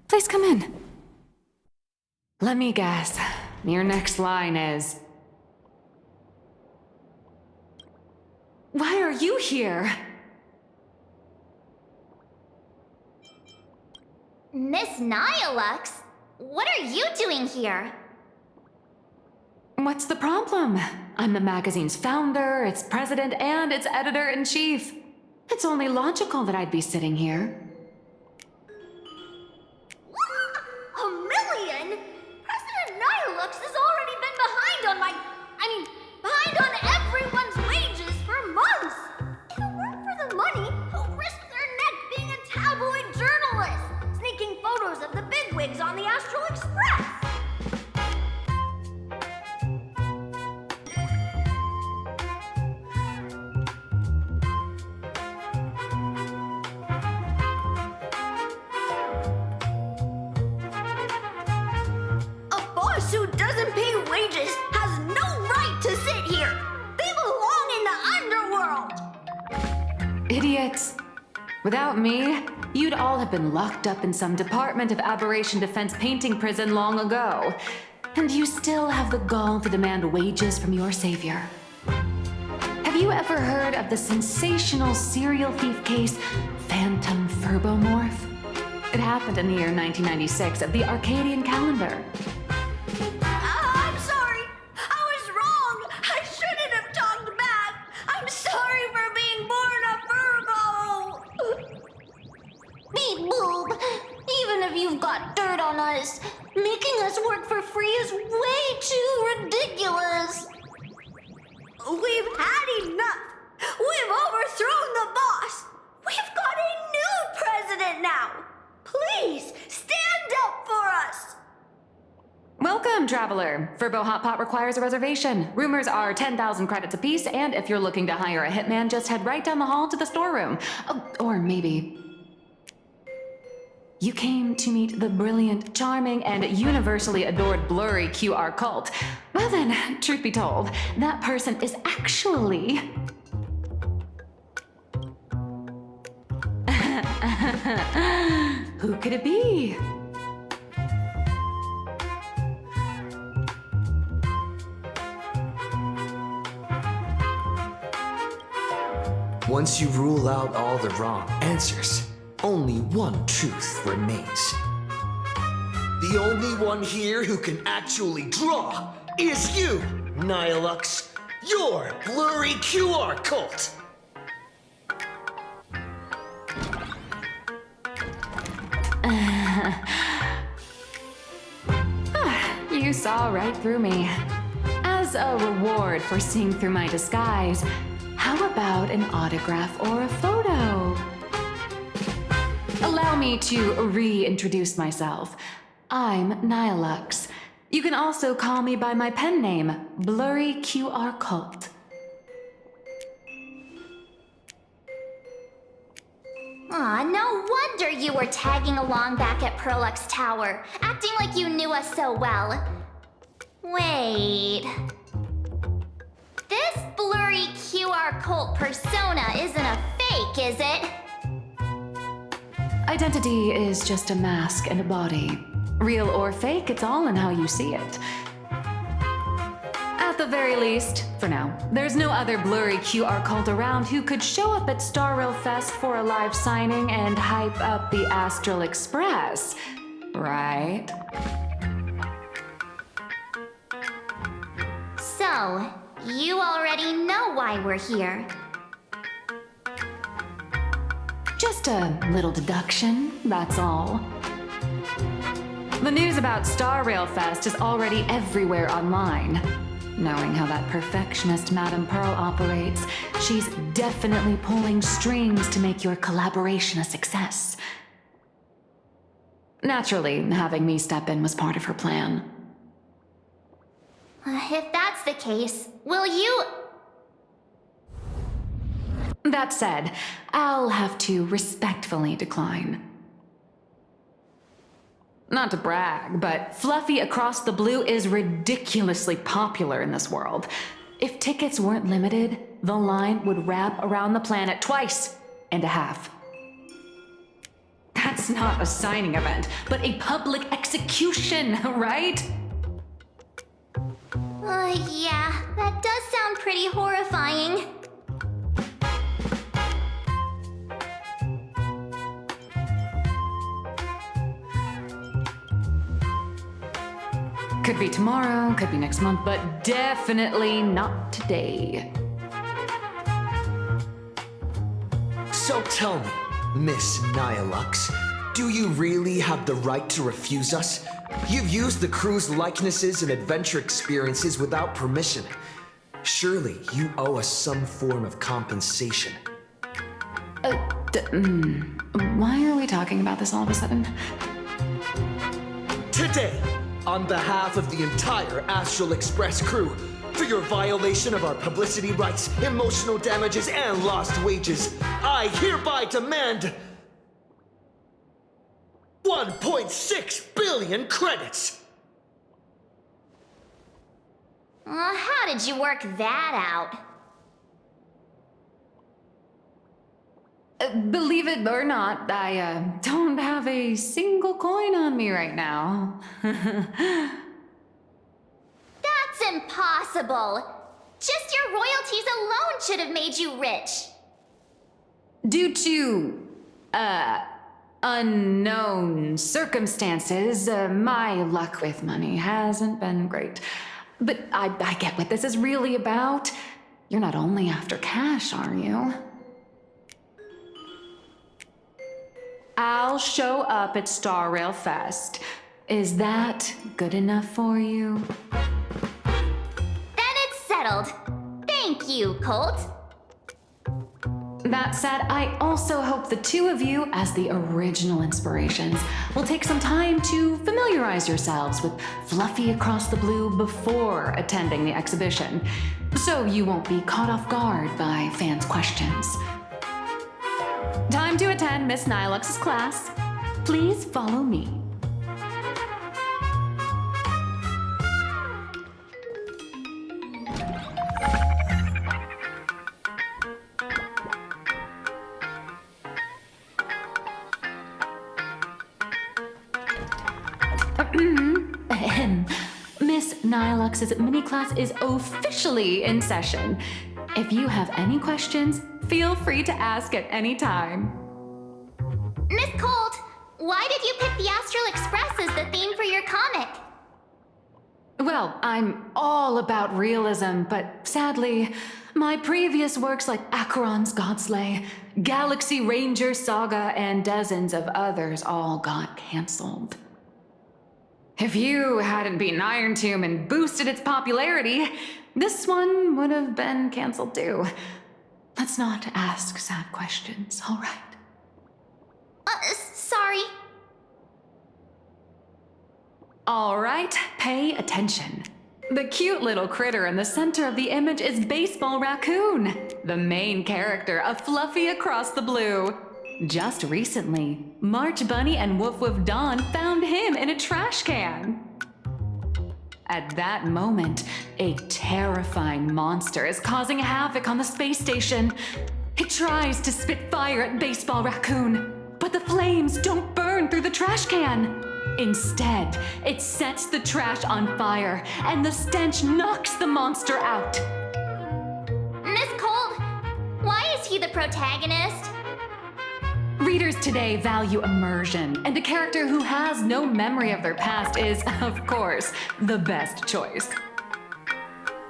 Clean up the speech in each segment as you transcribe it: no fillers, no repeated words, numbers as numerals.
Please come in. Let me guess. Your next line is... Why are you here? Miss Nihilux, what are you doing here? What's the problem? I'm the magazine's founder, its president, and its editor-in-chief. It's only logical that I'd be sitting here. A million? President Nihilux has already been behind on everyone's wages for months. If it weren't for the money, who'd risk their neck being a tabloid journalist, sneaking photos of the bigwigs on the Astral Express? Who doesn't pay wages has no right to sit here. They belong in the underworld. Idiots. Without me, you'd all have been locked up in some Department of Aberration Defense painting prison long ago. And you still have the gall to demand wages from your savior. Have you ever heard of the sensational serial thief case, Phantom Furbomorph? It happened in the year 1996 of the Arcadian calendar. I'm sorry. I was wrong. I shouldn't have talked back. I'm sorry for being born a Virgo. Beep boop. Even if you've got dirt on us, making us work for free is way too ridiculous. We've had enough. We've overthrown the boss. We've got a new president now. Please, stand up for us. Welcome, traveler. Furbo Hot Pot requires a reservation. Rumors are 10,000 credits apiece, and if you're looking to hire a hitman, just head right down the hall to the storeroom. Oh, or maybe... You came to meet the brilliant, charming, and universally adored blurry QR cult. Well then, truth be told, that person is actually... Who could it be? Once you rule out all the wrong answers, only one truth remains. The only one here who can actually draw is you, Nihilux, your blurry QR cult. You saw right through me. As a reward for seeing through my disguise, how about an autograph or a photo? Allow me to reintroduce myself. I'm Nihilux. You can also call me by my pen name, Blurry QR Cult. Aw, no wonder you were tagging along back at Perlux Tower, acting like you knew us so well. Wait... This blurry QR cult persona isn't a fake, is it? Identity is just a mask and a body. Real or fake, it's all in how you see it. At the very least, for now, there's no other blurry QR cult around who could show up at Star Rail Fest for a live signing and hype up the Astral Express, right? So, you already know why we're here. Just a little deduction, that's all. The news about Star Rail Fest is already everywhere online. Knowing how that perfectionist Madame Pearl operates, she's definitely pulling strings to make your collaboration a success. Naturally, having me step in was part of her plan. If that's the case, will you... That said, I'll have to respectfully decline. Not to brag, but Fluffy Across the Blue is ridiculously popular in this world. If tickets weren't limited, the line would wrap around the planet twice and a half. That's not a signing event, but a public execution, right? Yeah, that does sound pretty horrifying. Could be tomorrow, could be next month, but definitely not today. So tell me, Miss Nihilux, do you really have the right to refuse us? You've used the crew's likenesses and adventure experiences without permission. Surely you owe us some form of compensation. Why are we talking about this all of a sudden? Today, on behalf of the entire Astral Express crew, for your violation of our publicity rights, emotional damages, and lost wages, I hereby demand 1.6 billion credits! How did you work that out? Believe it or not, I don't have a single coin on me right now. That's impossible! Just your royalties alone should have made you rich! Due to, unknown circumstances, my luck with money hasn't been great. But I get what this is really about. You're not only after cash, are you? I'll show up at Star Rail Fest. Is that good enough for you? Then it's settled. Thank you, Colt. That said, I also hope the two of you, as the original inspirations, will take some time to familiarize yourselves with Fluffy Across the Blue before attending the exhibition, so you won't be caught off guard by fans' questions. Time to attend Miss Nihilux's class. Please follow me. Miss Nihilux's mini class is officially in session. If you have any questions, feel free to ask at any time. Miss Colt, why did you pick the Astral Express as the theme for your comic? Well, I'm all about realism, but sadly, my previous works like Acheron's Godslay, Galaxy Ranger Saga, and dozens of others all got cancelled. If you hadn't beaten Iron Tomb and boosted its popularity, this one would have been cancelled too. Let's not ask sad questions, all right? Sorry. All right, pay attention. The cute little critter in the center of the image is Baseball Raccoon, the main character of Fluffy Across the Blue. Just recently, March Bunny and Woof Woof Dawn found him in a trash can. At that moment, a terrifying monster is causing havoc on the space station. It tries to spit fire at Baseball Raccoon, but the flames don't burn through the trash can. Instead, it sets the trash on fire, and the stench knocks the monster out. Miss Colt, why is he the protagonist? Readers today value immersion, and a character who has no memory of their past is, of course, the best choice.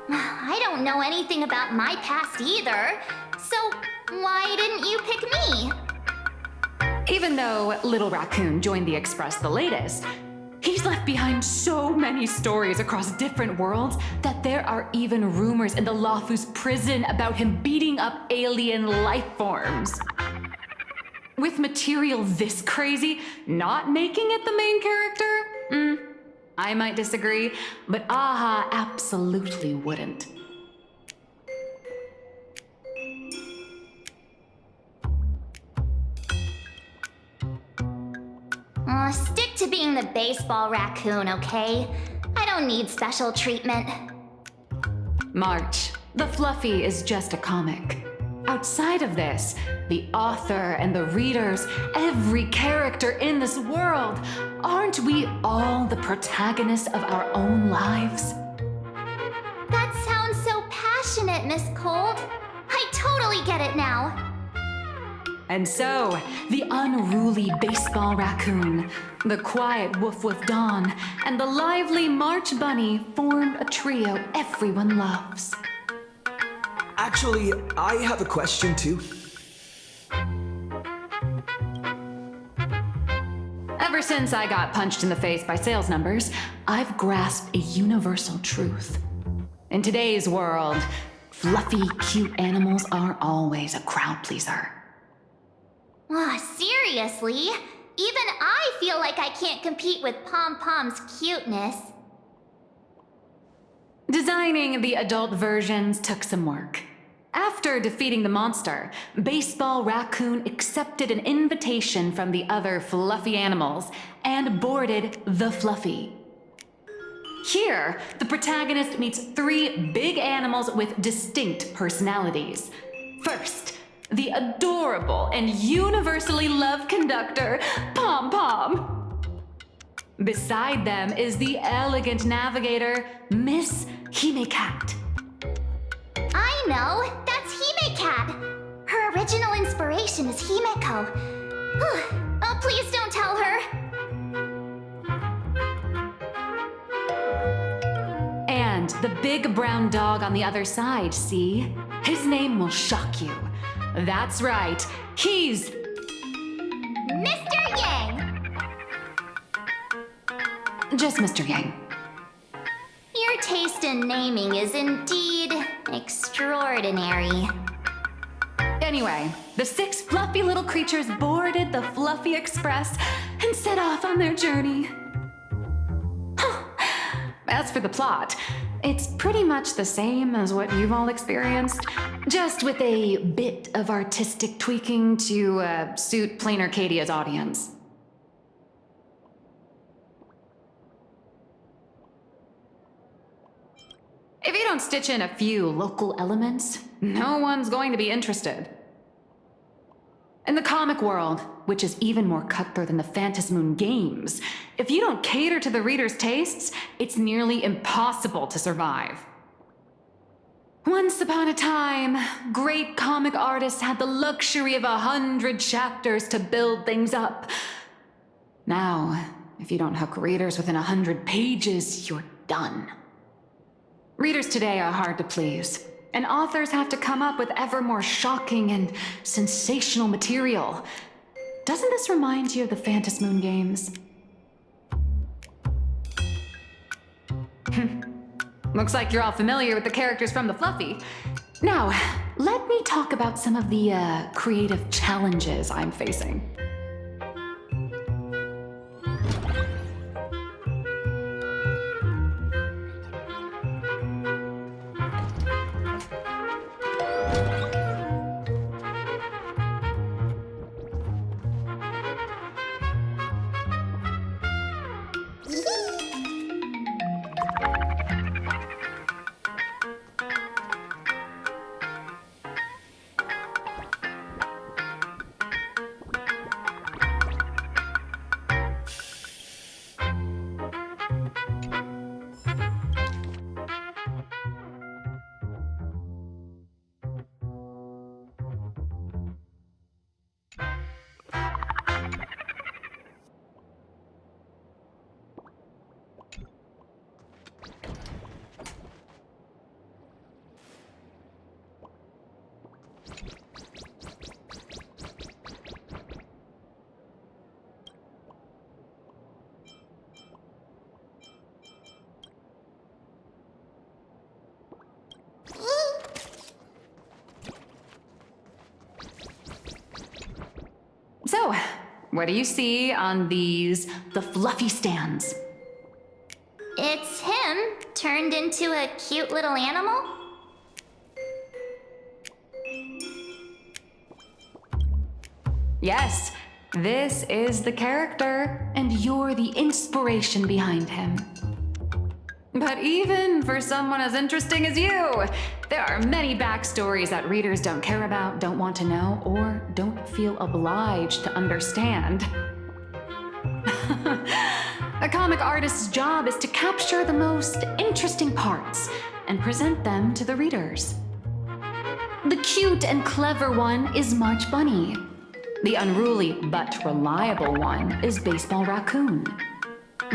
I don't know anything about my past either, so why didn't you pick me? Even though Little Raccoon joined the Express the latest, he's left behind so many stories across different worlds that there are even rumors in the Lafu's prison about him beating up alien life forms. With material this crazy, not making it the main character? I might disagree, but Aha absolutely wouldn't. Aw, stick to being the baseball raccoon, okay? I don't need special treatment. March, the Fluffy is just a comic. Outside of this, the author and the readers, every character in this world, aren't we all the protagonists of our own lives? That sounds so passionate, Miss Cold. I totally get it now. And so, the unruly baseball raccoon, the quiet woof woof Dawn, and the lively March Bunny form a trio everyone loves. Actually, I have a question too. Ever since I got punched in the face by sales numbers, I've grasped a universal truth. In today's world, fluffy, cute animals are always a crowd pleaser. Seriously? Even I feel like I can't compete with Pom Pom's cuteness. Designing the adult versions took some work. After defeating the monster, Baseball Raccoon accepted an invitation from the other fluffy animals and boarded the Fluffy. Here, the protagonist meets 3 big animals with distinct personalities. First, the adorable and universally loved conductor, Pom Pom. Beside them is the elegant navigator, Miss Hime-Cat. I know! That's Hime-Cat! Her original inspiration is Himeko. Oh, please don't tell her! And the big brown dog on the other side, see? His name will shock you. That's right, he's Mr. Yang! just Mr. Yang. Your taste in naming is indeed extraordinary. Anyway, the 6 fluffy little creatures boarded the Fluffy Express and set off on their journey. As for the plot, it's pretty much the same as what you've all experienced, just with a bit of artistic tweaking to suit Plain Arcadia's audience. If you don't stitch in a few local elements, no one's going to be interested. In the comic world, which is even more cutthroat than the Phantasmoon games, if you don't cater to the reader's tastes, it's nearly impossible to survive. Once upon a time, great comic artists had the luxury of 100 chapters to build things up. Now, if you don't hook readers within 100 pages, you're done. Readers today are hard to please, and authors have to come up with ever more shocking and sensational material. Doesn't this remind you of the Phantasmoon games? Looks like you're all familiar with the characters from the Fluffy. Now, let me talk about some of the creative challenges I'm facing. So, what do you see on the Fluffy stands? It's him turned into a cute little animal? Yes, This is the character, and you're the inspiration behind him. But even for someone as interesting as you, there are many backstories that readers don't care about, don't want to know, or don't feel obliged to understand. A comic artist's job is to capture the most interesting parts and present them to the readers. The cute and clever one is March Bunny. The unruly but reliable one is Baseball Raccoon.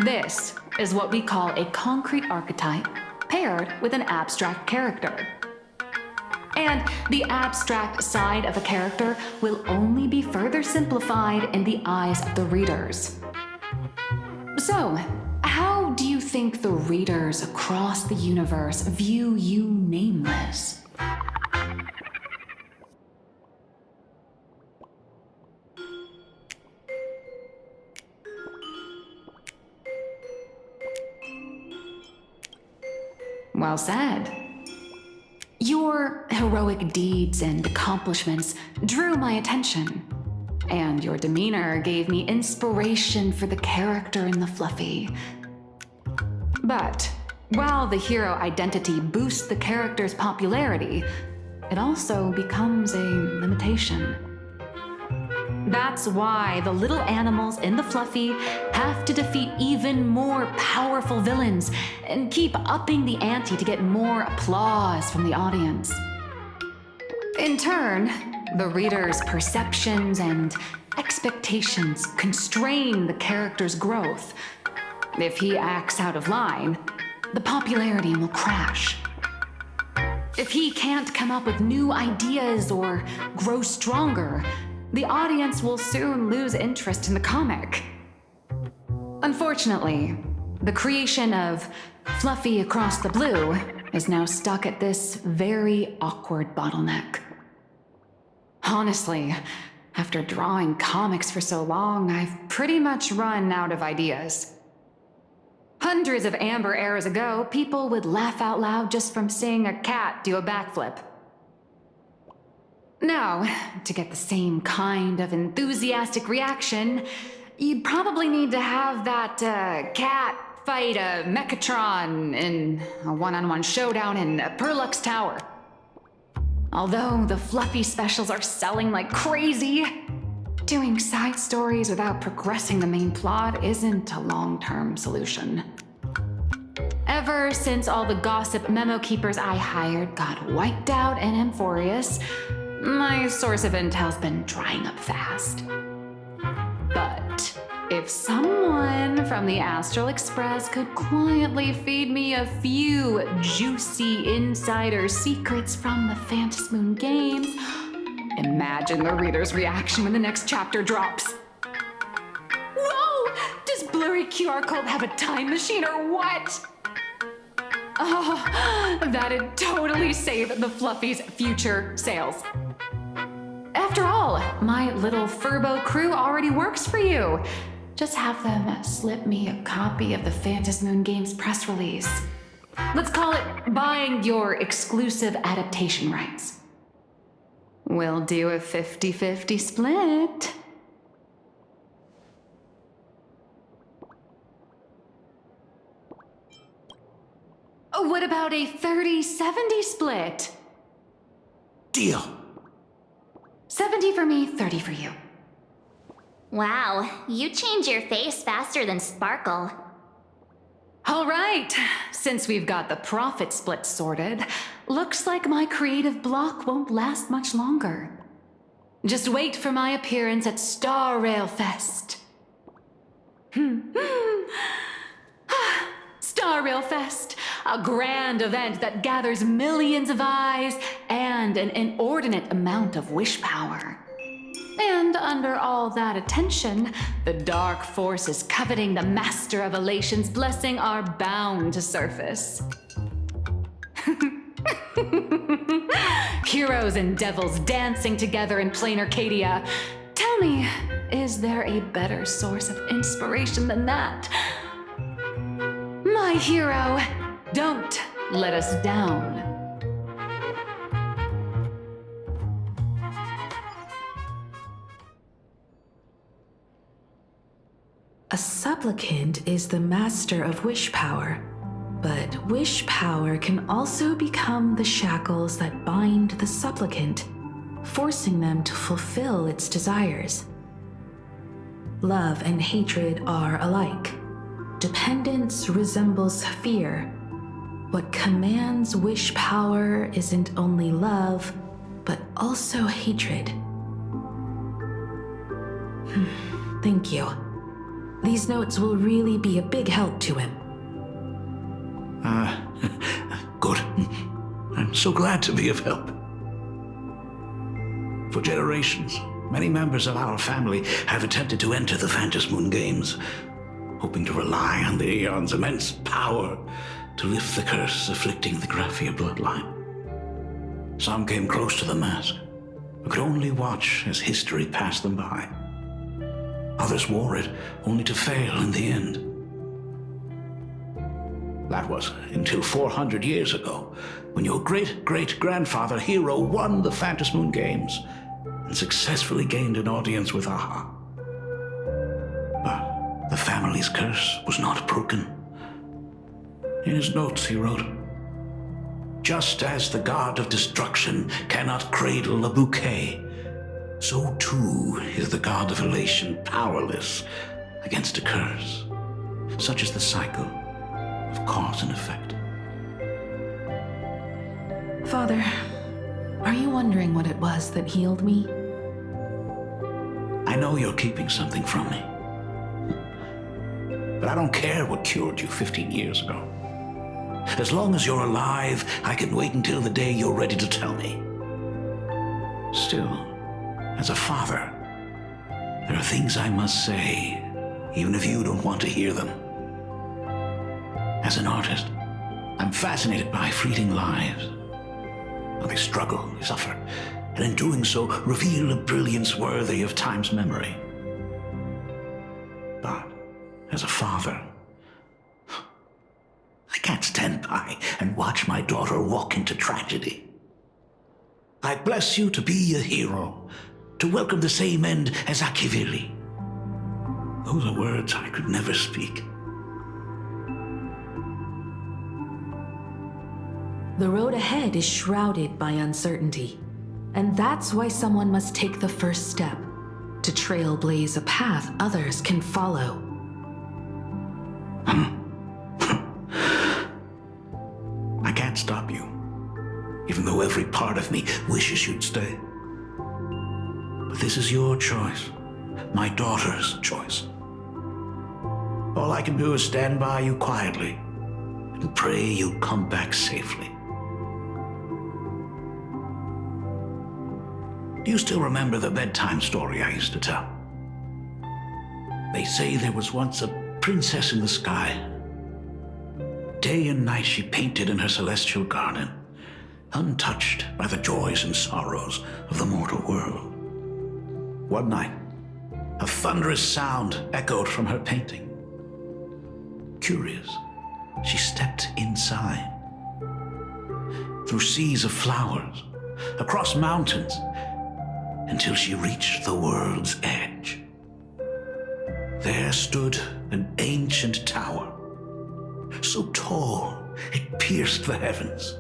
This is what we call a concrete archetype paired with an abstract character. And the abstract side of a character will only be further simplified in the eyes of the readers. So, how do you think the readers across the universe view you nameless? Well said. Your heroic deeds and accomplishments drew my attention, and your demeanor gave me inspiration for the character in the Fluffy. But while the hero identity boosts the character's popularity, it also becomes a limitation. That's why the little animals in the Fluffy have to defeat even more powerful villains and keep upping the ante to get more applause from the audience. In turn, the reader's perceptions and expectations constrain the character's growth. If he acts out of line, the popularity will crash. If he can't come up with new ideas or grow stronger, the audience will soon lose interest in the comic. Unfortunately, the creation of Fluffy Across the Blue is now stuck at this very awkward bottleneck. Honestly, after drawing comics for so long, I've pretty much run out of ideas. Hundreds of amber eras ago, people would laugh out loud just from seeing a cat do a backflip. Now, to get the same kind of enthusiastic reaction, you'd probably need to have that cat fight a Mechatron in a one-on-one showdown in Perlux Tower. Although the Fluffy specials are selling like crazy, doing side stories without progressing the main plot isn't a long-term solution. Ever since all the gossip memo keepers I hired got wiped out in Amphorius, my source of intel's been drying up fast. But if someone from the Astral Express could quietly feed me a few juicy insider secrets from the Phantasmoon games, imagine the reader's reaction when the next chapter drops. Whoa! Does Blurry QR Code have a time machine or what? Oh, that'd totally save the Fluffy's future sales. After all, my little Furbo crew already works for you. Just have them slip me a copy of the Phantasmoon Games press release. Let's call it buying your exclusive adaptation rights. We'll do a 50-50 split. What about a 30-70 split? Deal. 70 for me, 30 for you. Wow, you change your face faster than Sparkle. All right, since we've got the profit split sorted, looks like my creative block won't last much longer. Just wait for my appearance at Star Rail Fest. Star Rail Fest, a grand event that gathers millions of eyes and an inordinate amount of wish power. And under all that attention, the dark forces coveting the Master of Elation's blessing are bound to surface. Heroes and devils dancing together in plain Arcadia. Tell me, is there a better source of inspiration than that? My hero, don't let us down. A supplicant is the master of wish power, but wish power can also become the shackles that bind the supplicant, forcing them to fulfill its desires. Love and hatred are alike. Dependence resembles fear. What commands wish power isn't only love, but also hatred. Thank you. These notes will really be a big help to him. Good. I'm so glad to be of help. For generations, many members of our family have attempted to enter the Phantasmoon Games, hoping to rely on the Aeon's immense power to lift the curse afflicting the Graphia bloodline. Some came close to the mask, but could only watch as history passed them by. Others wore it, only to fail in the end. That was until 400 years ago, when your great-great-grandfather Hero won the Phantasmoon Games and successfully gained an audience with Aha. But the family's curse was not broken. In his notes he wrote, "Just as the god of destruction cannot cradle a bouquet, so too is the god of elation powerless against a curse. Such is the cycle of cause and effect." Father, are you wondering what it was that healed me? I know you're keeping something from me. But I don't care what cured you 15 years ago. As long as you're alive, I can wait until the day you're ready to tell me. Still, as a father, there are things I must say, even if you don't want to hear them. As an artist, I'm fascinated by fleeting lives. How they struggle, they suffer, and in doing so, reveal a brilliance worthy of time's memory. But, as a father, I can't stand by and watch my daughter walk into tragedy. I bless you to be a hero, to welcome the same end as Akivili. Those are words I could never speak. The road ahead is shrouded by uncertainty, and that's why someone must take the first step, to trailblaze a path others can follow. I can't stop you, even though every part of me wishes you'd stay. But this is your choice, my daughter's choice. All I can do is stand by you quietly and pray you'll come back safely. Do you still remember the bedtime story I used to tell? They say there was once a princess in the sky. Day and night she painted in her celestial garden, untouched by the joys and sorrows of the mortal world. One night, a thunderous sound echoed from her painting. Curious, she stepped inside. Through seas of flowers, across mountains, until she reached the world's edge. There stood an ancient tower, so tall it pierced the heavens,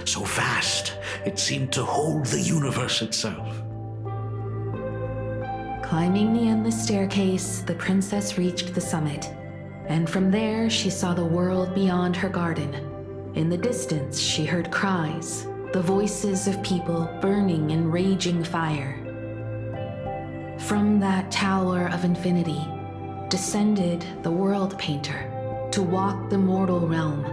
so vast it seemed to hold the universe itself. Climbing the endless staircase, the princess reached the summit, and from there she saw the world beyond her garden. In the distance, she heard cries, the voices of people burning in raging fire. From that tower of infinity descended the world painter to walk the mortal realm.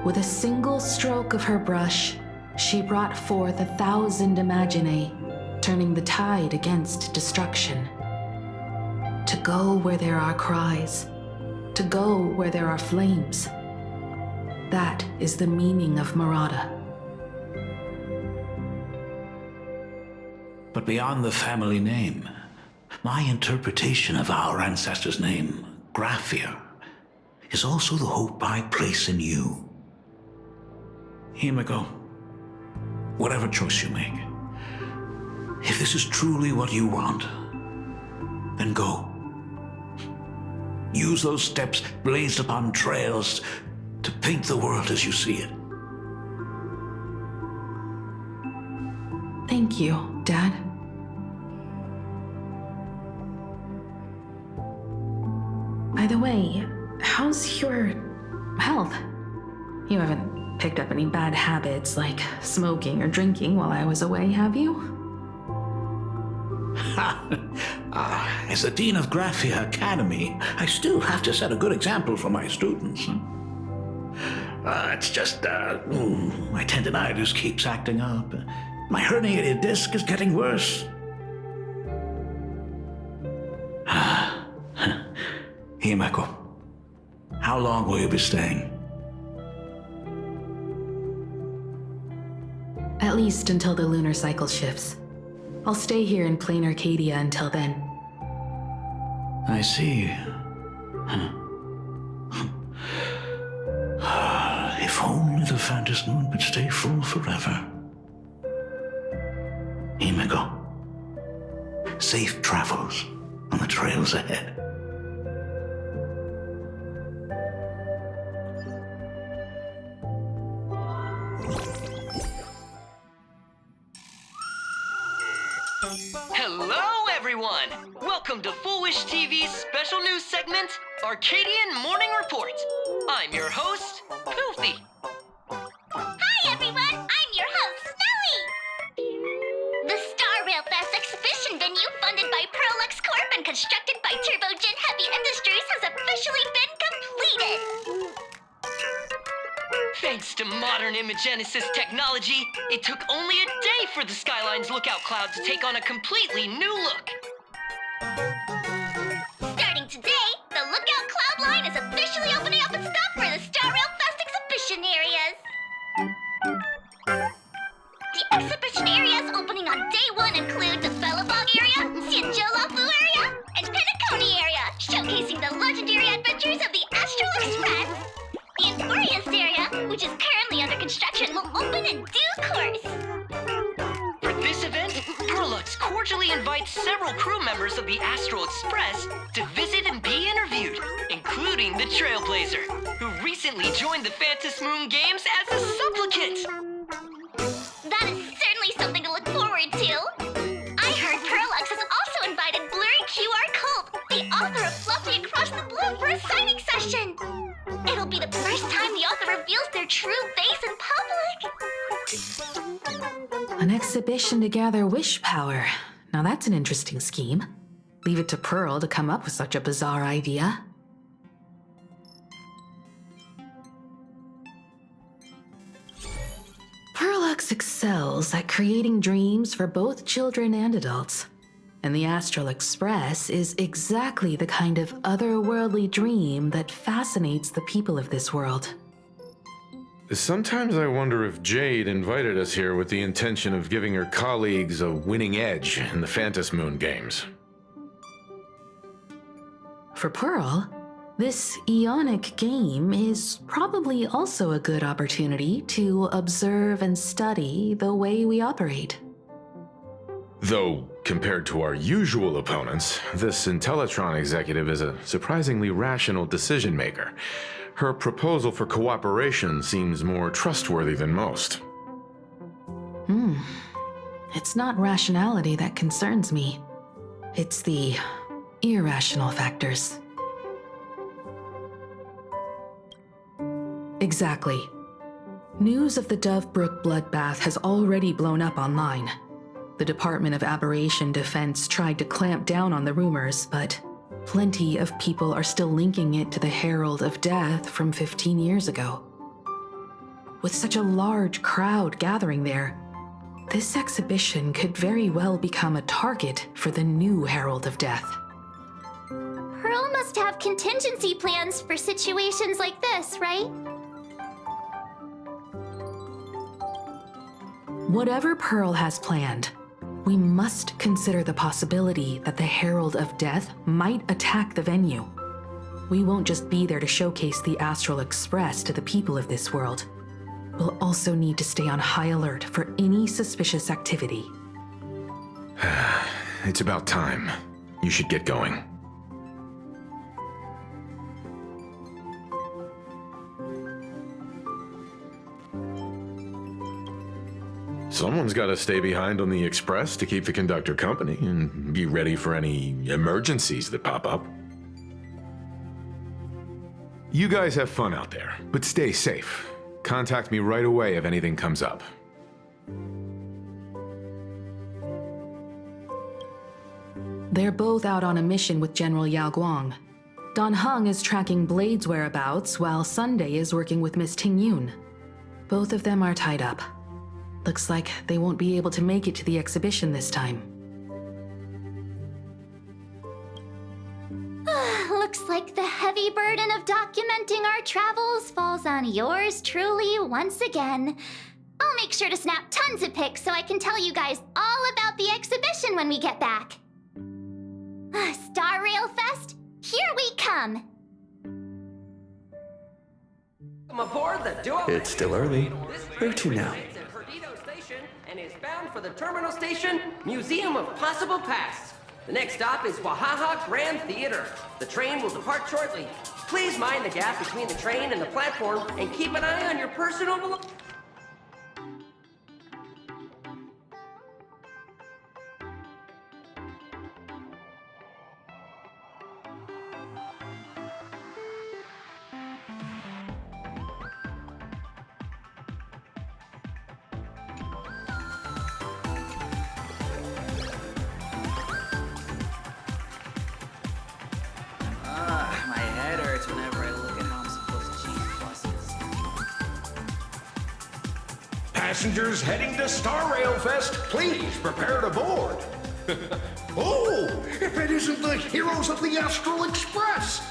With a single stroke of her brush, she brought forth 1,000 imaginae, turning the tide against destruction. To go where there are cries, to go where there are flames. That is the meaning of Murata. But beyond the family name, my interpretation of our ancestor's name, Graphia, is also the hope I place in you. Himiko, whatever choice you make, if this is truly what you want, then go. Use those steps blazed upon trails to paint the world as you see it. Thank you, Dad. By the way, how's your health? You haven't picked up any bad habits like smoking or drinking while I was away, have you? As the Dean of Graphia Academy, I still have to set a good example for my students. It's just, my tendinitis keeps acting up. My herniated disc is getting worse. Himeko, how long will you be staying? At least until the lunar cycle shifts. I'll stay here in plain Arcadia until then. I see. If only the Phantom Moon could stay full forever. Himeko, safe travels on the trails ahead. Hello, everyone! Welcome to Foolish TV's special news segment, Arcadian Morning Report. I'm your host, Goofy. Hi, everyone! I'm your host, Snowy! The Star Rail Fest exhibition venue funded by Pearlux Corp and constructed by Turbogen Heavy Industries has officially been completed! Thanks to modern imagenesis technology, it took only a day for the Skyline's lookout cloud to take on a completely new look. Starting today, the Lookout Cloud line is officially opening up its stuff for the Star Rail Fest exhibition areas. The exhibition areas opening on day one include the Bellabog area, Sianjolafu area, and Penacony area, showcasing the legendary adventures of the Astral Express. The Emporius area, which is currently under construction, will open in due course. For this event, Pearlux cordially invites several crew members of the Astral Express to visit and be interviewed, including the Trailblazer, who recently joined the Phantom Moon Games as a supplicant. That is certainly something to look forward to. I heard Pearlux has also invited Blurry QR Culp, the author of Fluffy Across the Blue, for a signing session. It'll be the first time the author reveals their true face in public. An exhibition to gather wish power. Now that's an interesting scheme. Leave it to Pearl to come up with such a bizarre idea. Pearlux excels at creating dreams for both children and adults. And the Astral Express is exactly the kind of otherworldly dream that fascinates the people of this world. Sometimes I wonder if Jade invited us here with the intention of giving her colleagues a winning edge in the Phantom Moon games. For Pearl, this Ionic game is probably also a good opportunity to observe and study the way we operate. Though, compared to our usual opponents, this Intellitron executive is a surprisingly rational decision maker. Her proposal for cooperation seems more trustworthy than most. It's not rationality that concerns me. It's the irrational factors. Exactly. News of the Dovebrook bloodbath has already blown up online. The Department of Aberration Defense tried to clamp down on the rumors, but plenty of people are still linking it to the Herald of Death from 15 years ago. With such a large crowd gathering there, this exhibition could very well become a target for the new Herald of Death. Pearl must have contingency plans for situations like this, right? Whatever Pearl has planned, we must consider the possibility that the Herald of Death might attack the venue. We won't just be there to showcase the Astral Express to the people of this world. We'll also need to stay on high alert for any suspicious activity. It's about time. You should get going. Someone's got to stay behind on the express to keep the conductor company and be ready for any emergencies that pop up. You guys have fun out there, but stay safe. Contact me right away if anything comes up. They're both out on a mission with General Yao Guang. Don Hung is tracking Blade's whereabouts, while Sunday is working with Miss Ting Yun. Both of them are tied up. Looks like they won't be able to make it to the exhibition this time. Looks like the heavy burden of documenting our travels falls on yours truly once again. I'll make sure to snap tons of pics so I can tell you guys all about the exhibition when we get back. Star Rail Fest, here we come! Come aboard the duo. It's still early. Where to now? And is bound for the terminal station, Museum of Possible Pasts. The next stop is Wahaha Grand Theater. The train will depart shortly. Please mind the gap between the train and the platform and keep an eye on your personal belongings. My head hurts whenever I look at how I'm supposed to change buses. Passengers heading to Star Rail Fest, please prepare to board. Oh, if it isn't the heroes of the Astral Express!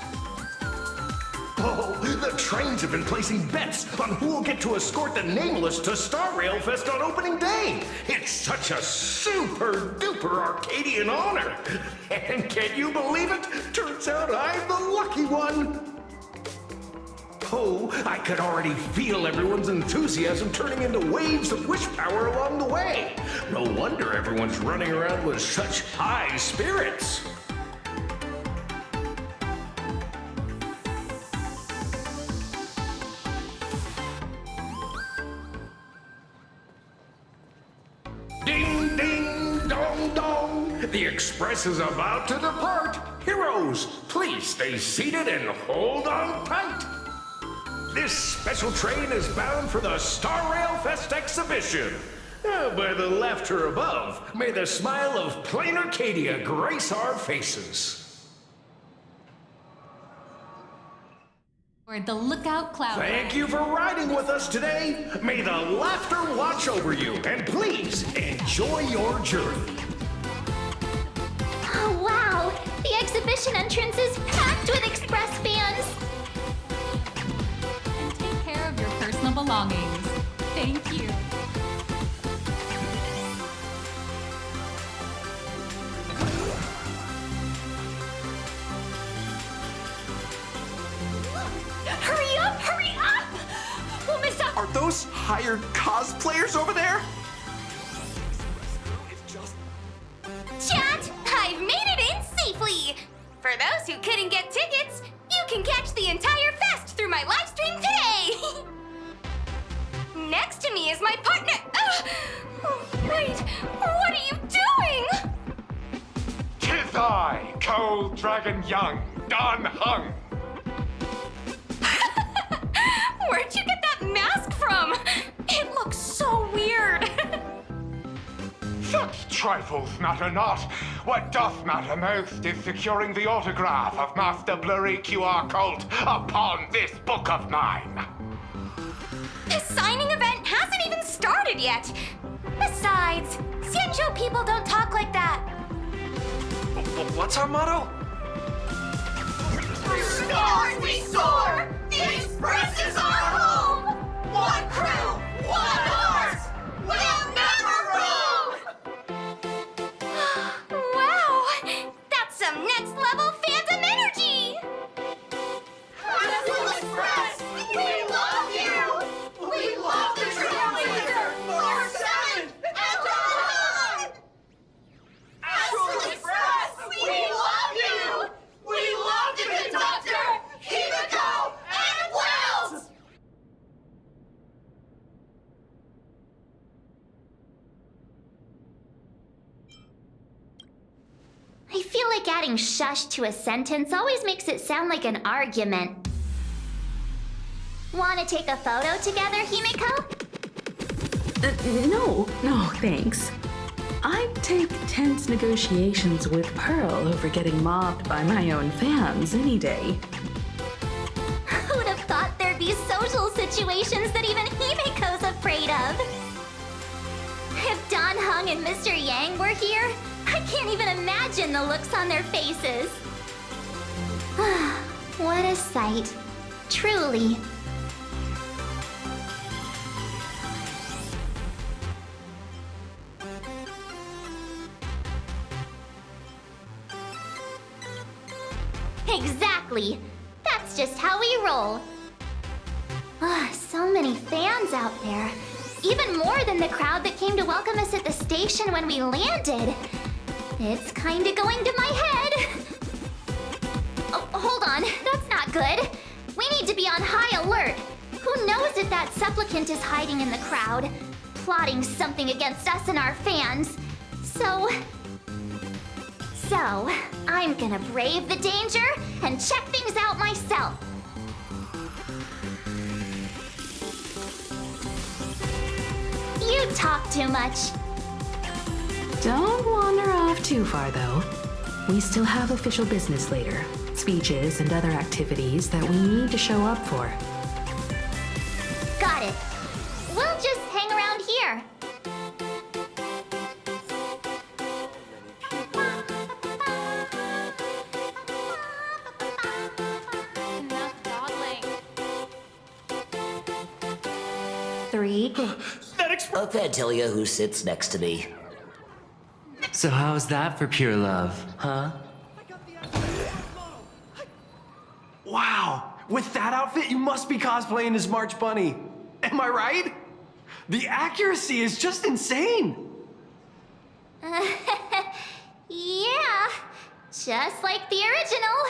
Oh, the trains have been placing bets on who will get to escort the Nameless to Star Rail Fest on opening day. It's such a super-duper Arcadian honor. And can you believe it? Turns out I'm the lucky one. Oh, I could already feel everyone's enthusiasm turning into waves of wish power along the way. No wonder everyone's running around with such high spirits. Ding, ding, dong, dong. The express is about to depart. Heroes, please stay seated and hold on tight. This special train is bound for the Star Rail Fest exhibition. By the laughter above, may the smile of plain Arcadia grace our faces. Or the lookout cloud. Thank you for riding with us today. May the laughter watch over you, and please enjoy your journey. Oh, wow! The exhibition entrance is packed with Express fans! And take care of your personal belongings. Thank you. Hurry up! Hurry up! We'll miss out! Are those hired cosplayers over there? Chat! I've made it in safely! For those who couldn't get tickets, you can catch the entire fest through my live stream today! Next to me is my partner. Wait, what are you doing? 'Tis I, Cold Dragon Young, Don Hung. Where'd you get that mask from? It looks so weird. Such trifles matter not. What doth matter most is securing the autograph of Master Blurry QR Cult upon this book of mine. The signing event hasn't even started yet. Besides, Xianzhou people don't talk like that. What's our motto? Through stars we soar! The Express is our home! One crew, one horse! We'll never roam! Wow! That's some next level phantom energy! Astral Express! We love you! We love the Trailblazer! 4-7 and on! Astral Express! We love you! We love the conductor, Himiko, and Wells! like adding shush to a sentence always makes it sound like an argument. Want to take a photo together, Himiko? No, thanks. I'd take tense negotiations with Pearl over getting mobbed by my own fans any day. Who'd have thought there'd be social situations that even Himiko's afraid of? If Don Hung and Mr. Yang were here, I can't even imagine the looks on their faces. What a sight. Truly. Exactly. That's just how we roll. So many fans out there. Even more than the crowd that came to welcome us at the station when we landed. It's kinda going to my head. Oh, hold on. That's not good. We need to be on high alert. Who knows if that supplicant is hiding in the crowd, plotting something against us and our fans. So, I'm gonna brave the danger and check things out myself. You talk too much. Don't wander off too far, though. We still have official business later. Speeches and other activities that we need to show up for. Got it. We'll just hang around here. Enough dawdling. 3. I'll tell you who sits next to me. So how's that for pure love, huh? Wow, with that outfit, you must be cosplaying as March Bunny. Am I right? The accuracy is just insane. Yeah, just like the original.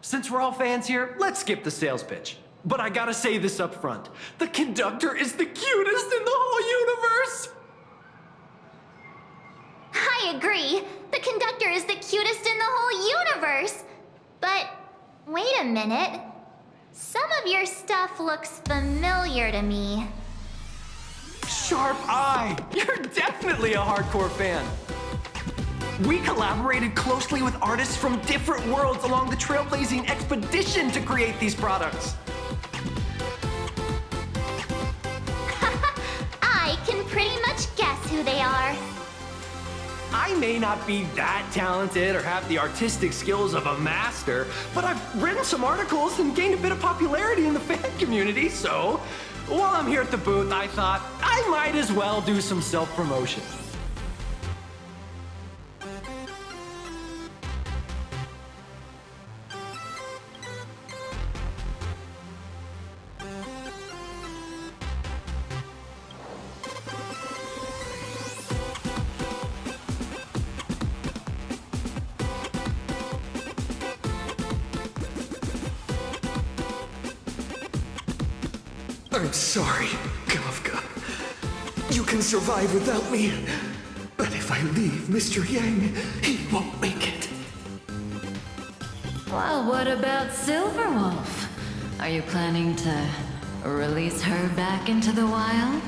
Since we're all fans here, let's skip the sales pitch. But I gotta say this up front. The conductor is the cutest in the whole universe! I agree. The conductor is the cutest in the whole universe. But wait a minute. Some of your stuff looks familiar to me. Sharp eye! You're definitely a hardcore fan. We collaborated closely with artists from different worlds along the trailblazing expedition to create these products. I can pretty much guess who they are. I may not be that talented or have the artistic skills of a master, but I've written some articles and gained a bit of popularity in the fan community, so while I'm here at the booth, I thought I might as well do some self-promotion. I'm sorry, Kafka. You can survive without me. But if I leave Mr. Yang, he won't make it. Well, what about Silverwolf? Are you planning to release her back into the wild?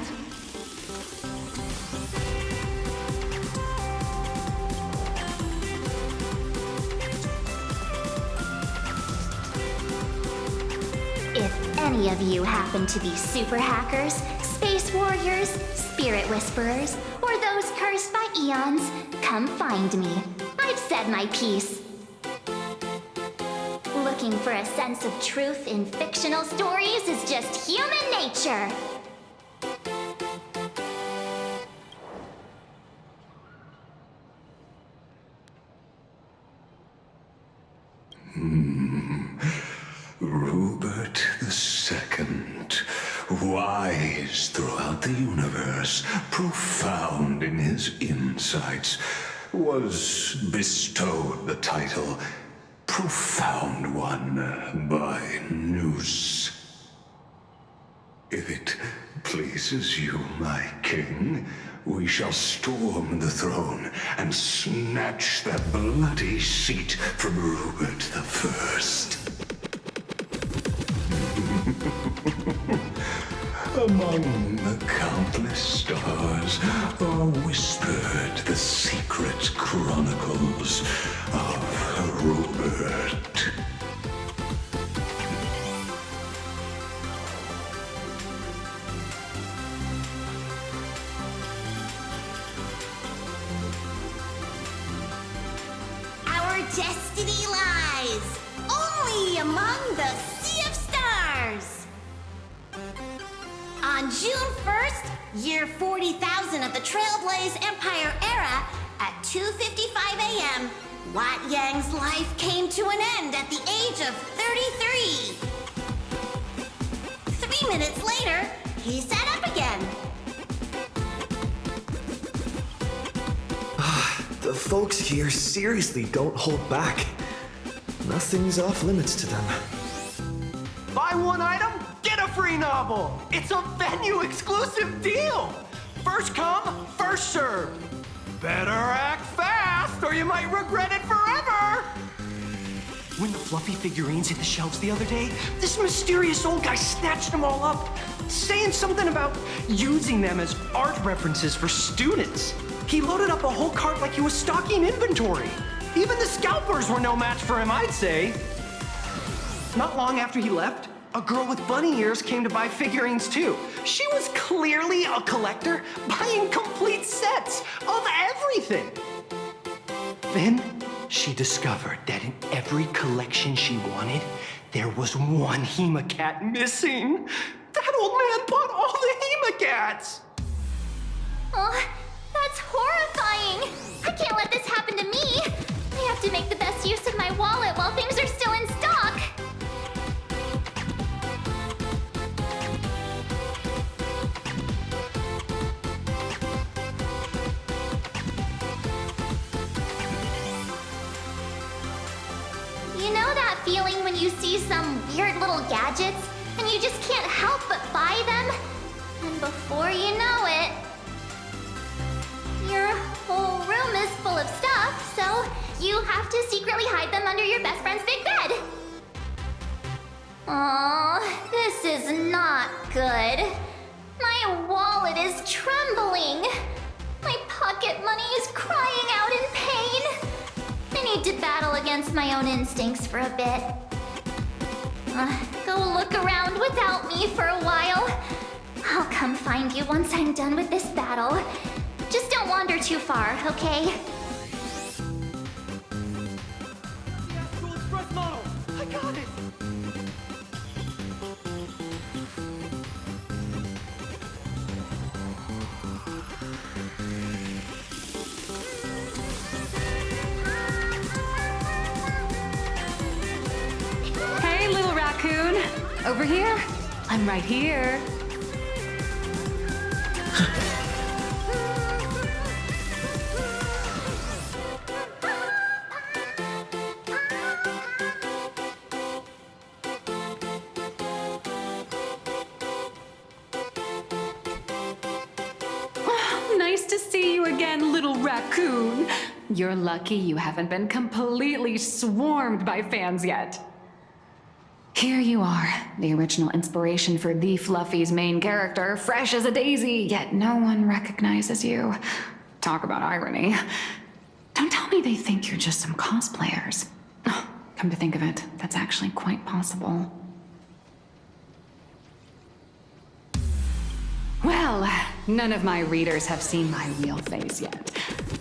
If any of you happen to be super hackers, space warriors, spirit whisperers, or those cursed by eons, come find me. I've said my piece. Looking for a sense of truth in fictional stories is just human nature. Rupert II, wise throughout the universe, profound in his insights, was bestowed the title Profound One by Noose. If it pleases you, my king, we shall storm the throne and snatch that bloody seat from Rupert the First. Among the countless stars are whispered the secret chronicles of Rupert. Our destiny lies only among the sea of stars. On June 1st, year 40,000 of the Trailblaze Empire era, at 2:55 a.m., Wat Yang's life came to an end at the age of 33. 3 minutes later, he sat up again. The folks here seriously don't hold back. Nothing's off limits to them. Buy one item, get a free novel. It's a venue exclusive deal. First come, first served. Better act fast or you might regret it forever. When the fluffy figurines hit the shelves the other day, this mysterious old guy snatched them all up, saying something about using them as art references for students. He loaded up a whole cart like he was stocking inventory. Even the scalpers were no match for him, I'd say. Not long after he left, a girl with bunny ears came to buy figurines too. She was clearly a collector, buying complete sets of everything. Then she discovered that in every collection she wanted, there was one Hemacat missing. That old man bought all the Hemacats. Oh, that's horrifying. I can't let this happen to me. I have to make the best use of my wallet while things are still in stock. You know that feeling when you see some weird little gadgets and you just can't help but buy them? And before you know it, your whole room is full of stuff, so you have to secretly hide them under your best friend's big bed. Aw, this is not good. My wallet is trembling. My pocket money is crying out in pain. I need to battle against my own instincts for a bit. Go look around without me for a while. I'll come find you once I'm done with this battle. Just don't wander too far, okay? Express model, I got it. Hey, little raccoon. Over here. I'm right here. Nice to see you again, little raccoon. You're lucky you haven't been completely swarmed by fans yet. Here you are, the original inspiration for the Fluffy's main character, fresh as a daisy, yet no one recognizes you. Talk about irony. Don't tell me they think you're just some cosplayers. Oh, come to think of it, that's actually quite possible. Well, none of my readers have seen my real face yet.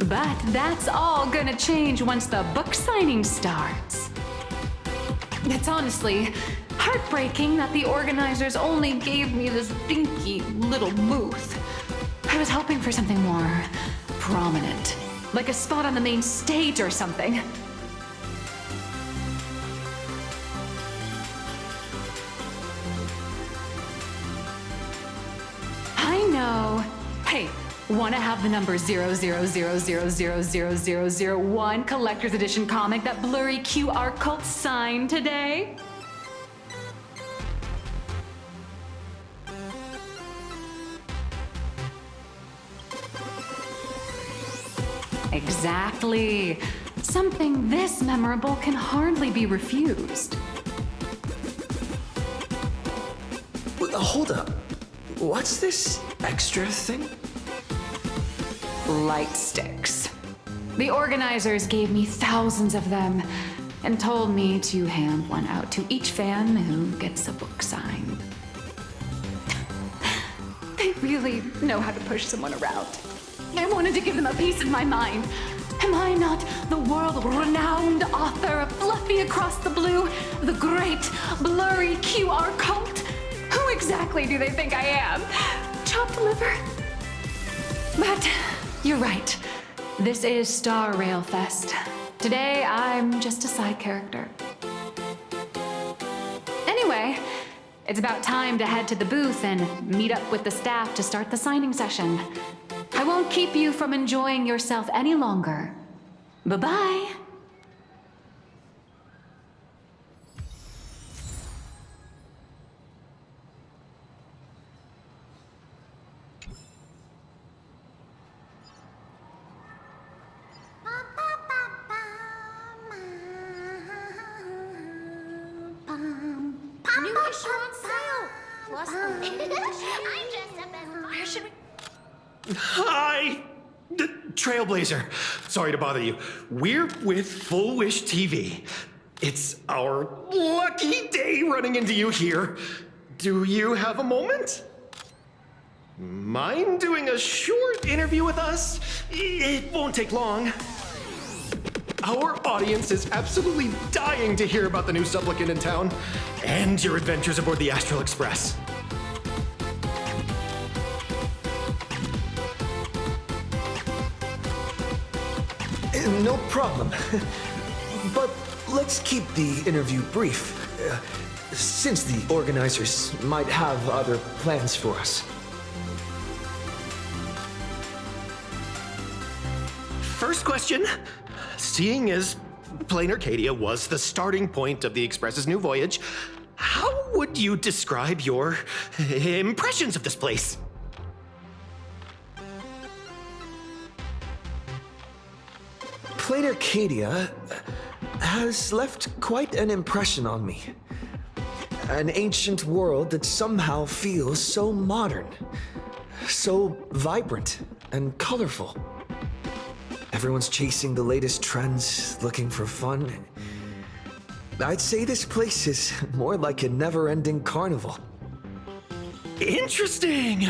But that's all gonna change once the book signing starts. It's honestly heartbreaking that the organizers only gave me this dinky little booth. I was hoping for something more prominent, like a spot on the main stage or something. I know. Hey, wanna have the number 000000001 collector's edition comic that blurry QR cult signed today? Exactly. Something this memorable can hardly be refused. Hold up. What's this extra thing? Light sticks. The organizers gave me thousands of them and told me to hand one out to each fan who gets a book signed. They really know how to push someone around. I wanted to give them a piece of my mind. Am I not the world-renowned author of Fluffy Across the Blue, the great blurry QR cult? Who exactly do they think I am? Chopped liver? But you're right. This is Star Rail Fest. Today, I'm just a side character. Anyway, it's about time to head to the booth and meet up with the staff to start the signing session. I won't keep you from enjoying yourself any longer. Bye-bye. New issue on sale. Plus I'm dressed up as Where should we? Hi! Trailblazer. Sorry to bother you. We're with Full Wish TV. It's our lucky day running into you here. Do you have a moment? Mind doing a short interview with us? It won't take long. Our audience is absolutely dying to hear about the new supplicant in town and your adventures aboard the Astral Express. No problem. But let's keep the interview brief, since the organizers might have other plans for us. First question. Seeing as Plain Arcadia was the starting point of the Express's new voyage, how would you describe your impressions of this place? Plain Arcadia has left quite an impression on me. An ancient world that somehow feels so modern, so vibrant and colorful. Everyone's chasing the latest trends, looking for fun. I'd say this place is more like a never-ending carnival. Interesting!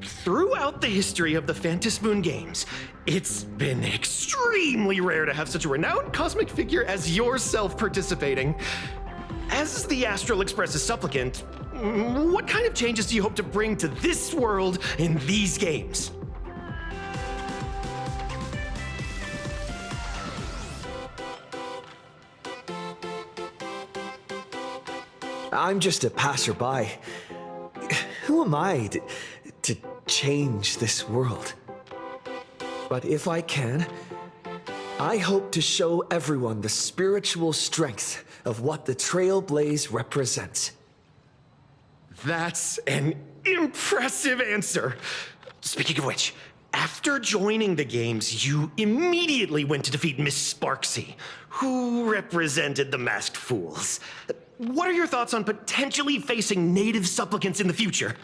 Throughout the history of the Phantasmoon games, it's been extremely rare to have such a renowned cosmic figure as yourself participating. As the Astral Express's supplicant, what kind of changes do you hope to bring to this world in these games? I'm just a passerby. Who am I to change this world? But if I can, I hope to show everyone the spiritual strength of what the Trailblaze represents. That's an impressive answer. Speaking of which, after joining the games, you immediately went to defeat Miss Sparksy, who represented the Masked Fools. What are your thoughts on potentially facing native supplicants in the future?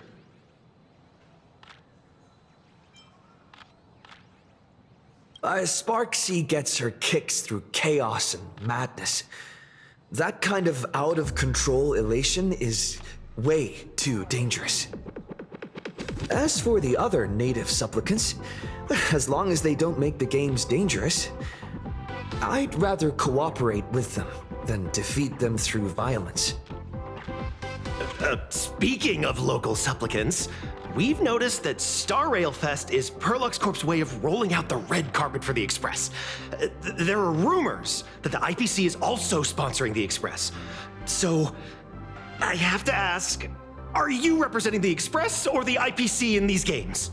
Sparksy gets her kicks through chaos and madness. That kind of out-of-control elation is way too dangerous. As for the other native supplicants, as long as they don't make the games dangerous, I'd rather cooperate with them than defeat them through violence. Speaking of local supplicants, we've noticed that Star Rail Fest is Perlux Corp's way of rolling out the red carpet for the Express. There are rumors that the IPC is also sponsoring the Express. So, I have to ask, are you representing the Express or the IPC in these games?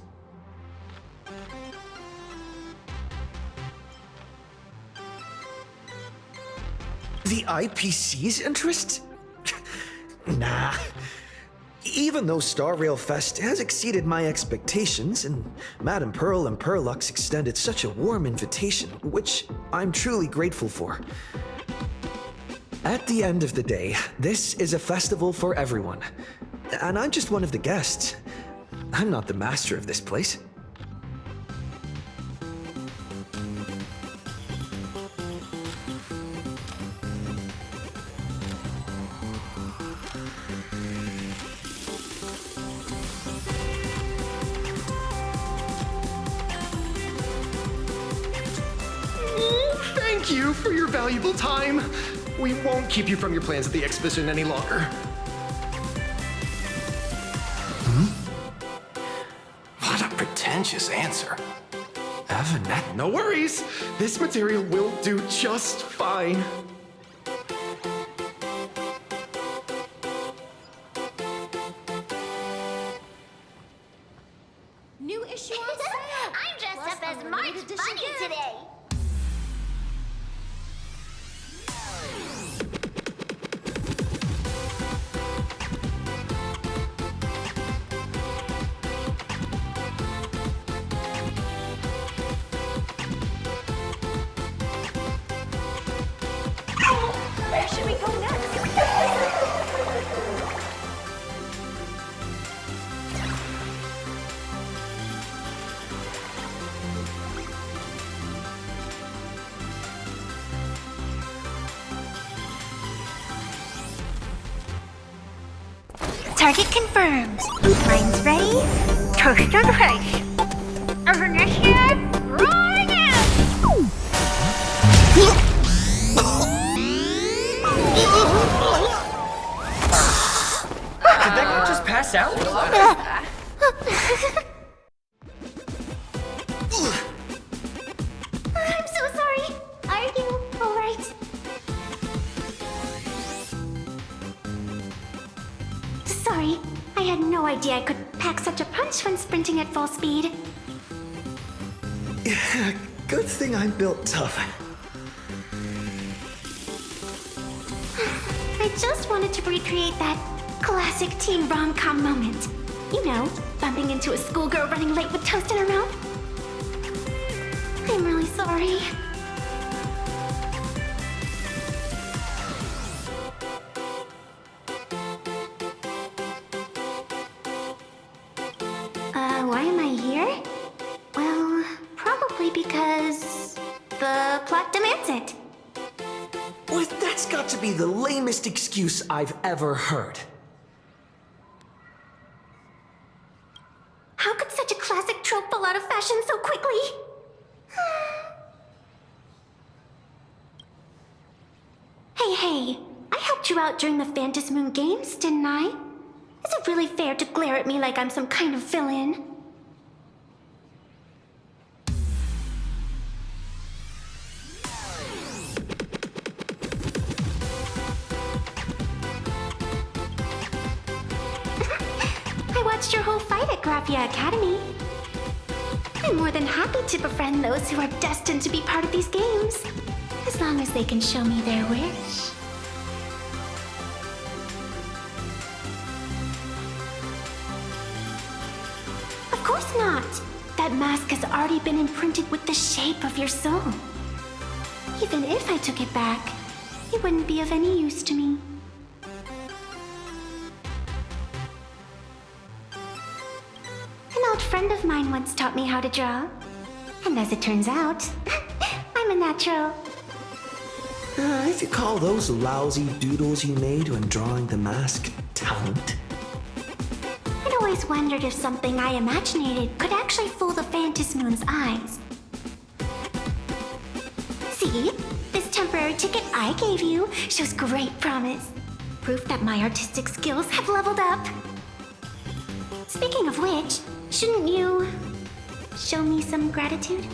The IPC's interest? Nah. Even though Star Rail Fest has exceeded my expectations, and Madame Pearl and Perlux extended such a warm invitation, which I'm truly grateful for. At the end of the day, this is a festival for everyone. And I'm just one of the guests. I'm not the master of this place. Thank you for your valuable time. We won't keep you from your plans at the exhibition any longer. What a pretentious answer. Evan, No worries. This material will do just fine. New issue on sale. I'm dressed up as March Bunny today. Where should we go next? Target confirmed. Mine's ready. Toast on face. Initiate, rolling out. Did that guy just pass out? I'm so sorry. Are you alright? Sorry, I had no idea I could pack such a punch when sprinting at full speed. good thing I'm built tough. I just wanted to recreate that classic teen rom-com moment. You know, bumping into a schoolgirl running late with toast in her mouth. I'm really sorry. Why am I here? Well, probably because the plot demands it. Well, that's got to be the lamest excuse I've ever heard. How could such a classic trope fall out of fashion so quickly? Hey, I helped you out during the Phantasy Moon Games, didn't I? Is it really fair to glare at me like I'm some kind of villain? I watched your whole fight at Graphia Academy. I'm more than happy to befriend those who are destined to be part of these games, as long as they can show me their wish. Of course not. That mask has already been imprinted with the shape of your soul. Even if I took it back, it wouldn't be of any use to me. An old friend of mine once taught me how to draw. And as it turns out, I'm a natural. If you call those lousy doodles you made when drawing the mask talent. I'd always wondered if something I imaginated could actually fool the Phantasy Moon's eyes. See? This temporary ticket I gave you shows great promise. Proof that my artistic skills have leveled up. Speaking of which, shouldn't you show me some gratitude?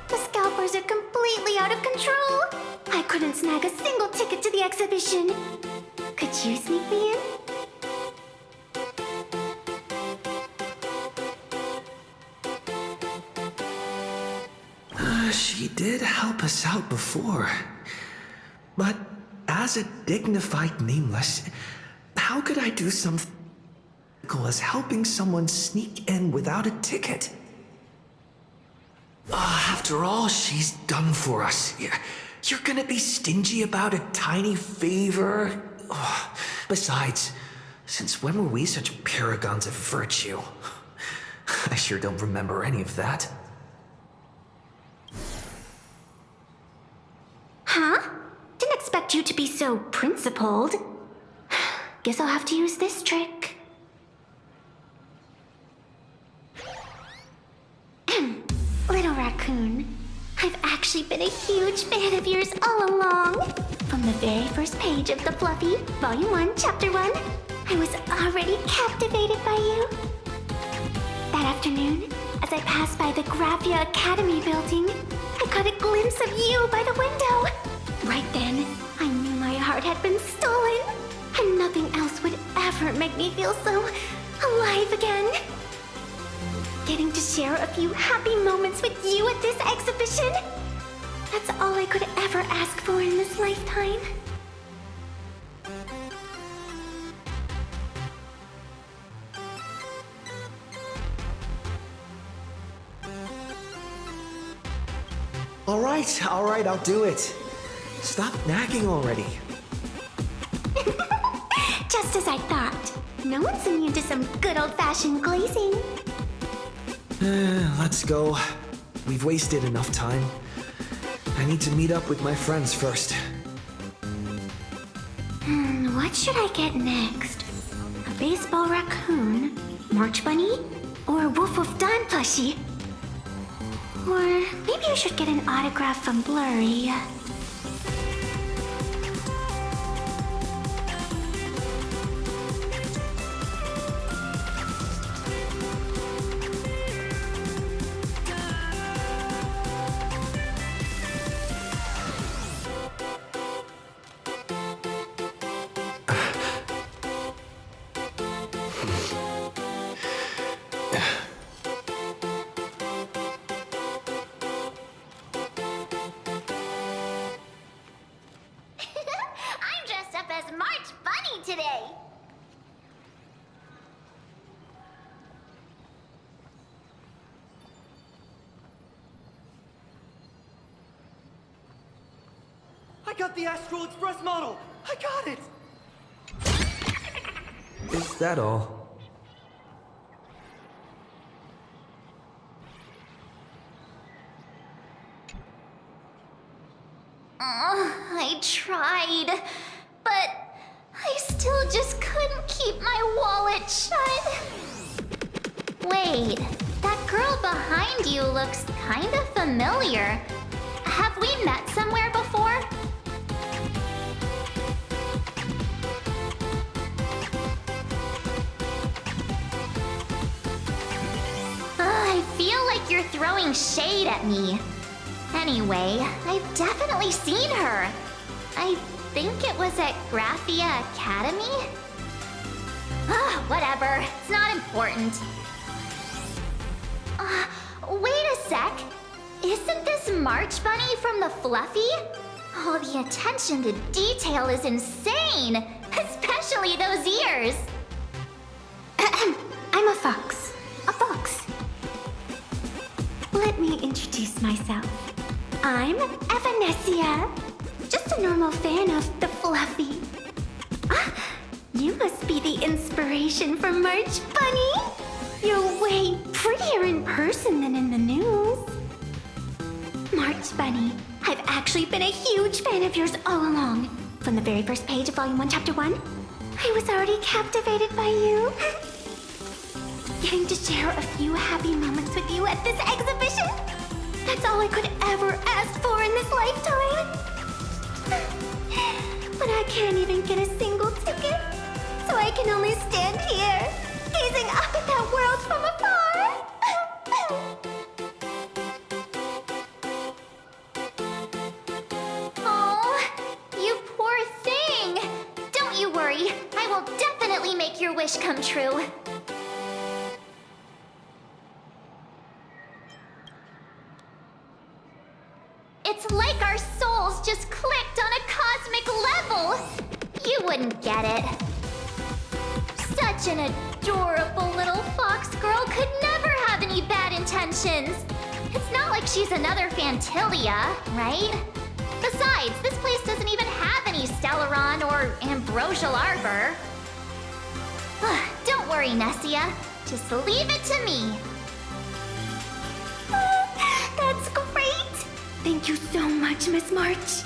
The scalpers are completely out of control. I couldn't snag a single ticket to the exhibition. Could you sneak me in? She did help us out before. But as a dignified nameless, how could I do something as helping someone sneak in without a ticket? After all she's done for us, you're gonna be stingy about a tiny favor? Besides, since when were we such paragons of virtue? I sure don't remember any of that. Huh? Didn't expect you to be so principled. Guess I'll have to use this trick. Little raccoon, I've actually been a huge fan of yours all along. From the very first page of The Fluffy, Volume 1, Chapter 1, I was already captivated by you. That afternoon, as I passed by the Graphia Academy building, I caught a glimpse of you by the window. Right then, I knew my heart had been stolen, and nothing else would ever make me feel so alive again. Getting to share a few happy moments with you at this exhibition, that's all I could ever ask for in this lifetime. All right, I'll do it. Stop nagging already. Just as I thought. No one's immune to some good old-fashioned glazing. Let's go. We've wasted enough time. I need to meet up with my friends first. What should I get next? A baseball raccoon? March Bunny? Or Woof Woof Dawn plushie? Or maybe I should get an autograph from Blurry. I'm dressed up as March Bunny today. I got the Astral Express model! I got it! Is that all? I tried, but I still just couldn't keep my wallet shut. Wait, that girl behind you looks kind of familiar. Have we met somewhere before? I feel like you're throwing shade at me. Anyway, I've definitely seen her. I think it was at Graphia Academy? Whatever, it's not important. Wait a sec. Isn't this March Bunny from the Fluffy? Oh, the attention to detail is insane, especially those ears. I'm a fox. A fox. Let me introduce myself. I'm Evanessia. Just a normal fan of the Fluffy. You must be the inspiration for March Bunny. You're way prettier in person than in the news. March Bunny, I've actually been a huge fan of yours all along. From the very first page of Volume 1, Chapter 1, I was already captivated by you. Getting to share a few happy moments with you at this exhibition, that's all I could ever ask for in this lifetime. But I can't even get a single ticket, so I can only stand here, gazing up at that world from afar. Oh, wish come true. It's like our souls just clicked on a cosmic level. You wouldn't get it. Such an adorable little fox girl could never have any bad intentions. It's not like she's another Fantilia, right? Besides, this place doesn't even have any Stellaron or Ambrosial Arbor. Don't worry, Nessia. Just leave it to me. That's great! Thank you so much, Miss March.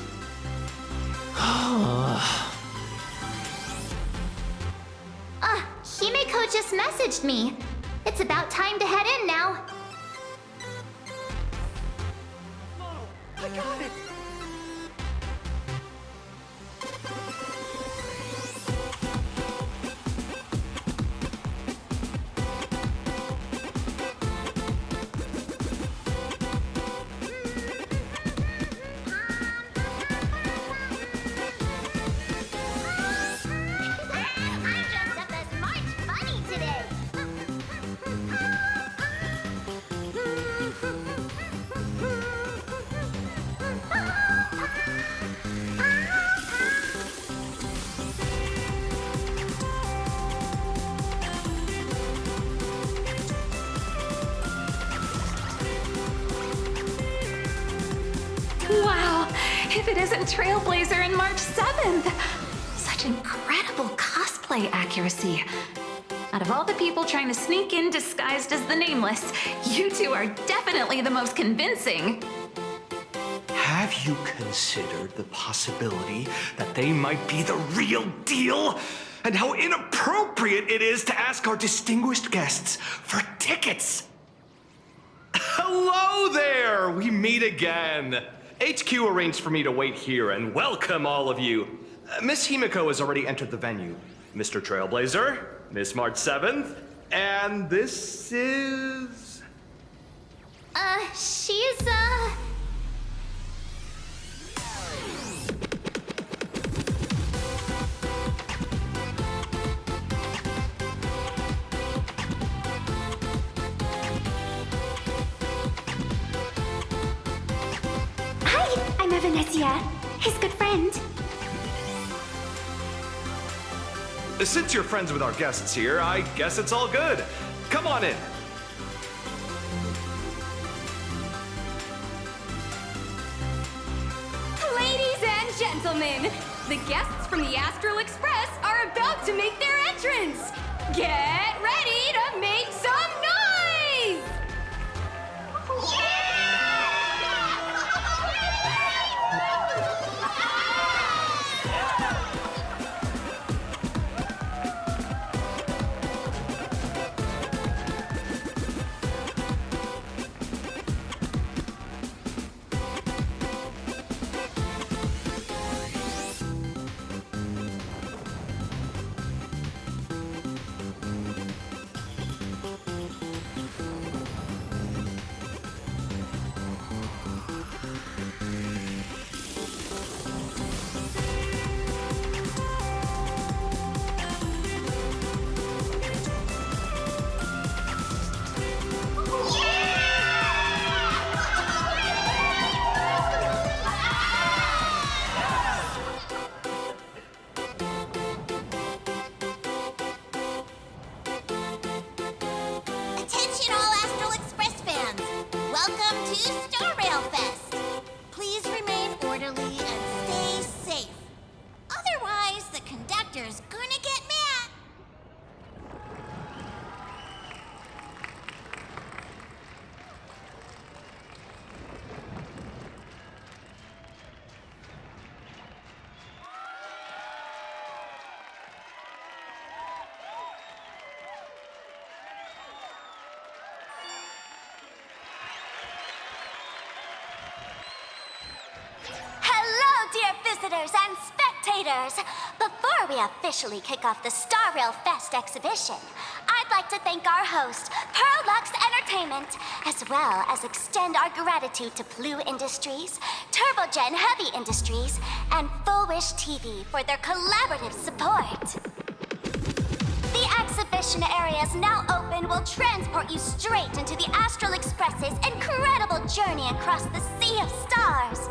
Himeko just messaged me. It's about time to head in now. I got it! I'm dressed up as March Bunny today. Wow, if it isn't Trailblazer and March 7th! Such incredible cosplay accuracy. Out of all the people trying to sneak in disguised as the Nameless, you two are definitely the most convincing. Have you considered the possibility that they might be the real deal? And how inappropriate it is to ask our distinguished guests for tickets? Hello there! We meet again. HQ arranged for me to wait here and welcome all of you. Miss Himeko has already entered the venue. Mr. Trailblazer, Miss March 7th, and this is... She's, Hi, I'm Evanesia, his good friend. Since you're friends with our guests here, I guess it's all good. Come on in. Ladies and gentlemen, the guests from the Astral Express are about to make their entrance. Get ready to make some noise! Attention all Astral Express fans! Welcome to Star Rail Fest! Please remain orderly and stay safe. Otherwise, the conductor's gonna get mad. Hello, dear visitors and spectators! Before we officially kick off the Star Rail Fest exhibition, I'd like to thank our host, Pearl Lux Entertainment, as well as extend our gratitude to Blue Industries, Turbogen Heavy Industries, and Full Wish TV for their collaborative support. The transmission area is now open will transport you straight into the Astral Express's incredible journey across the sea of stars.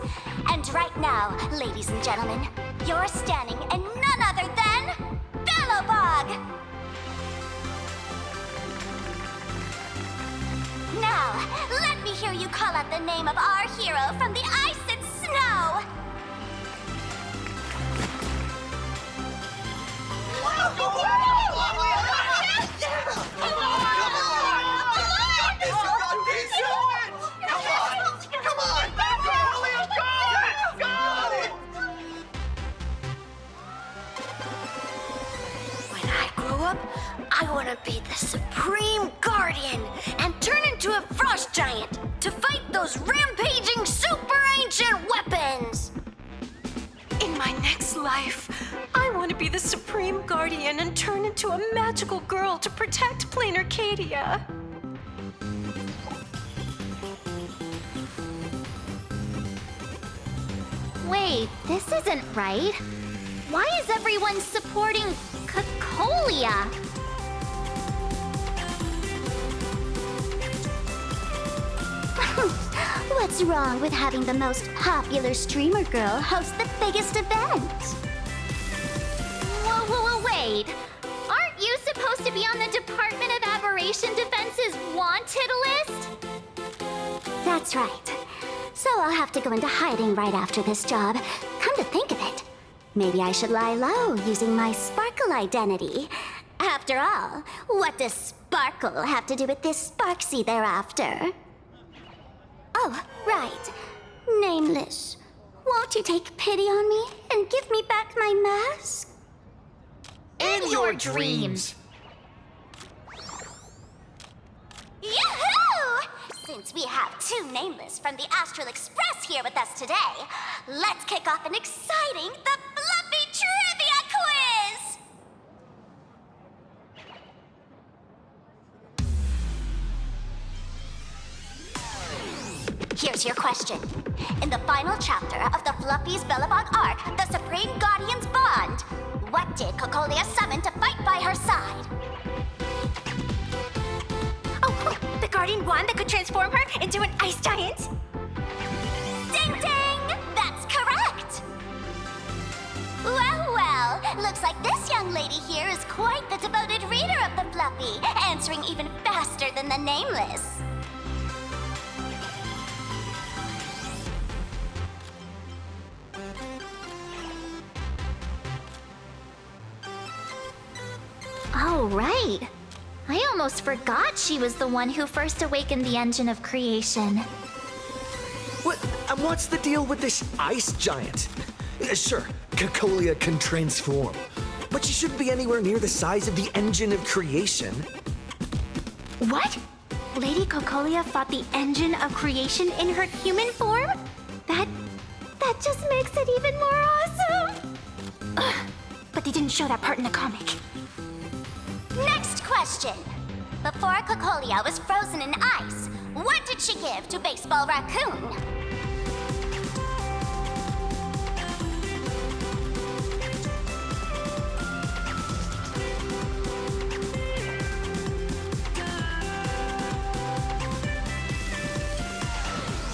And right now, ladies and gentlemen, you're standing in none other than Bellowbog! Now, let me hear you call out the name of our hero from the ice and snow! When I grow up, I want to be the Supreme Guardian and turn into a frost giant to fight those rampaging super ancient weapons! In my next life, I want to be the Supreme Guardian and turn into a magical girl to protect Plain Arcadia. Wait, this isn't right. Why is everyone supporting Cocolia? What's wrong with having the most popular streamer girl host the biggest event? Whoa, wait. Aren't you supposed to be on the Department of Aberration Defense's wanted list? That's right. So I'll have to go into hiding right after this job. Come to think of it, maybe I should lie low using my Sparkle identity. After all, what does Sparkle have to do with this Sparksy thereafter? Oh, right. Nameless. Won't you take pity on me and give me back my mask? In your dreams! Yahoo! Since we have two Nameless from the Astral Express here with us today, let's kick off an exciting The Fluffy Trivia Quiz! Here's your question. In the final chapter of the Fluffy's Bellowbog arc, The Supreme Guardian's Bond, what did Cocolia summon to fight by her side? Oh, the Guardian wand that could transform her into an ice giant? Ding ding! That's correct! Well, looks like this young lady here is quite the devoted reader of the Fluffy, answering even faster than the Nameless. Oh, right. I almost forgot she was the one who first awakened the engine of creation. What's the deal with this ice giant? Sure, Cocolia can transform, but she shouldn't be anywhere near the size of the engine of creation. What? Lady Cocolia fought the engine of creation in her human form? That just makes it even more awesome! Ugh, but they didn't show that part in the comic. Next question. Before Cocolia was frozen in ice, what did she give to Baseball Raccoon?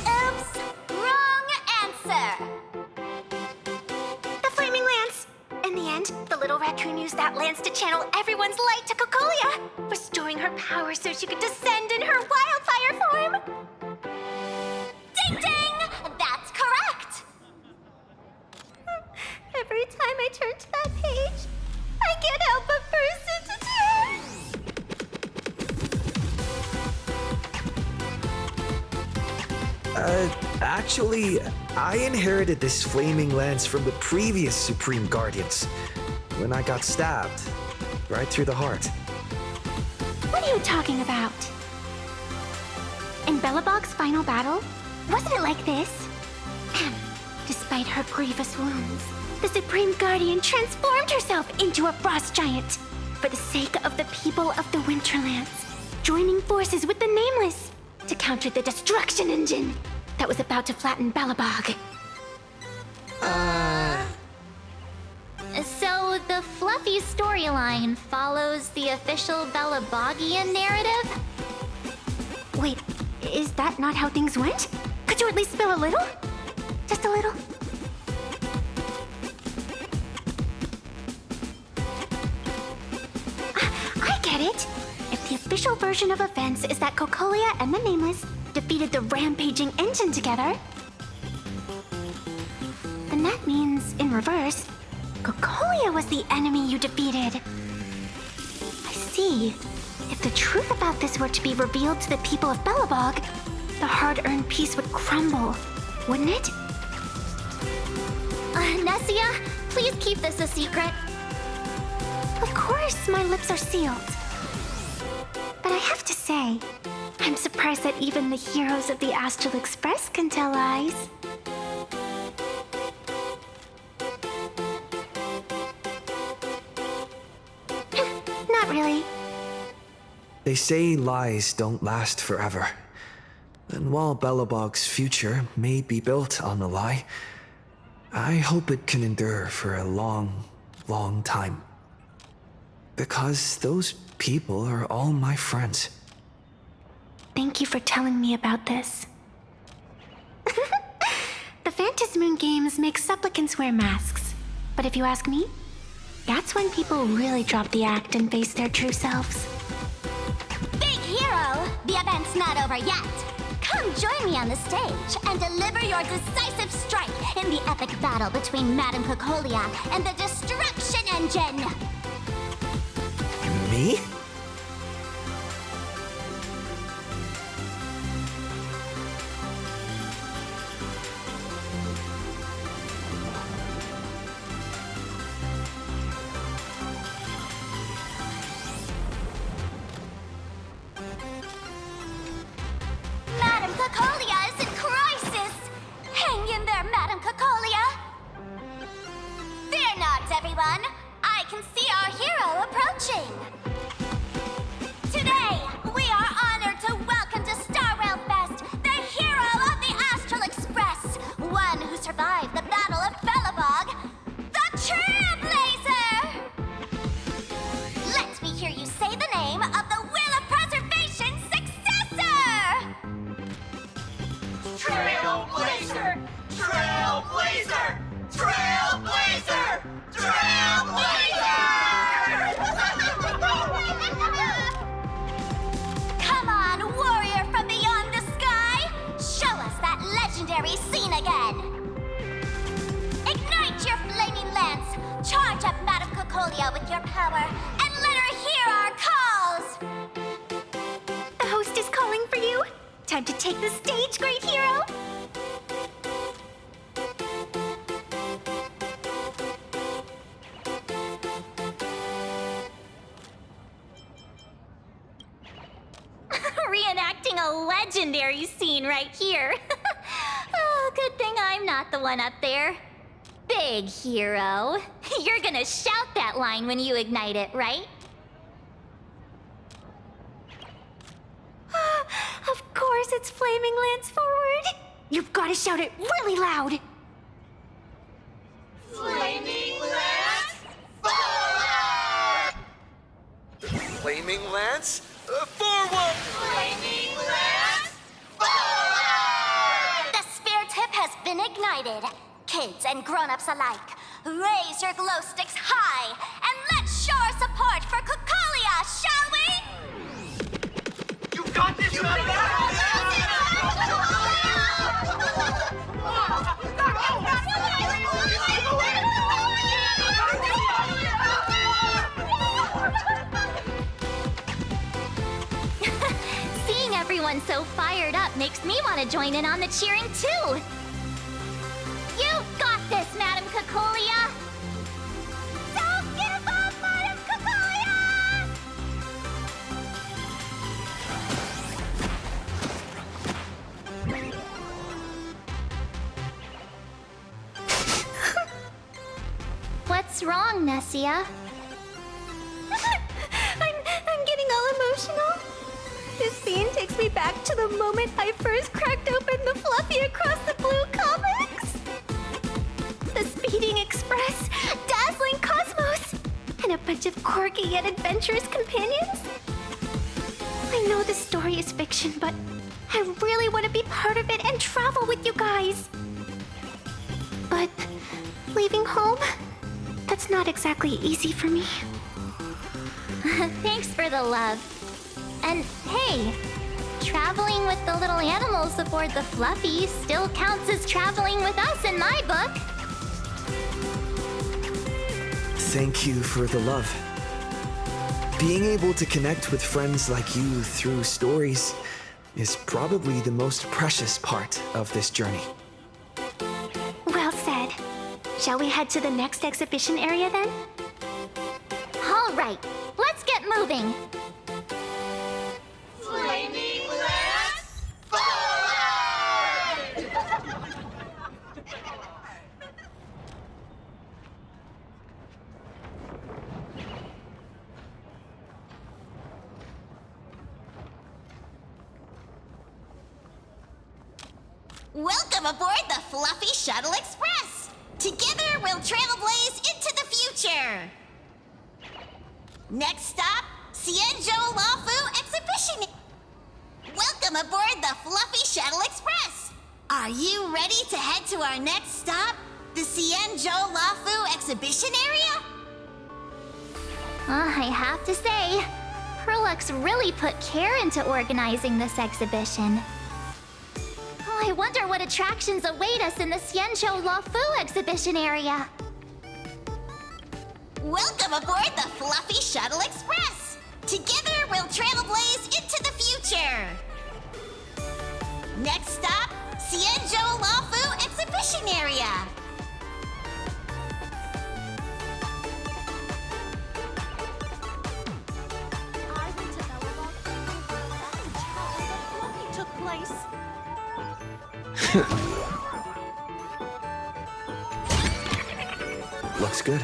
Oops! Wrong answer! The Flaming Lance! In the end, the little raccoon used that lance to channel everyone's light to Cocolia, restoring her power so she could descend in her wildfire form! Ding ding! That's correct! Every time I turn to that page, I can't help but burst into tears! Actually, I inherited this flaming lance from the previous Supreme Guardians when I got stabbed right through the heart. What are you talking about? In Bellowbog's final battle, wasn't it like this? Despite her grievous wounds, the Supreme Guardian transformed herself into a frost giant for the sake of the people of the Winterlands, joining forces with the Nameless to counter the destruction engine that was about to flatten Bellowbog. So the fluffy storyline follows the official Belabogian narrative? Wait, is that not how things went? Could you at least spill a little? Just a little? I get it. If the official version of events is that Cocolia and the Nameless defeated the rampaging engine together, then that means, in reverse, Cocolia was the enemy you defeated. I see. If the truth about this were to be revealed to the people of Belobog, the hard-earned peace would crumble, wouldn't it? Nessia, please keep this a secret. Of course, my lips are sealed. But I have to say, I'm surprised that even the heroes of the Astral Express can tell lies. Not really. They say lies don't last forever. And while Belobog's future may be built on a lie, I hope it can endure for a long, long time. Because those people are all my friends. Thank you for telling me about this. The Phantasmoon games make supplicants wear masks. But if you ask me, that's when people really drop the act and face their true selves. Big hero! The event's not over yet. Come join me on the stage and deliver your decisive strike in the epic battle between Madame Cocolia and the Destruction Engine! Me? Madame Cocolia is in crisis! Hang in there, Madame Cocolia! Fear not, everyone! I can see our hero approaching! Today, we are honored to welcome to Star Rail Fest the hero of the Astral Express, one who survived the Battle of Belobog, the Trailblazer! Let me hear you say the name of the Will of Preservation's successor! Trailblazer! Trailblazer! Trailblazer! Trailblazer! Come on, warrior from beyond the sky! Show us that legendary scene again! Ignite your flaming lance! Charge up Madame Cocolia with your power, and let her hear our calls! The host is calling for you. Time to take the stage, great hero! Reenacting a legendary scene right here. Oh, good thing I'm not the one up there. Big hero. You're gonna shout that line when you ignite it, right? Of course, it's Flaming Lance forward. You've got to shout it really loud. Flaming Lance forward! Flaming Lance, forward! Flaming Lance forward! The sphere tip has been ignited. Kids and grown-ups alike, raise your glow sticks high and let's show our support for Cocolia, shall we? You got this, Seeing everyone so fired up makes me want to join in on the cheering too. You've got this, Madame Cocolia! Don't give up, Madame Cocolia! What's wrong, Nessia? I'm getting all emotional. This scene takes me back to the moment I first cracked open the Fluffy Across the Blue comics. The speeding express, dazzling cosmos. bunch of quirky yet adventurous companions? I know the story is fiction, but I really want to be part of it and travel with you guys. But leaving home, that's not exactly easy for me. Thanks for the love. And hey, traveling with the little animals aboard the Fluffy still counts as traveling with us in my book. Thank you for the love. Being able to connect with friends like you through stories is probably the most precious part of this journey. Well said. Shall we head to the next exhibition area then? All right, let's get moving. Flaming Lance forward! Welcome aboard the Fluffy Shuttle Express. Together we'll trailblaze into the future. Next stop, Xianzhou Lafu Exhibition. Welcome aboard the Fluffy Shuttle Express. Are you ready to head to our next stop, the Xianzhou Lafu Exhibition area? I have to say, Herlux really put care into organizing this exhibition. I wonder what attractions await us in the Xianzhou Lafu exhibition area. Welcome aboard the Fluffy Shuttle Express. Together we'll trailblaze into the future. Next stop, Xianzhou Lafu exhibition area. I went to Bellabog back in took place. Looks good.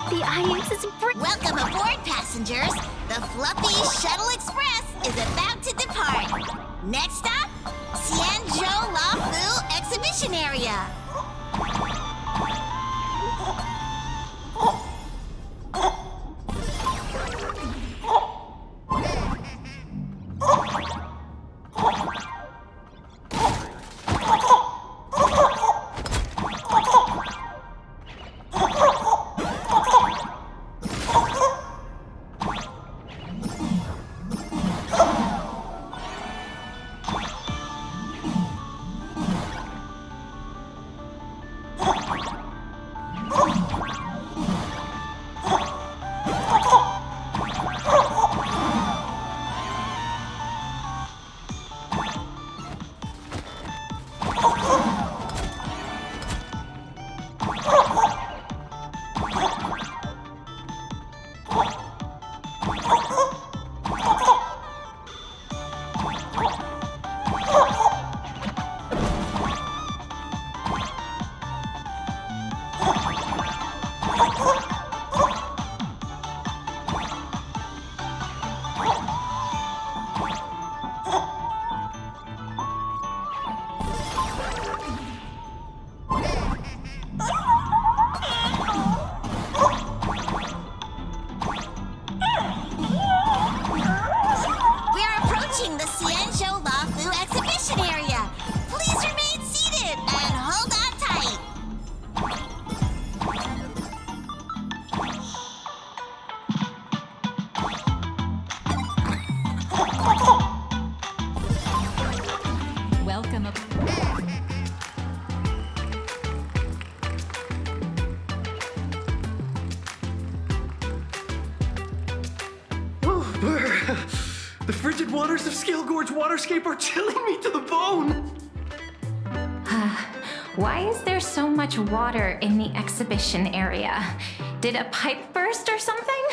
The ice is Welcome aboard, passengers. The Fluffy Shuttle Express is about to depart. Next stop, Xianzhou Lafu exhibition area. The frigid waters of Scale Gorge Waterscape are chilling me to the bone! Why is there so much water in the exhibition area? Did a pipe burst or something?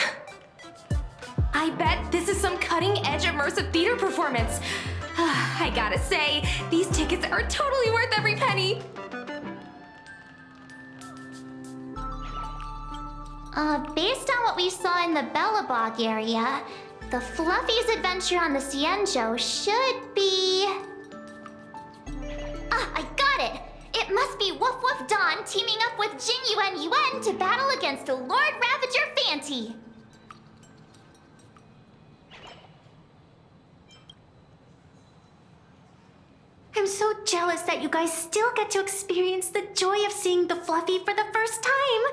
I bet this is some cutting-edge immersive theater performance. I gotta say, these tickets are totally worth every penny. Based on what we saw in the Bellabog area, the Fluffy's adventure on the Cienjo should be... Ah, I got it! It must be Woof Woof Dawn teaming up with Jing Yuan Yuan to battle against Lord Ravager Fanty. I'm so jealous that you guys still get to experience the joy of seeing the Fluffy for the first time.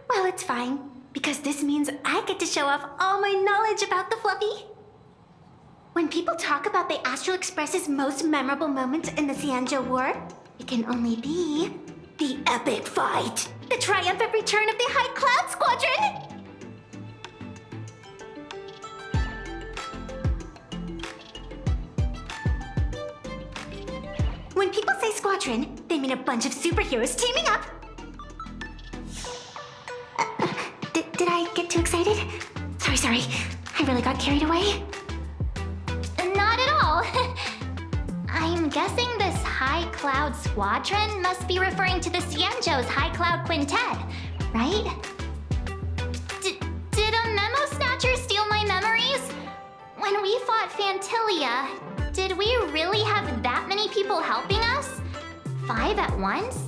Well, it's fine, because this means I get to show off all my knowledge about the Fluffy. When people talk about the Astral Express's most memorable moments in the Cienjo War, it can only be the epic fight, the triumphant return of the High Cloud Squadron! When people say squadron, they mean a bunch of superheroes teaming up. Did I get too excited? Sorry. I really got carried away. Not at all. I'm guessing this High Cloud Squadron must be referring to the Cienjo's High Cloud Quintet, right? Did a Memo Snatcher steal my memories? When we fought Fantilia, did we really have that many people helping us? 5 at once?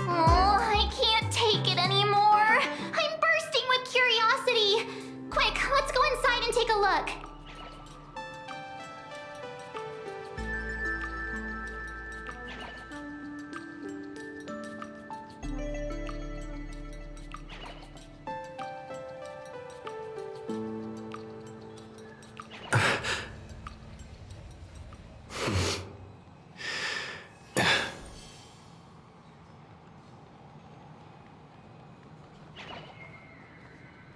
Oh, I can't take it anymore. I'm bursting with curiosity. Quick, let's go inside and take a look.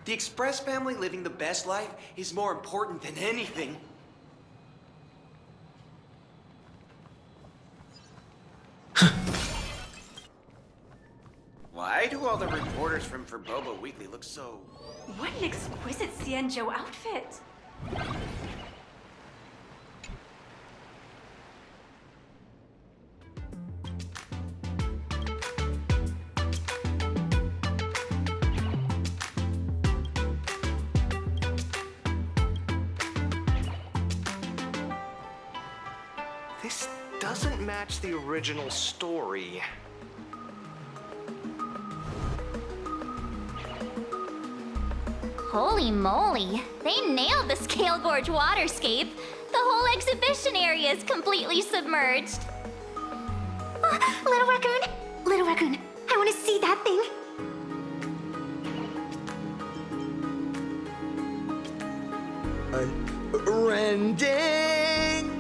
The Express family living the best life is more important than anything. Why do all the reporters from Bobo Weekly look so... What an exquisite Cienjo outfit. This doesn't match the original story. Holy moly, they nailed the Scale Gorge waterscape. The whole exhibition area is completely submerged. Little Raccoon, I want to see that thing. Rending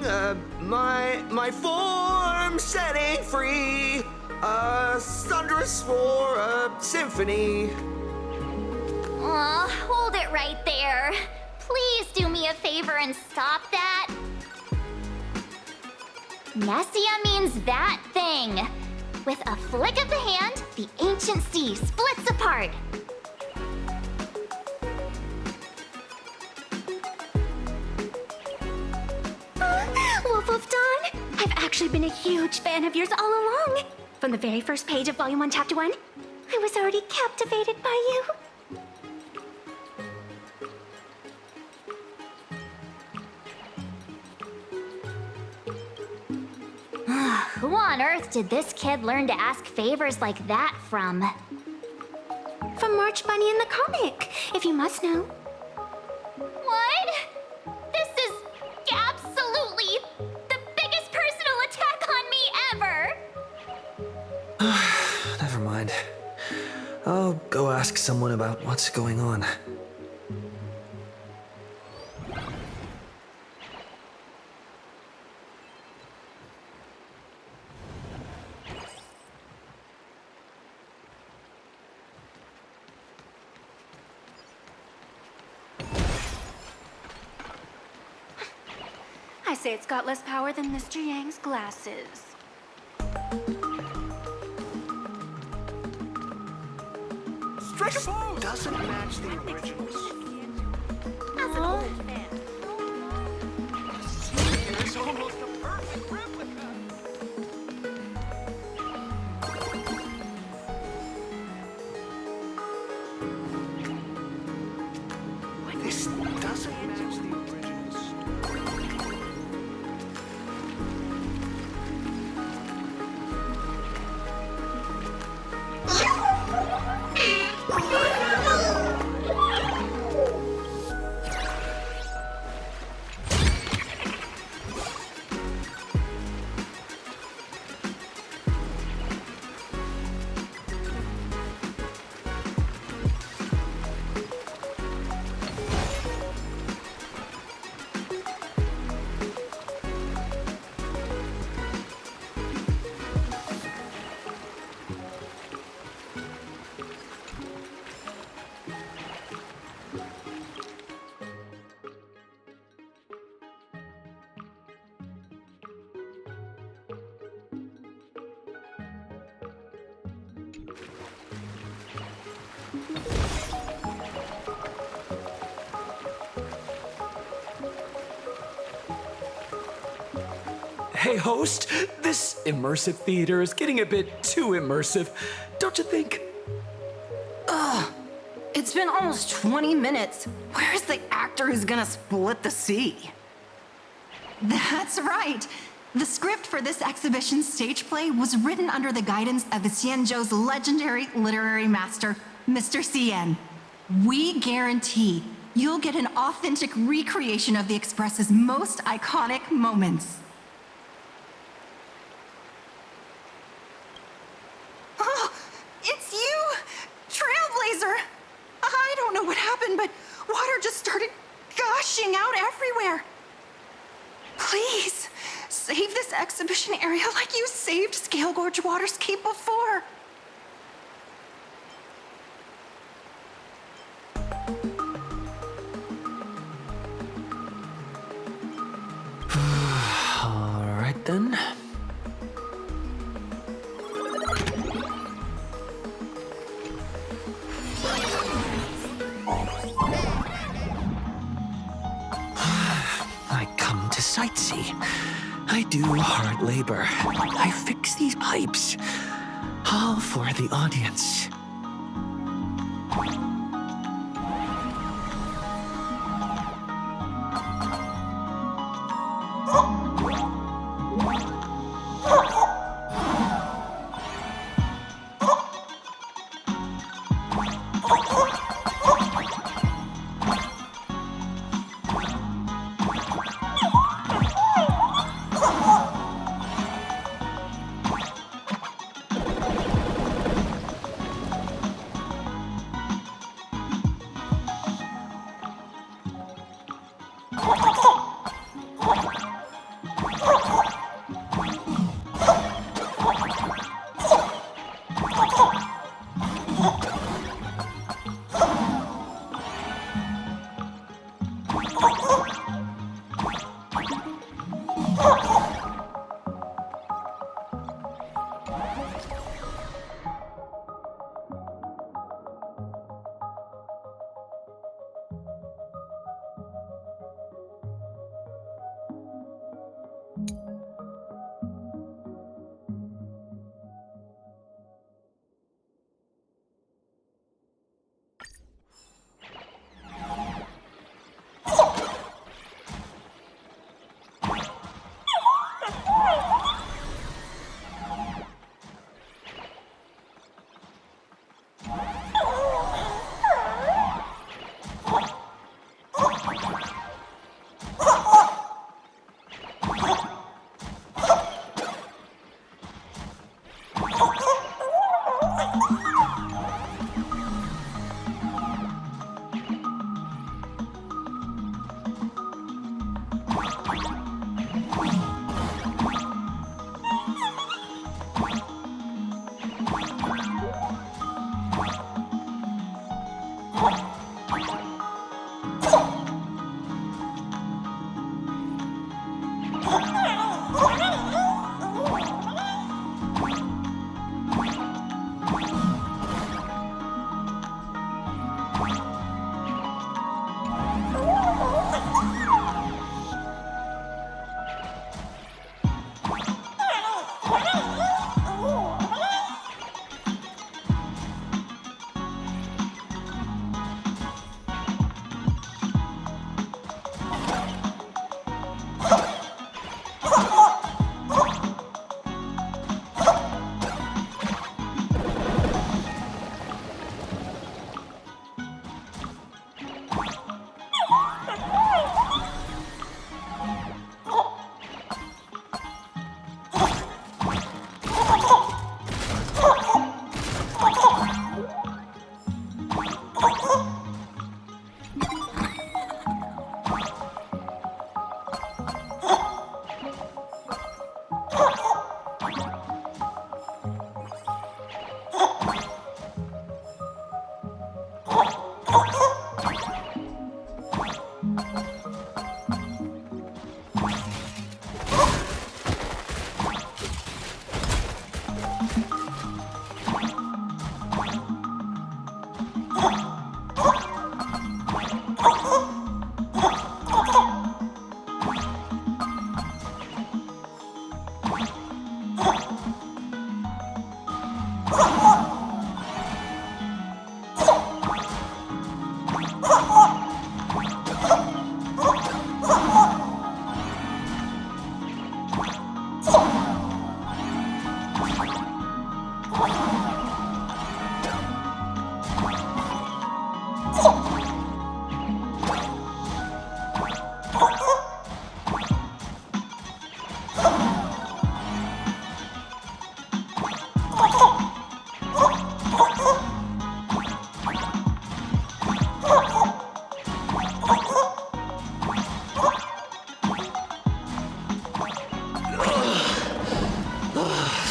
my form, setting free a thunderous war, a symphony. Aw, hold it right there. Please do me a favor and stop that. Nessia means that thing. With a flick of the hand, the ancient sea splits apart. Wolf of Dawn, I've actually been a huge fan of yours all along. From the very first page of Volume 1, Chapter 1, I was already captivated by you. Who on earth did this kid learn to ask favors like that from? From March Bunny in the comic, if you must know. What? This is absolutely the biggest personal attack on me ever! Never mind. I'll go ask someone about what's going on. say it's got less power than Mr. Yang's glasses. This doesn't match the original. As an old fan. It's almost a perfect replica. This doesn't match the original story. Hey, host, this immersive theater is getting a bit too immersive, don't you think? Ugh, it's been almost 20 minutes. Where's the actor who's gonna split the sea? That's right. The script for this exhibition stage play was written under the guidance of Xianzhou's legendary literary master, Mr. Cien. We guarantee you'll get an authentic recreation of the Express's most iconic moments. Oh, it's you, Trailblazer. I don't know what happened, but water just started gushing out everywhere. Please, save this exhibition area like you saved Scale Gorge Waterscape before. All right then. I come to sightsee. I do hard labor. I fix these pipes. All for the audience.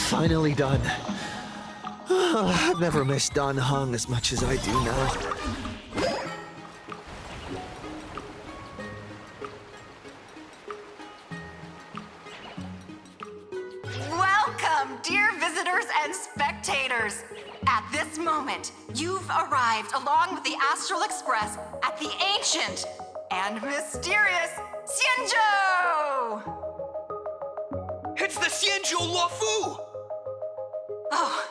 Finally done. I've never missed Dan Heng as much as I do now. Welcome, dear visitors and spectators. At this moment, you've arrived along with the Astral Express at the ancient and mysterious Xianzhou! It's the Xianzhou Luofu! Oh,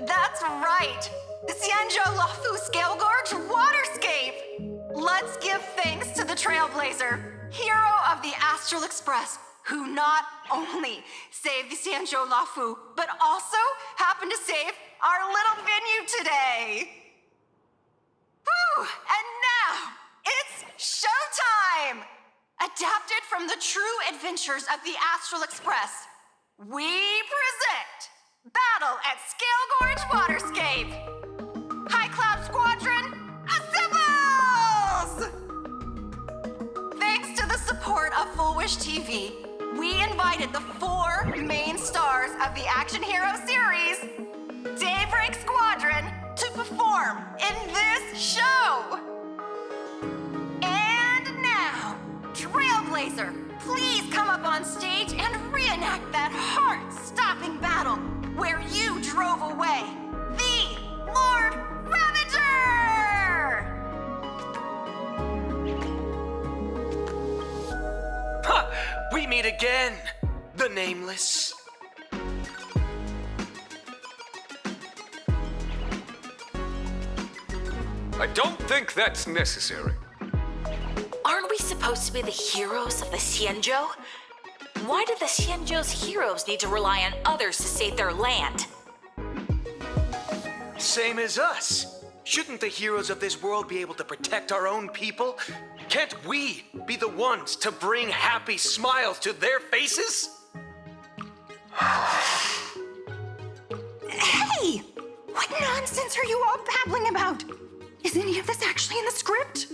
that's right! The Xianzhou Luofu Scale Gorge Waterscape! Let's give thanks to the Trailblazer, hero of the Astral Express, who not only saved the Xianzhou Luofu, but also happened to save our little venue today! Whew! And now, it's showtime! Adapted from the true adventures of the Astral Express, we present Battle at Scale Gorge Waterscape! High Cloud Squadron, assembles! Thanks to the support of Full Wish TV, we invited the 4 main stars of the action hero series, Daybreak Squadron, to perform in this show! And now, Trailblazer, please come up on stage and reenact that heart-stopping battle where you drove away the Lord Ravager! Ha! We meet again, the Nameless. I don't think that's necessary. Aren't we supposed to be the heroes of the Xianzhou? Why do the Xianzhou's heroes need to rely on others to save their land? Same as us. Shouldn't the heroes of this world be able to protect our own people? Can't we be the ones to bring happy smiles to their faces? Hey! What nonsense are you all babbling about? Is any of this actually in the script?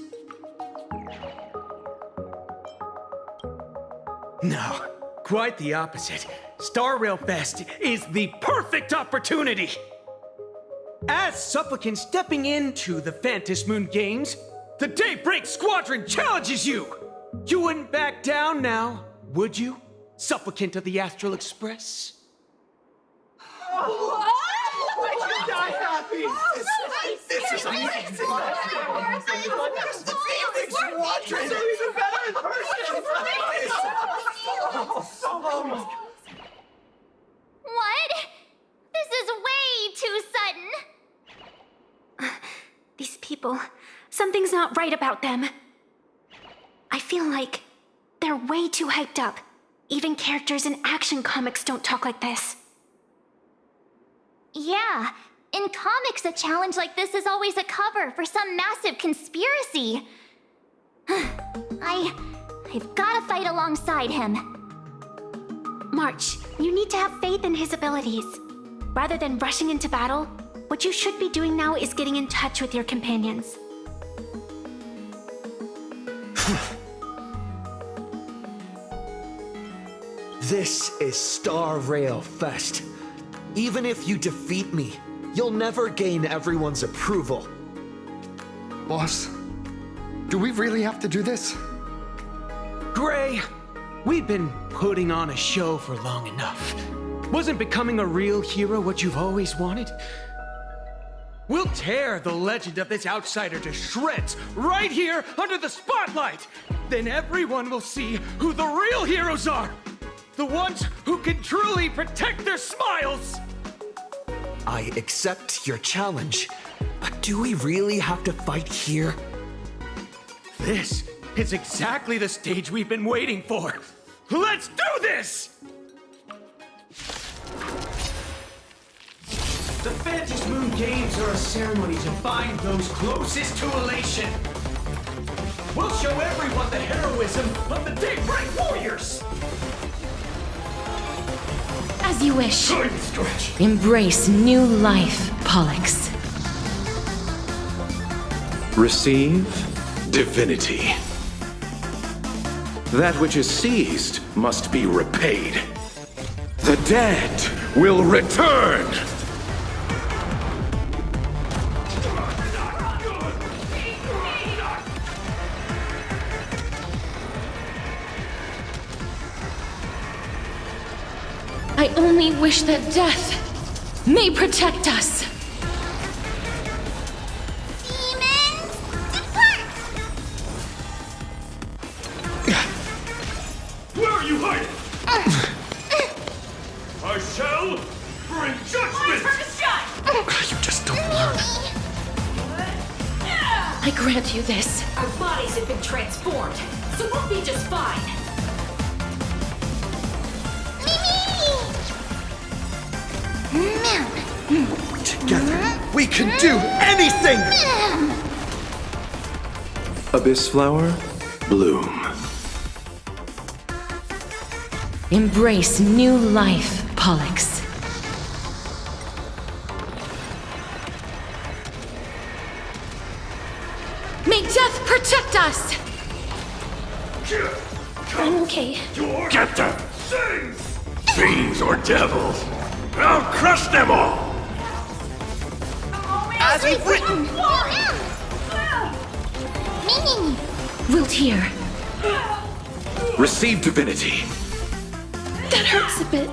No, quite the opposite. Star Rail Fest is the perfect opportunity! As supplicants stepping into the Phantom Moon Games, the Daybreak Squadron challenges you! You wouldn't back down now, would you, supplicant of the Astral Express? What? people. Something's not right about them. I feel like they're way too hyped up. Even characters in action comics don't talk like this. Yeah, in comics, a challenge like this is always a cover for some massive conspiracy. I've gotta fight alongside him. March, you need to have faith in his abilities. Rather than rushing into battle, what you should be doing now is getting in touch with your companions. This is Star Rail Fest. Even if you defeat me, you'll never gain everyone's approval. Boss, do we really have to do this? Gray, we've been putting on a show for long enough. Wasn't becoming a real hero what you've always wanted? We'll tear the legend of this outsider to shreds right here under the spotlight. Then everyone will see who the real heroes are. The ones who can truly protect their smiles. I accept your challenge, but do we really have to fight here? This is exactly the stage we've been waiting for. Let's do this! The Phantom Moon Games are a ceremony to find those closest to elation. We'll show everyone the heroism of the Daybreak Warriors! As you wish. Embrace new life, Pollux. Receive divinity. That which is seized must be repaid. The dead will return! I only wish that death may protect us. Demons, depart! Where are you hiding? I shall bring judgment! You just don't learn. I grant you this. Our bodies have been transformed, so we'll be just fine. Together, we can do anything! Abyss flower, bloom. Embrace new life, Pollux. May death protect us! I'm okay. Get them! Fiends or devils! I'll crush them all! As we've written! Wilt hear. Receive divinity. That hurts a bit.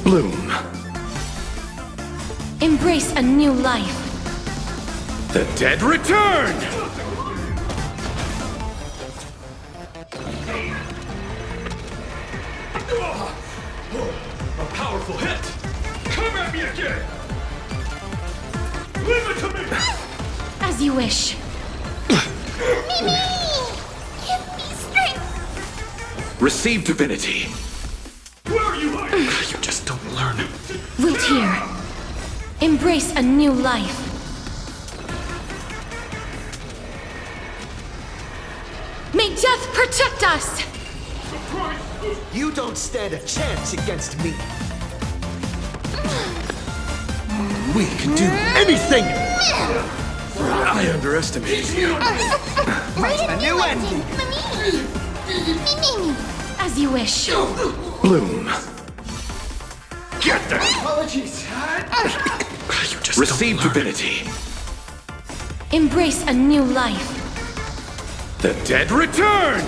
Bloom. Embrace a new life. The dead return! A powerful hit! Come at me again! Leave it to me! As you wish. Mimi! Give me strength! Receive divinity. Where are you hiding? You just don't learn. Wilt hear. Embrace a new life. May death protect us! You don't stand a chance against me. We can do anything! I underestimated you. A new ending! Mimi! As you wish. Bloom. Get them! Apologies. You just Receive don't learn. divinity. Embrace a new life. The dead return!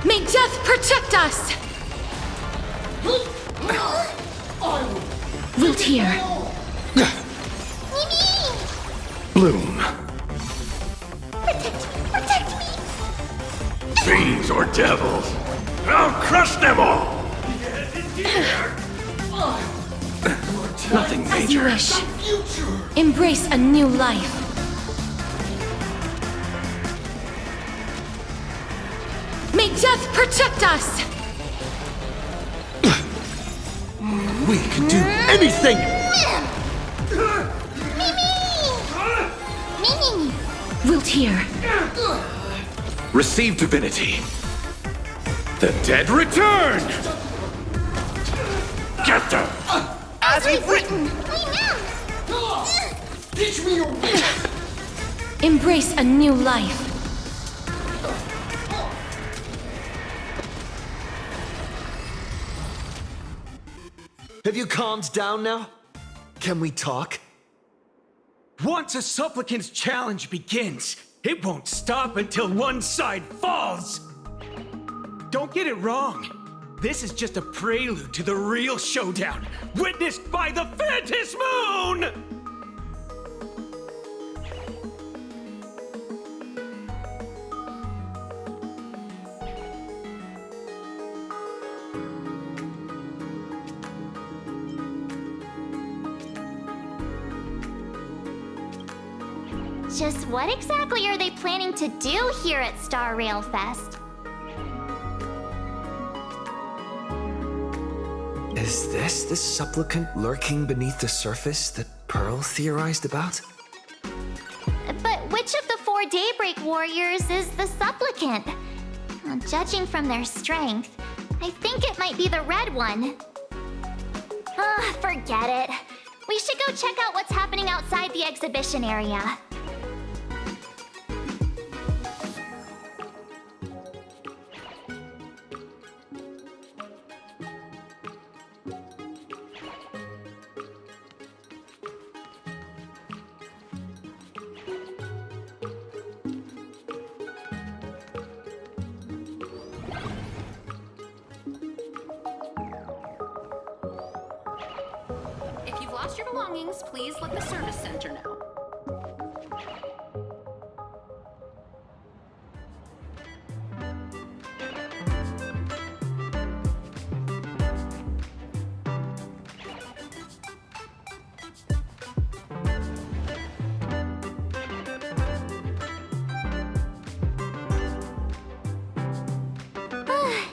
May death protect us! Wilt hear. Bloom. Protect me! Fiends or devils, I'll crush them all! Nothing major. As you wish. Embrace a new life. May death protect us! We can do anything! Wilt here. Receive divinity. The dead return! Get them! As we've written! Teach me your way! Embrace a new life. Have you calmed down now? Can we talk? Once a supplicant's challenge begins, it won't stop until one side falls. Don't get it wrong. This is just a prelude to the real showdown, witnessed by the Phantom Moon! Just what exactly are they planning to do here at Star Rail Fest? Is this the supplicant lurking beneath the surface that Pearl theorized about? But which of the 4 daybreak warriors is the supplicant? Judging from their strength, I think it might be the red one. Forget it. We should go check out what's happening outside the exhibition area. If you've lost your belongings, please let the service center know.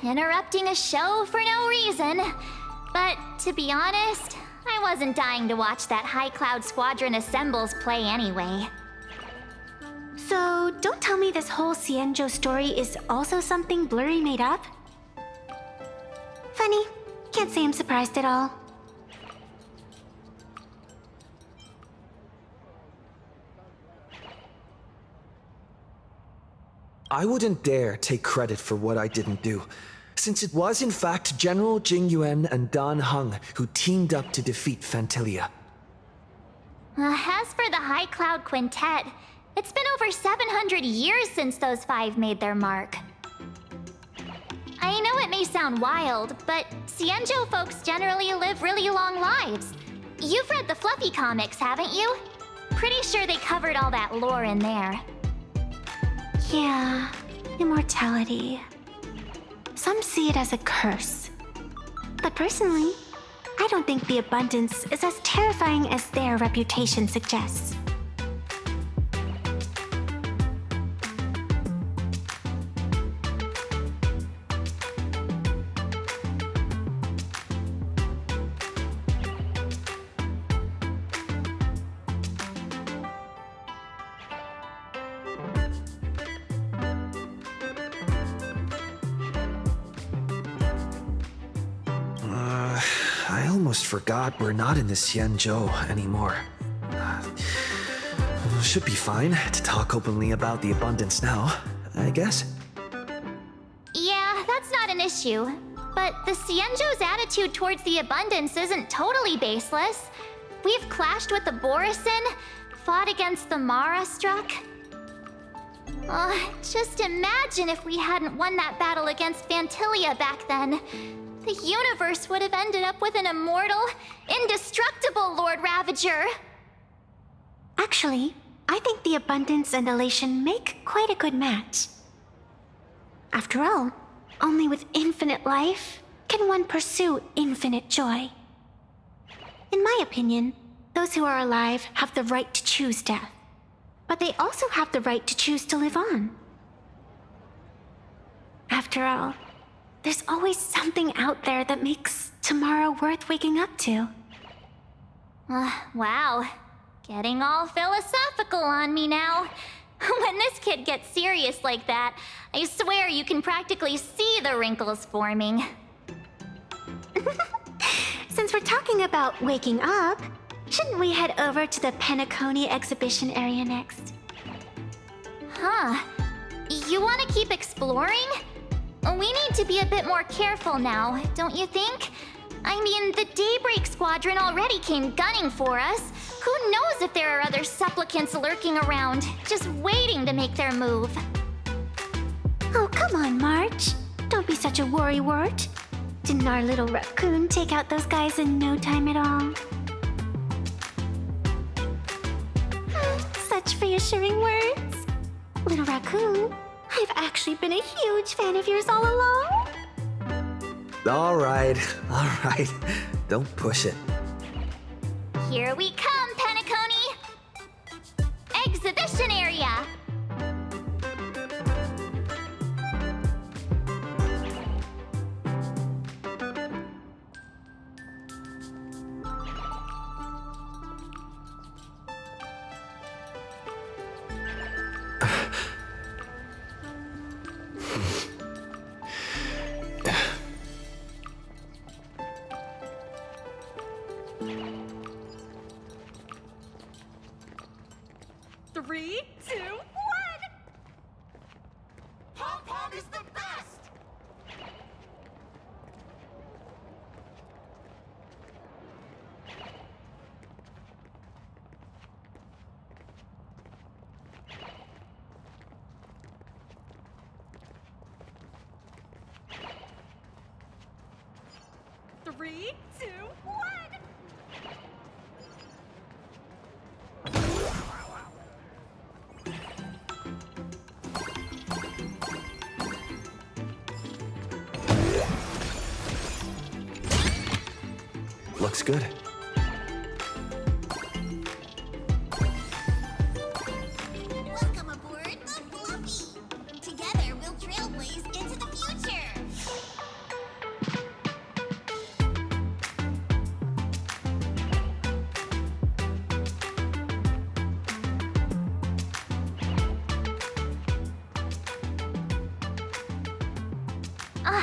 Interrupting a show for no reason. But to be honest, I wasn't dying to watch that High Cloud Squadron Assembles play anyway. So, don't tell me this whole Xianzhou story is also something Blurry made up? Funny. Can't say I'm surprised at all. I wouldn't dare take credit for what I didn't do, since it was in fact General Jing Yuan and Dan Heng who teamed up to defeat Fantilia. As for the High Cloud Quintet, it's been over 700 years since those 5 made their mark. I know it may sound wild, but Xianzhou folks generally live really long lives. You've read the Fluffy comics, haven't you? Pretty sure they covered all that lore in there. Yeah, immortality. Some see it as a curse. But personally, I don't think the abundance is as terrifying as their reputation suggests. I almost forgot we're not in the Xianzhou anymore. Should be fine to talk openly about the abundance now, I guess. Yeah, that's not an issue. But the Xianzhou's attitude towards the abundance isn't totally baseless. We've clashed with the Borisin, fought against the Mara struck. Just imagine if we hadn't won that battle against Fantilia back then. The universe would have ended up with an immortal, indestructible Lord Ravager. Actually, I think the abundance and elation make quite a good match. After all, Only with infinite life can one pursue infinite joy. In my opinion, those who are alive have the right to choose death. But they also have the right to choose to live on. After all, there's always something out there that makes tomorrow worth waking up to. Wow. Getting all philosophical on me now. When this kid gets serious like that, I swear you can practically see the wrinkles forming. Since we're talking about waking up, shouldn't we head over to the Penacony exhibition area next? Huh. You want to keep exploring? We need to be a bit more careful now, don't you think? I mean, the Daybreak Squadron already came gunning for us. Who knows if there are other supplicants lurking around, just waiting to make their move. Oh, come on, March. Don't be such a worrywart. Didn't our little raccoon take out those guys in no time at all? Such reassuring words. Little raccoon, I've actually been a huge fan of yours all along. All right. Don't push it. Here we come, Penacony! Exhibition area! Three, two, one! Pom-Pom is the best! Three, two, one! Looks good. Welcome aboard the Fluffy! Together we'll trailblaze into the future!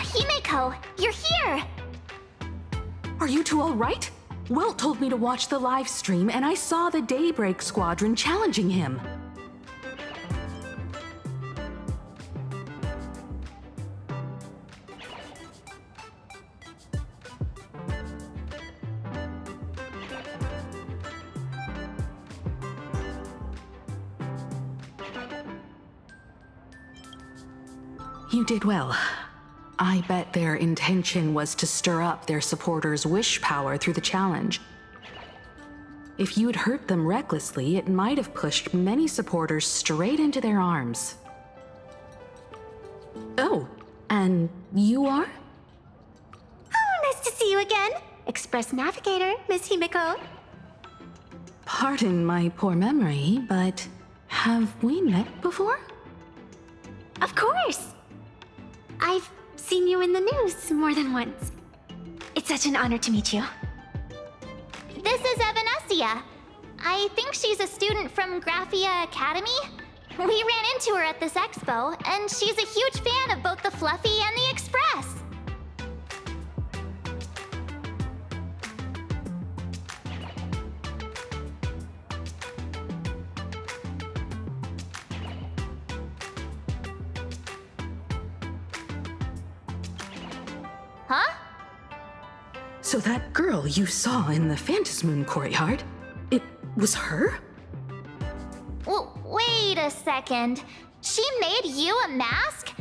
Himeko, you're here! Are you two all right? Wilt told me to watch the live stream, and I saw the Daybreak Squadron challenging him. You did well. I bet their intention was to stir up their supporters' wish power through the challenge. If you'd hurt them recklessly, it might have pushed many supporters straight into their arms. Oh, and you are? Oh, nice to see you again. Express Navigator, Miss Himeko. Pardon my poor memory, but have we met before? Of course. I've seen you in the news more than once. It's such an honor to meet you. This is Evanescia. I think she's a student from Graphia Academy. We ran into her at this expo, and she's a huge fan of both the Fluffy and the Express. Huh? So that girl you saw in the Phantasmoon courtyard, it was her? Wait a second. She made you a mask?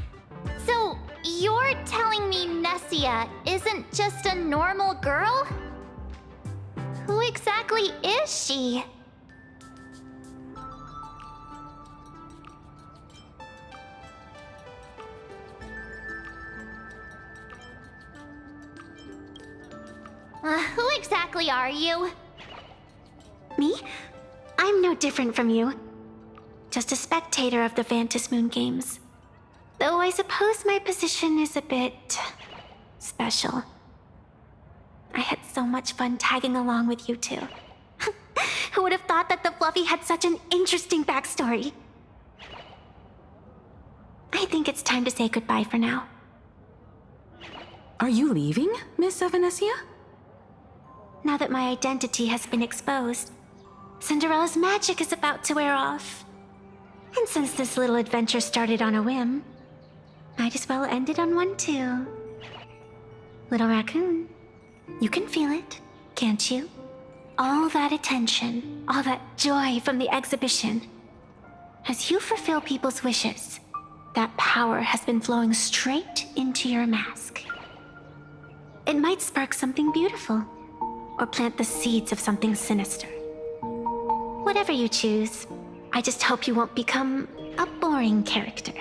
So you're telling me Nessia isn't just a normal girl? Who exactly is she? Who exactly are you? Me? I'm no different from you. Just a spectator of the Vantis Moon Games. Though I suppose my position is a bit special. I had so much fun tagging along with you two. Who would have thought that the Fluffy had such an interesting backstory? I think it's time to say goodbye for now. Are you leaving, Miss Evanesia? Now that my identity has been exposed, Cinderella's magic is about to wear off. And since this little adventure started on a whim, might as well end it on one too. Little raccoon, you can feel it, can't you? All that attention, all that joy from the exhibition. As you fulfill people's wishes, that power has been flowing straight into your mask. It might spark something beautiful, or plant the seeds of something sinister. Whatever you choose, I just hope you won't become a boring character.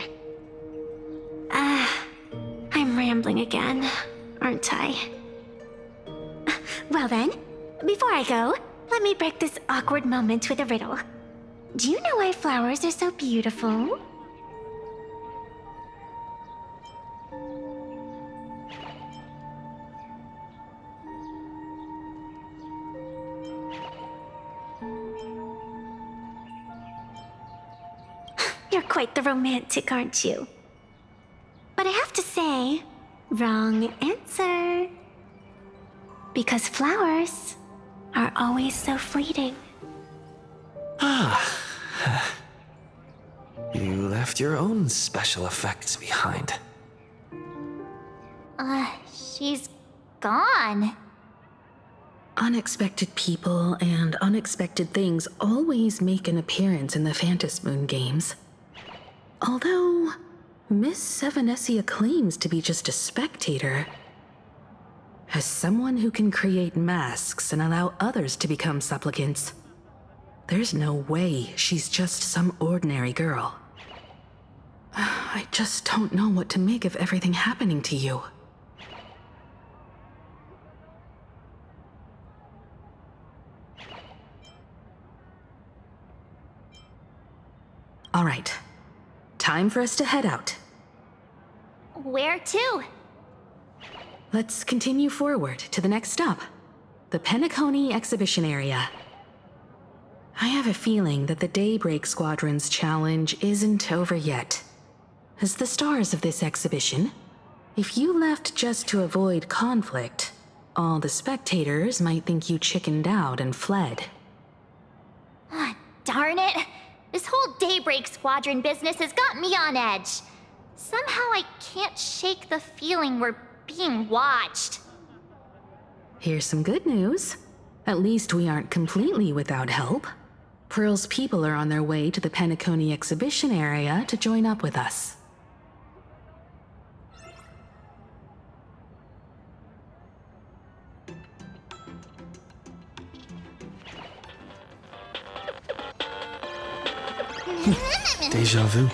I'm rambling again, aren't I? Well then, before I go, let me break this awkward moment with a riddle. Do you know why flowers are so beautiful? You're quite the romantic, aren't you? But I have to say, wrong answer. Because flowers are always so fleeting. You left your own special effects behind. She's gone. Unexpected people and unexpected things always make an appearance in the Vantis Moon Games. Although, Miss Evanesia claims to be just a spectator. As someone who can create masks and allow others to become supplicants, there's no way she's just some ordinary girl. I just don't know what to make of everything happening to you. All right. Time for us to head out. Where to? Let's continue forward to the next stop, the Penacony exhibition area. I have a feeling that the Daybreak Squadron's challenge isn't over yet. As the stars of this exhibition, if you left just to avoid conflict, all the spectators might think you chickened out and fled. Darn it! This whole Daybreak Squadron business has got me on edge. Somehow I can't shake the feeling we're being watched. Here's some good news. At least we aren't completely without help. Pearl's people are on their way to the Penacony exhibition area to join up with us. Deja vu.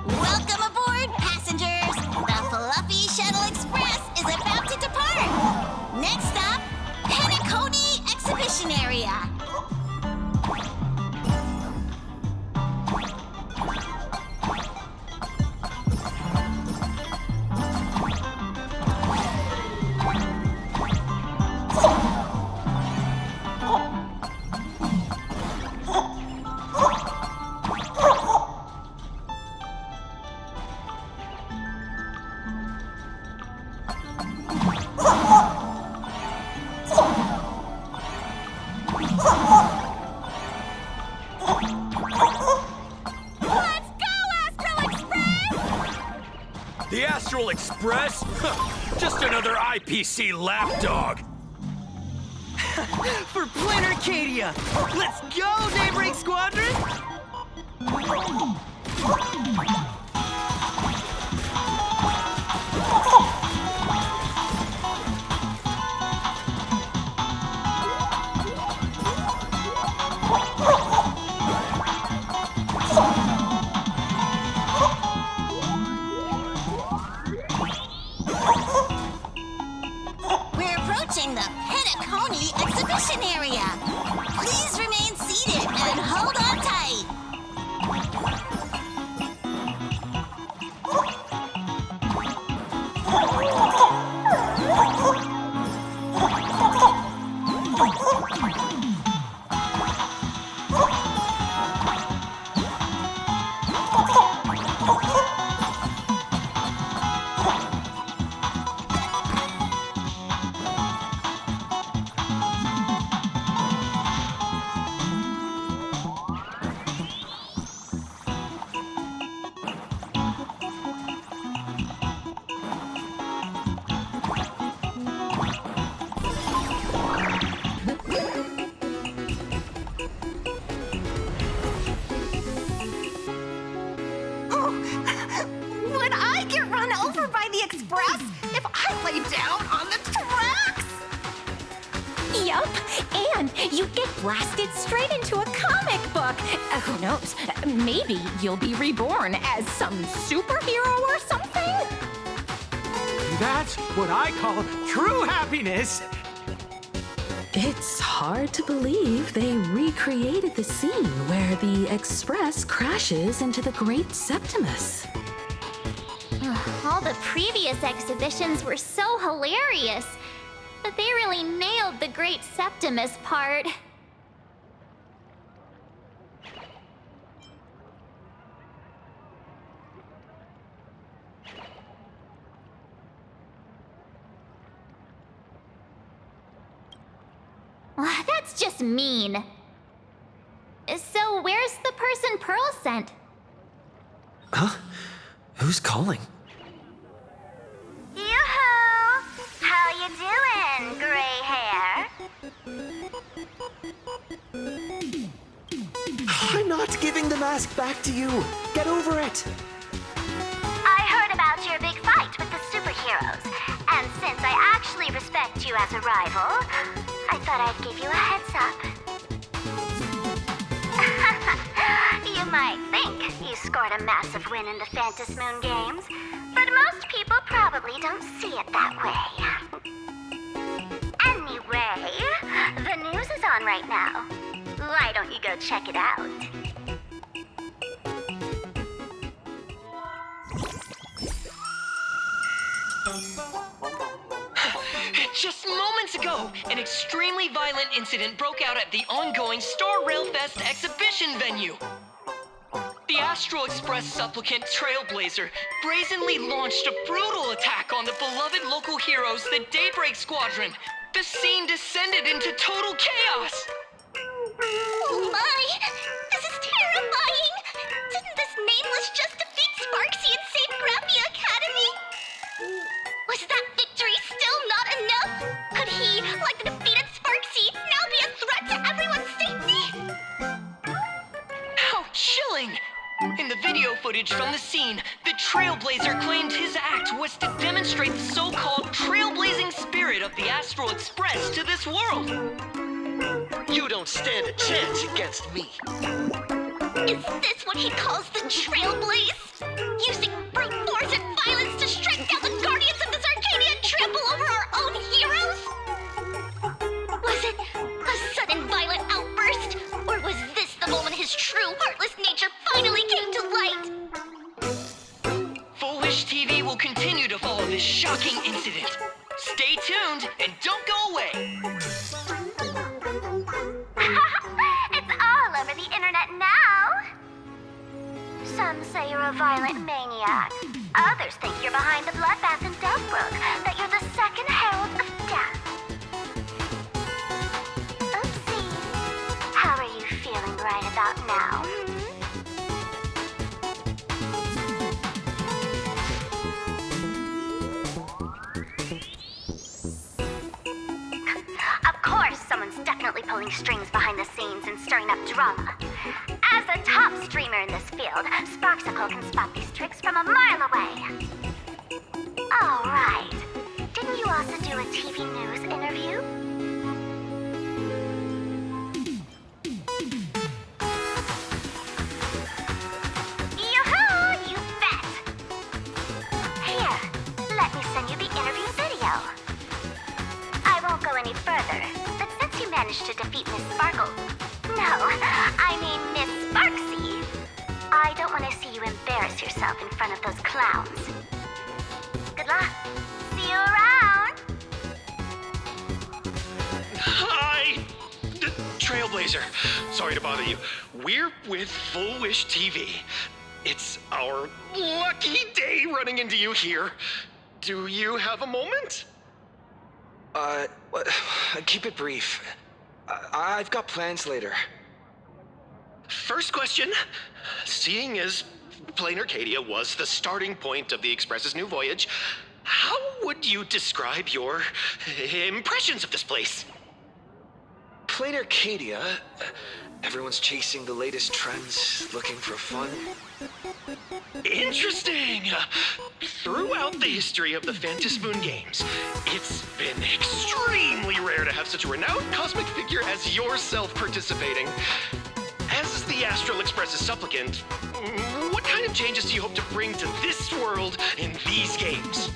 Welcome aboard, passengers! The Fluffy Shuttle Express is about to depart! Next stop, Penacony Exhibition Area. The Astral Express? Just another IPC lapdog. For Planar Arcadia! Let's go, Daybreak Squadron! We're approaching the Penacony exhibition area. Please remain seated and hold on tight. Would I get run over by the express if I lay down on the tracks? Yup, and you'd get blasted straight into a comic book. Who knows? Maybe you'll be reborn as some superhero or something? That's what I call true happiness. It's hard to believe they recreated the scene where the Express crashes into the Great Septimus. All the previous exhibitions were so hilarious, but they really nailed the Great Septimus part. That's just mean. So where's the person Pearl sent? Huh? Who's calling? Yoo-hoo! How you doing, gray hair? I'm not giving the mask back to you. Get over it. I heard about your big fight with the superheroes, and since I actually respect you as a rival, I thought I'd give you a heads up. You might think you scored a massive win in the Phantom Moon games, but most people probably don't see it that way. Anyway, the news is on right now. Why don't you go check it out? Just moments ago, an extremely violent incident broke out at the ongoing Star Rail Fest exhibition venue. The Astral Express supplicant Trailblazer brazenly launched a brutal attack on the beloved local heroes, the Daybreak Squadron. The scene descended into total chaos. Oh my! This is terrifying! Didn't this nameless just defeat Sparksy and save Graphia Academy? Was that victory still not enough? Could he, like the defeated Sparksy, now be a threat to everyone's safety? How chilling! In the video footage from the scene, the Trailblazer claimed his act was to demonstrate the so-called trailblazing spirit of the Astral Express to this world. You don't stand a chance against me. Is this what he calls the Trailblaze? Using brute force and violence to strike down the guardians of this Arcadia and trample over our own heroes? Was it a sudden violent outburst? Or was this the moment his true heartless nature finally came to light? Foolish TV will continue to follow this shocking incident. Stay tuned and don't go away. It's all over the internet now. Some say you're a violent maniac. Others think you're behind the bloodbath in Deathbrook, that you're the second herald of death. Oopsie. How are you feeling right about now? Of course someone pulling strings behind the scenes and stirring up drama. As a top streamer in this field, Sparksicle can spot these tricks from a mile away. Oh, right. Didn't you also do a TV news interview? Yoo-hoo! You bet! Here, let me send you the interview video. I won't go any further, but since you managed to defeat Miss Sparkle... No, I mean Miss Sparksy. I don't want to see you embarrass yourself in front of those clowns. Good luck. See you around. Hi! Trailblazer. Sorry to bother you. We're with Full Wish TV. It's our lucky day running into you here. Do you have a moment? Keep it brief. I've got plans later. First question. Seeing as Plain Arcadia was the starting point of the Express's new voyage, how would you describe your impressions of this place? Plain Arcadia. Everyone's chasing the latest trends, looking for fun. Interesting! Throughout the history of the Phantom Moon games, it's been extremely rare to have such a renowned cosmic figure as yourself participating. As the Astral Express's supplicant, what kind of changes do you hope to bring to this world in these games?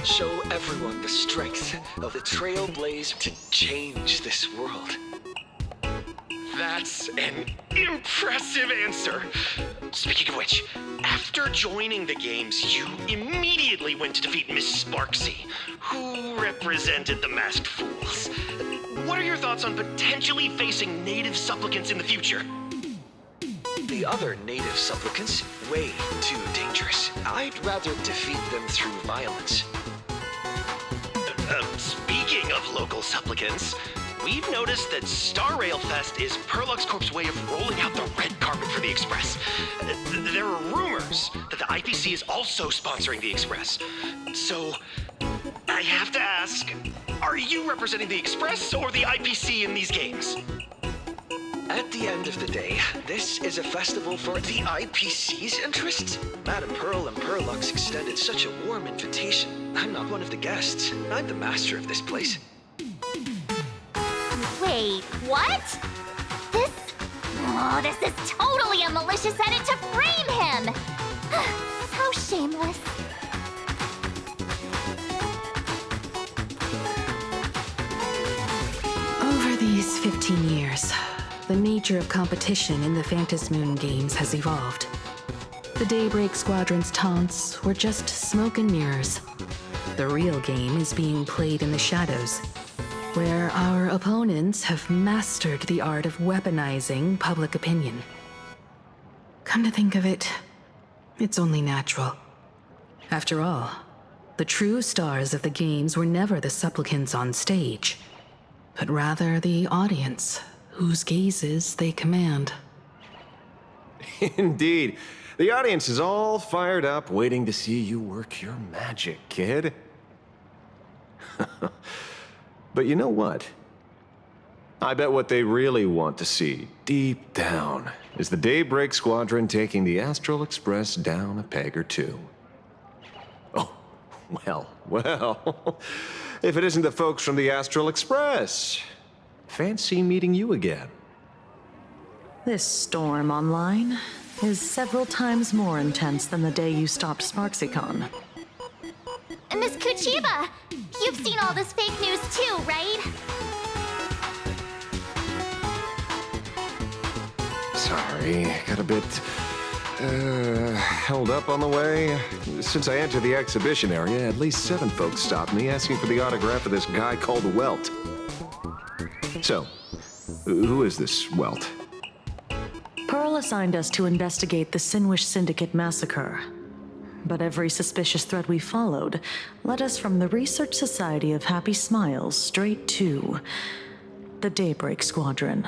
Show everyone the strength of the Trailblazer to change this world. That's an impressive answer. Speaking of which, after joining the games, you immediately went to defeat Miss Sparksy, who represented the Masked Fools. What are your thoughts on potentially facing native supplicants in the future? The other native supplicants, way too dangerous. I'd rather defeat them through violence. Speaking of local supplicants, we've noticed that Star Rail Fest is Perlux Corp's way of rolling out the red carpet for the Express. There are rumors that the IPC is also sponsoring the Express. So, I have to ask, are you representing the Express or the IPC in these games? At the end of the day, this is a festival for the IPC's interests. Madame Pearl and Perlux extended such a warm invitation. I'm not one of the guests. I'm the master of this place. Wait, what? This is totally a malicious edit to frame him! How shameless. Over these 15 years, the nature of competition in the Phantom Moon games has evolved. The Daybreak Squadron's taunts were just smoke and mirrors. The real game is being played in the shadows, where our opponents have mastered the art of weaponizing public opinion. Come to think of it, it's only natural. After all, the true stars of the games were never the supplicants on stage, but rather the audience, whose gazes they command. Indeed. The audience is all fired up, waiting to see you work your magic, kid. But you know what? I bet what they really want to see, deep down, is the Daybreak Squadron taking the Astral Express down a peg or two. Oh, well, if it isn't the folks from the Astral Express. Fancy meeting you again. This storm online is several times more intense than the day you stopped SparksyCon. Miss Kuchiba, you've seen all this fake news too, right? Sorry, got a bit held up on the way. Since I entered the exhibition area, at least 7 folks stopped me asking for the autograph of this guy called Welt. So, who is this Welt? Pearl assigned us to investigate the Sinwish Syndicate massacre. But every suspicious thread we followed led us from the Research Society of Happy Smiles straight to the Daybreak Squadron.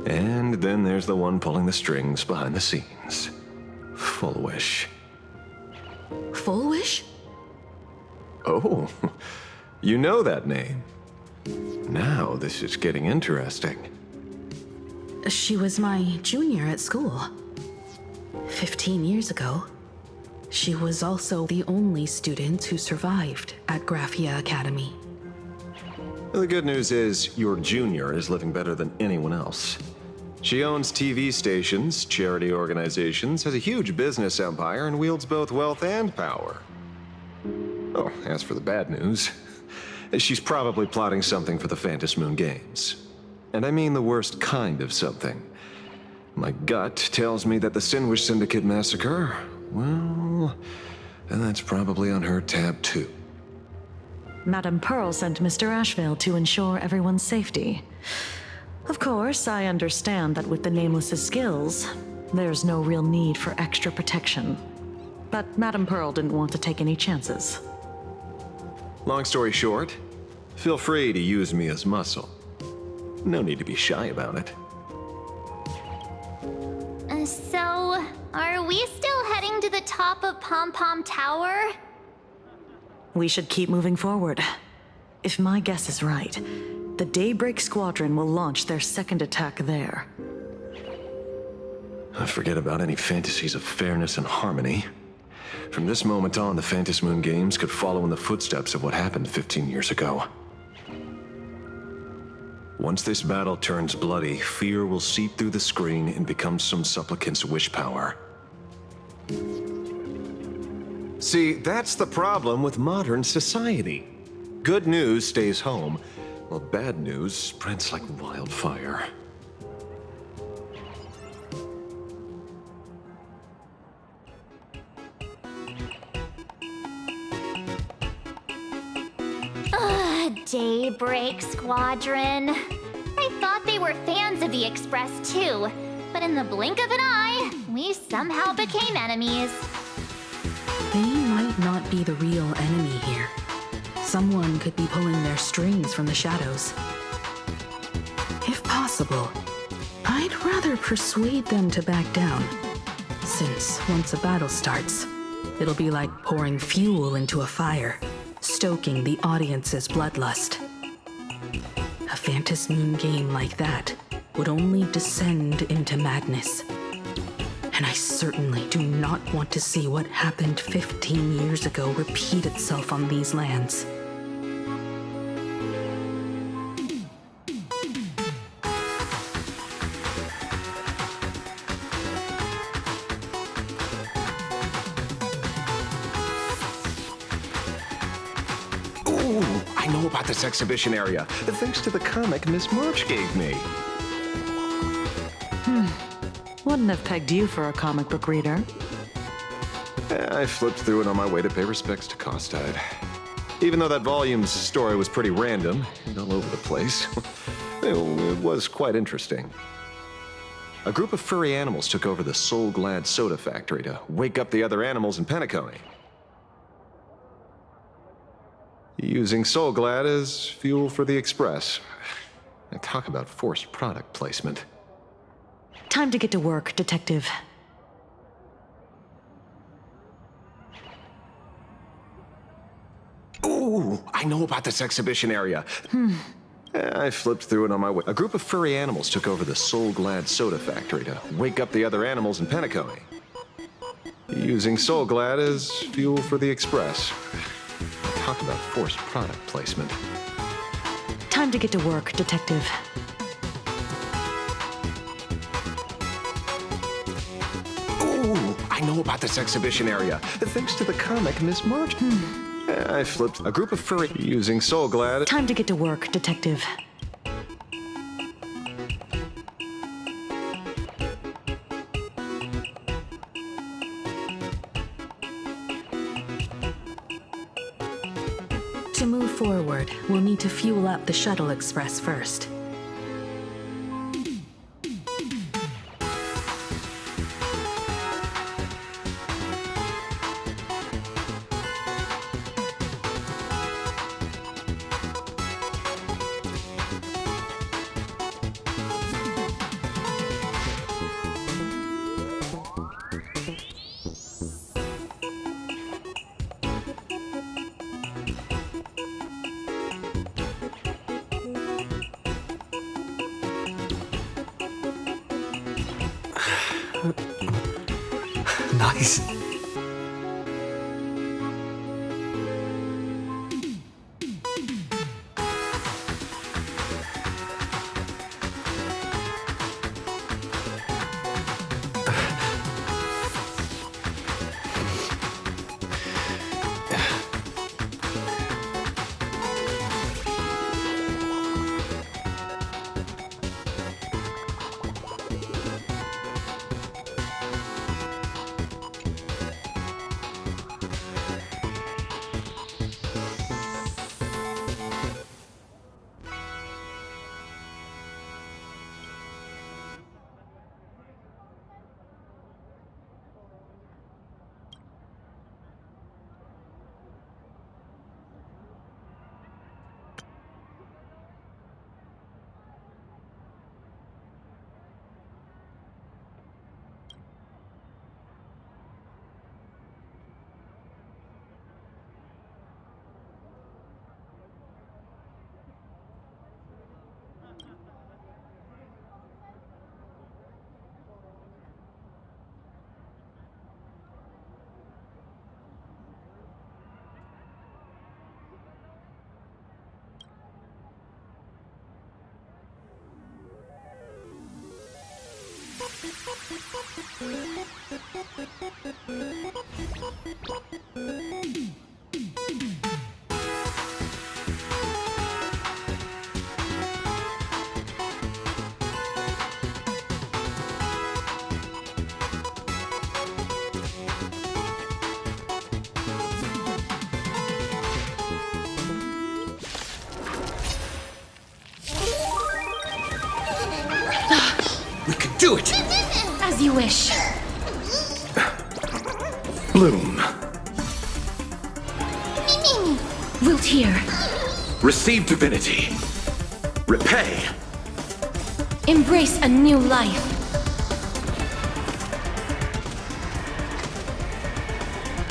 And then there's the one pulling the strings behind the scenes. Full Wish. Full Wish? Oh, you know that name. Now this is getting interesting. She was my junior at school. 15 years ago. She was also the only student who survived at Graphia Academy. The good news is, your junior is living better than anyone else. She owns TV stations, charity organizations, has a huge business empire, and wields both wealth and power. Oh, as for the bad news, she's probably plotting something for the Phantom Moon Games. And I mean the worst kind of something. My gut tells me that the Sinwish Syndicate massacre, well, and that's probably on her tab too. Madame Pearl sent Mr. Ashvale to ensure everyone's safety. Of course, I understand that with the Nameless's skills, there's no real need for extra protection. But Madame Pearl didn't want to take any chances. Long story short, feel free to use me as muscle. No need to be shy about it. So, are we still heading to the top of Pom Pom Tower? We should keep moving forward. If my guess is right, the Daybreak Squadron will launch their second attack there. Forget about any fantasies of fairness and harmony. From this moment on, the Phantom Moon Games could follow in the footsteps of what happened 15 years ago. Once this battle turns bloody, fear will seep through the screen and become some supplicant's wish power. See, that's the problem with modern society. Good news stays home, while bad news spreads like wildfire. Daybreak Squadron. I thought they were fans of the Express too, but in the blink of an eye, we somehow became enemies. They might not be the real enemy here. Someone could be pulling their strings from the shadows. If possible, I'd rather persuade them to back down, since once a battle starts, it'll be like pouring fuel into a fire, stoking the audience's bloodlust. A Phantom Moon game like that would only descend into madness. And I certainly do not want to see what happened 15 years ago repeat itself on these lands. I know about this exhibition area, thanks to the comic Miss March gave me. Wouldn't have pegged you for a comic book reader. I flipped through it on my way to pay respects to Costide. Even though that volume's story was pretty random and all over the place, it was quite interesting. A group of furry animals took over the Soul Glad soda factory to wake up the other animals in Penacony. Using Soul Glad as fuel for the Express. And talk about forced product placement. Time to get to work, Detective. Ooh, I know about this exhibition area. I flipped through it on my way. A group of furry animals took over the Soul Glad soda factory to wake up the other animals in Penacony. Using Soul Glad as fuel for the Express. Talk about forced product placement. Time to get to work, Detective. Ooh, I know about this exhibition area, thanks to the comic Miss March. I flipped a group of furry using Soul Glad. Time to get to work, Detective. To move forward, we'll need to fuel up the Shuttle Express first. Nice. We can do it! As you wish. Bloom. Wilt hear. Receive divinity. Repay. Embrace a new life.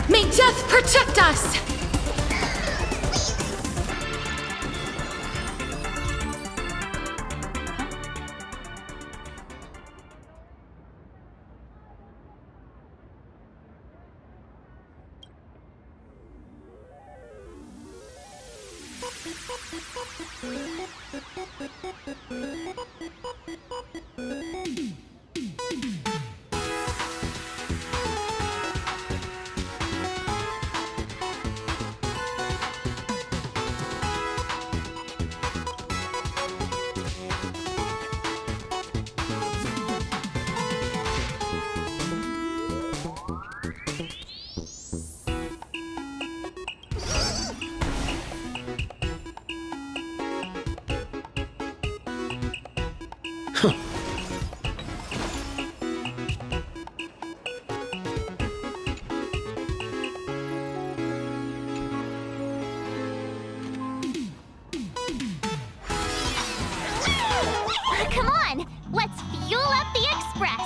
May death protect us! Come on, let's fuel up the express.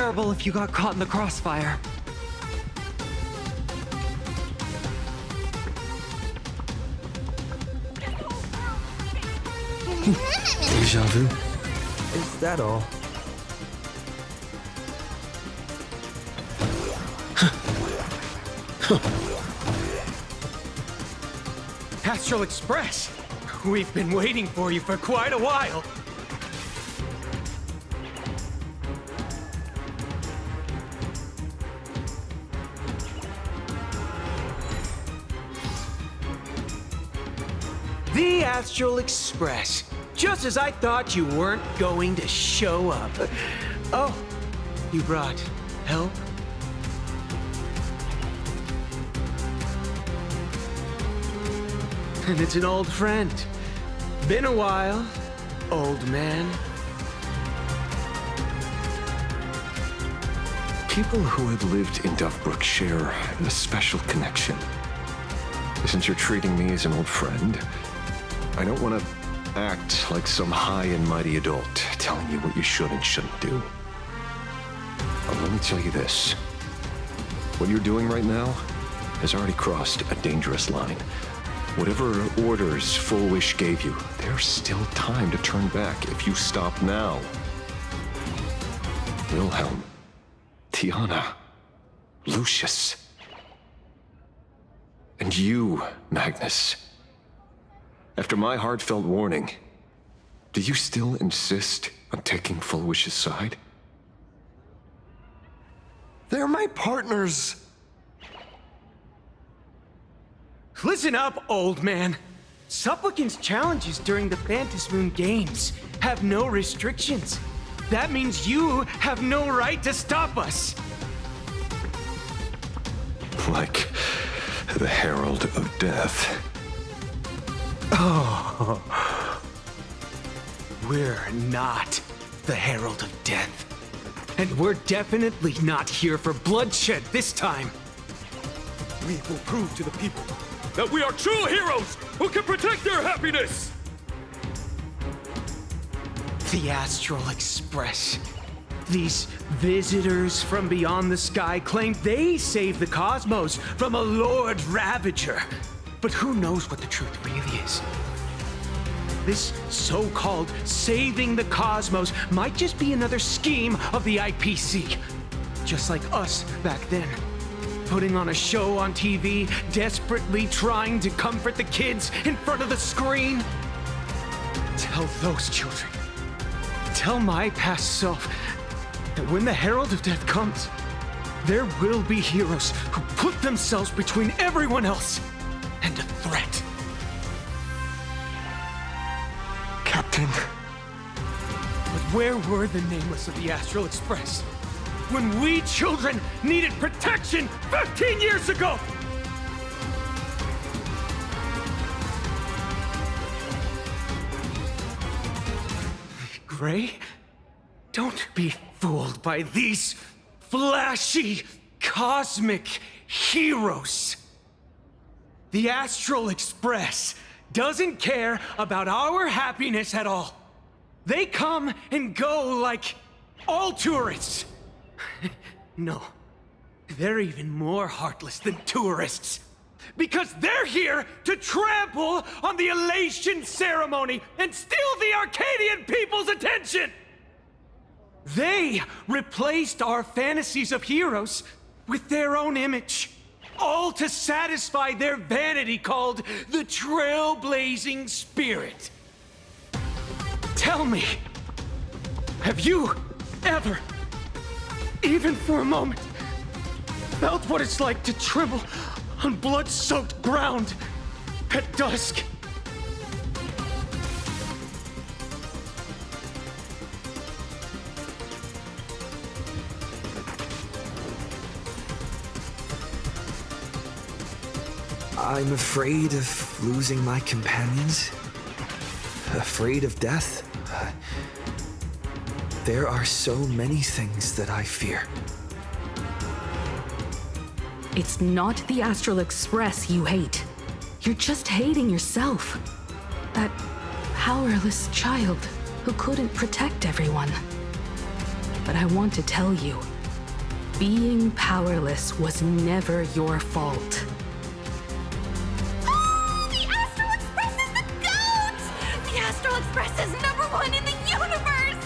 terrible if you got caught in the crossfire. Deja vu. Is that all? Astral Express! We've been waiting for you for quite a while. The Astral Express. Just as I thought you weren't going to show up. Oh, you brought help? And it's an old friend. Been a while, old man. People who have lived in Duffbrook share a special connection. Since you're treating me as an old friend, I don't want to act like some high and mighty adult telling you what you should and shouldn't do. But let me tell you this. What you're doing right now has already crossed a dangerous line. Whatever orders Full Wish gave you, there's still time to turn back if you stop now. Wilhelm, Tiana, Lucius, and you, Magnus. After my heartfelt warning, do you still insist on taking Full Wish's side? They're my partners. Listen up, old man. Supplicant's challenges during the Phantasmoon Games have no restrictions. That means you have no right to stop us. Like the Herald of Death. Oh. We're not the Herald of Death. And we're definitely not here for bloodshed this time. We will prove to the people that we are true heroes who can protect their happiness! The Astral Express. These visitors from beyond the sky claim they saved the cosmos from a Lord Ravager. But who knows what the truth really is? This so-called saving the cosmos might just be another scheme of the IPC. Just like us back then. Putting on a show on TV, desperately trying to comfort the kids in front of the screen. Tell those children, tell my past self, that when the Herald of Death comes, there will be heroes who put themselves between everyone else and a threat. Captain. But where were the nameless of the Astral Express when we children needed protection 15 years ago? Gray, don't be fooled by these flashy, cosmic heroes. The Astral Express doesn't care about our happiness at all. They come and go like all tourists. No, they're even more heartless than tourists. Because they're here to trample on the elation ceremony and steal the Arcadian people's attention! They replaced our fantasies of heroes with their own image, all to satisfy their vanity called the Trailblazing Spirit. Tell me, have you ever, even for a moment, felt what it's like to tremble on blood-soaked ground at dusk? I'm afraid of losing my companions. Afraid of death. There are so many things that I fear. It's not the Astral Express you hate. You're just hating yourself. That powerless child who couldn't protect everyone. But I want to tell you, Being powerless was never your fault. The Astral Express is the GOAT! The Astral Express is #1 in the universe!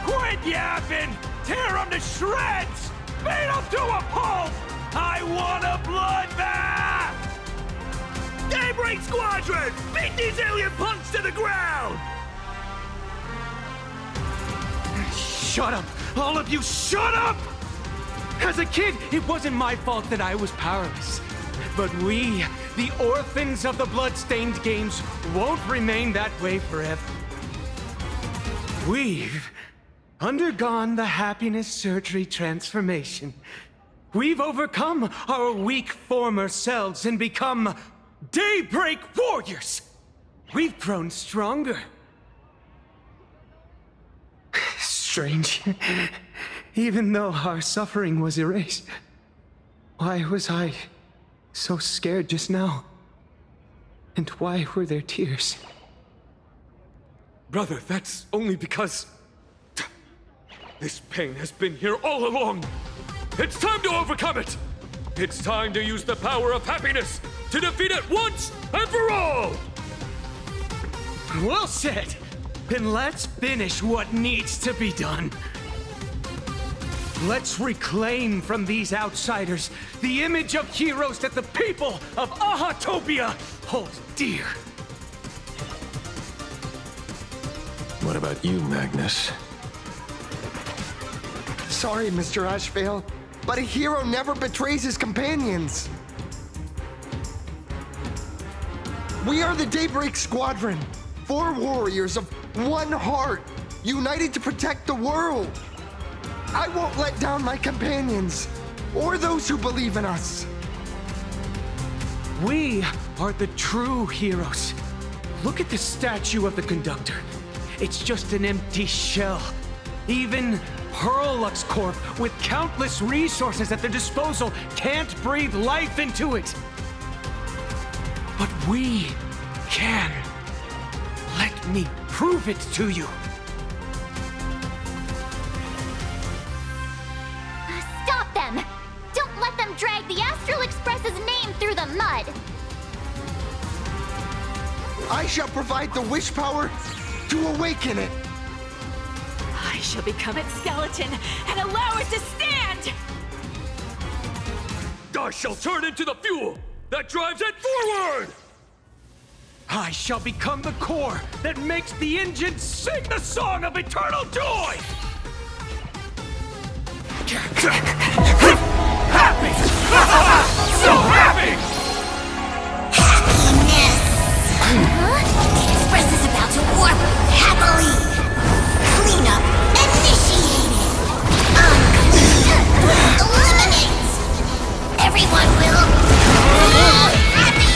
Quit yapping! Tear them to shreds! Beat them to a pulp! I want a bloodbath! Daybreak Squadron! Beat these alien punks to the ground! Shut up! All of you, shut up! As a kid, it wasn't my fault that I was powerless. But we, the orphans of the Bloodstained Games, won't remain that way forever. We've undergone the happiness surgery transformation. We've overcome our weak former selves and become daybreak warriors. We've grown stronger. Strange. Even though our suffering was erased, why was I so scared just now? And why were there tears? Brother, that's only because this pain has been here all along. It's time to overcome it. It's time to use the power of happiness to defeat it once and for all. Well said. Then let's finish what needs to be done. Let's reclaim from these outsiders the image of heroes that the people of Ahatopia hold dear. What about you, Magnus? Sorry, Mr. Ashvale, but a hero never betrays his companions. We are the Daybreak Squadron, 4 warriors of one heart, united to protect the world. I won't let down my companions, or those who believe in us. We are the true heroes. Look at the statue of the conductor. It's just an empty shell. Even Perlux Corp, with countless resources at their disposal, can't breathe life into it. But we can. Let me prove it to you. Stop them! Don't let them drag the Astral Express's name through the mud! I shall provide the wish power to awaken it. I shall become its skeleton and allow it to stand! I shall turn into the fuel that drives it forward! I shall become the core that makes the engine sing the song of eternal joy! Happy! So happy! The Express is about to warp happily! Cleanup initiated! Eliminate! Everyone will be happy!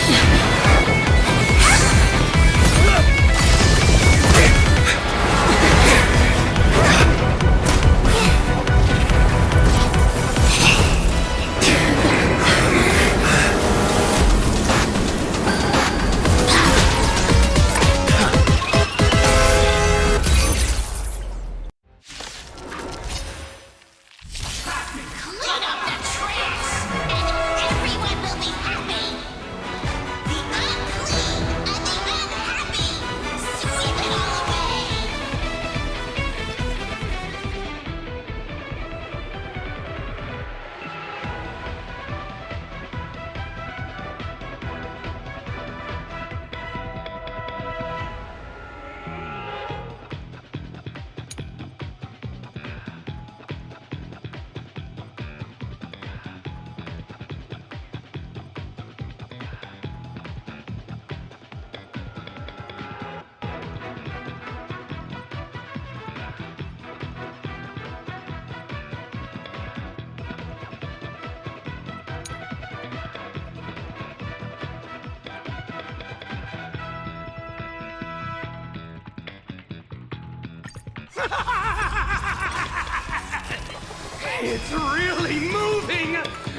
It's really moving!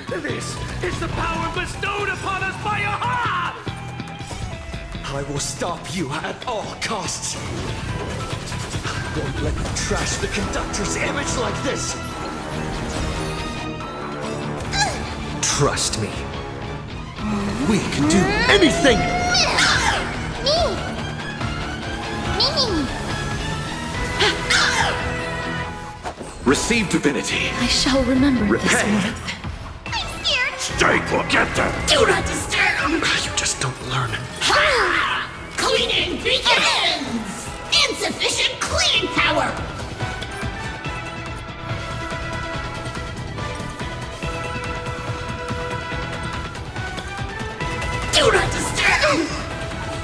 This is the power bestowed upon us by Aha! I will stop you at all costs. I won't let you trash the conductor's image like this. Trust me. We can do anything! Receive divinity. I shall remember this Repay. warmth. I'm scared. Stay put. Get them. Do not disturb. You just don't learn. Ha! Cleaning begins! Insufficient cleaning power! Do not disturb!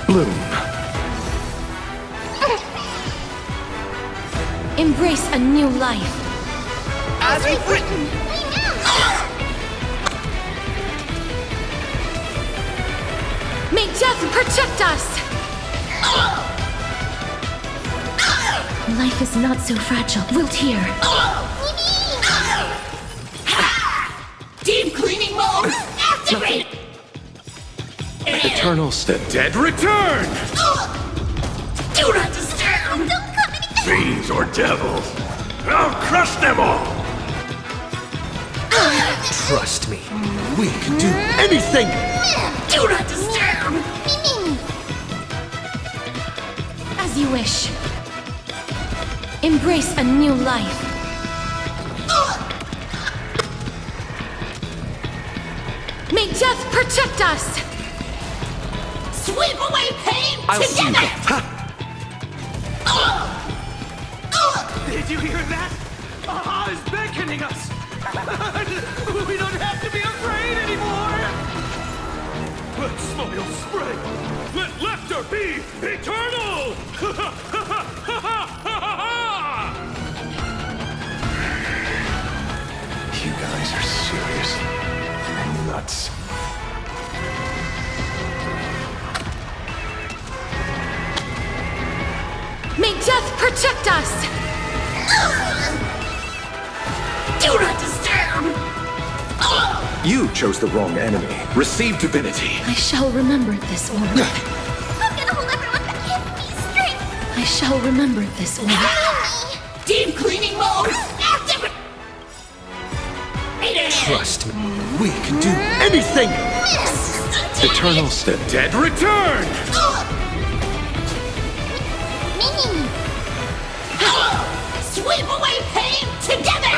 Bloom. Embrace a new life. As we've written! May death protect us! Life is not so fragile. We'll tear. Deep cleaning mode activate! Eternal dead return! Do not disturb! Don't come any Fiends or devils, I'll crush them all! Trust me. We can do anything! Do not disturb! As you wish. Embrace a new life. May death protect us! Sweep away pain I'll see you. together! Ha! Did you hear that? Aha is beckoning us! We don't have to be afraid anymore! Let smile spread! Let laughter be eternal! You guys are serious and nuts. May death protect us! Do not disturb! You chose the wrong enemy. Receive divinity. I shall remember this order. I'm gonna hold everyone that gives me strength! I shall remember this order. Deep cleaning mode activate! Trust me. We can do anything! Eternal dead return! Sweep away pain together!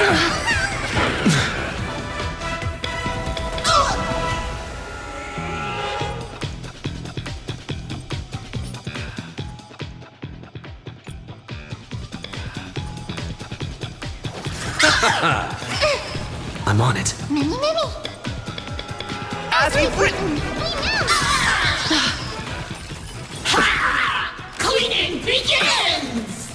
I'm on it. Many. As we've written! Cleaning begins!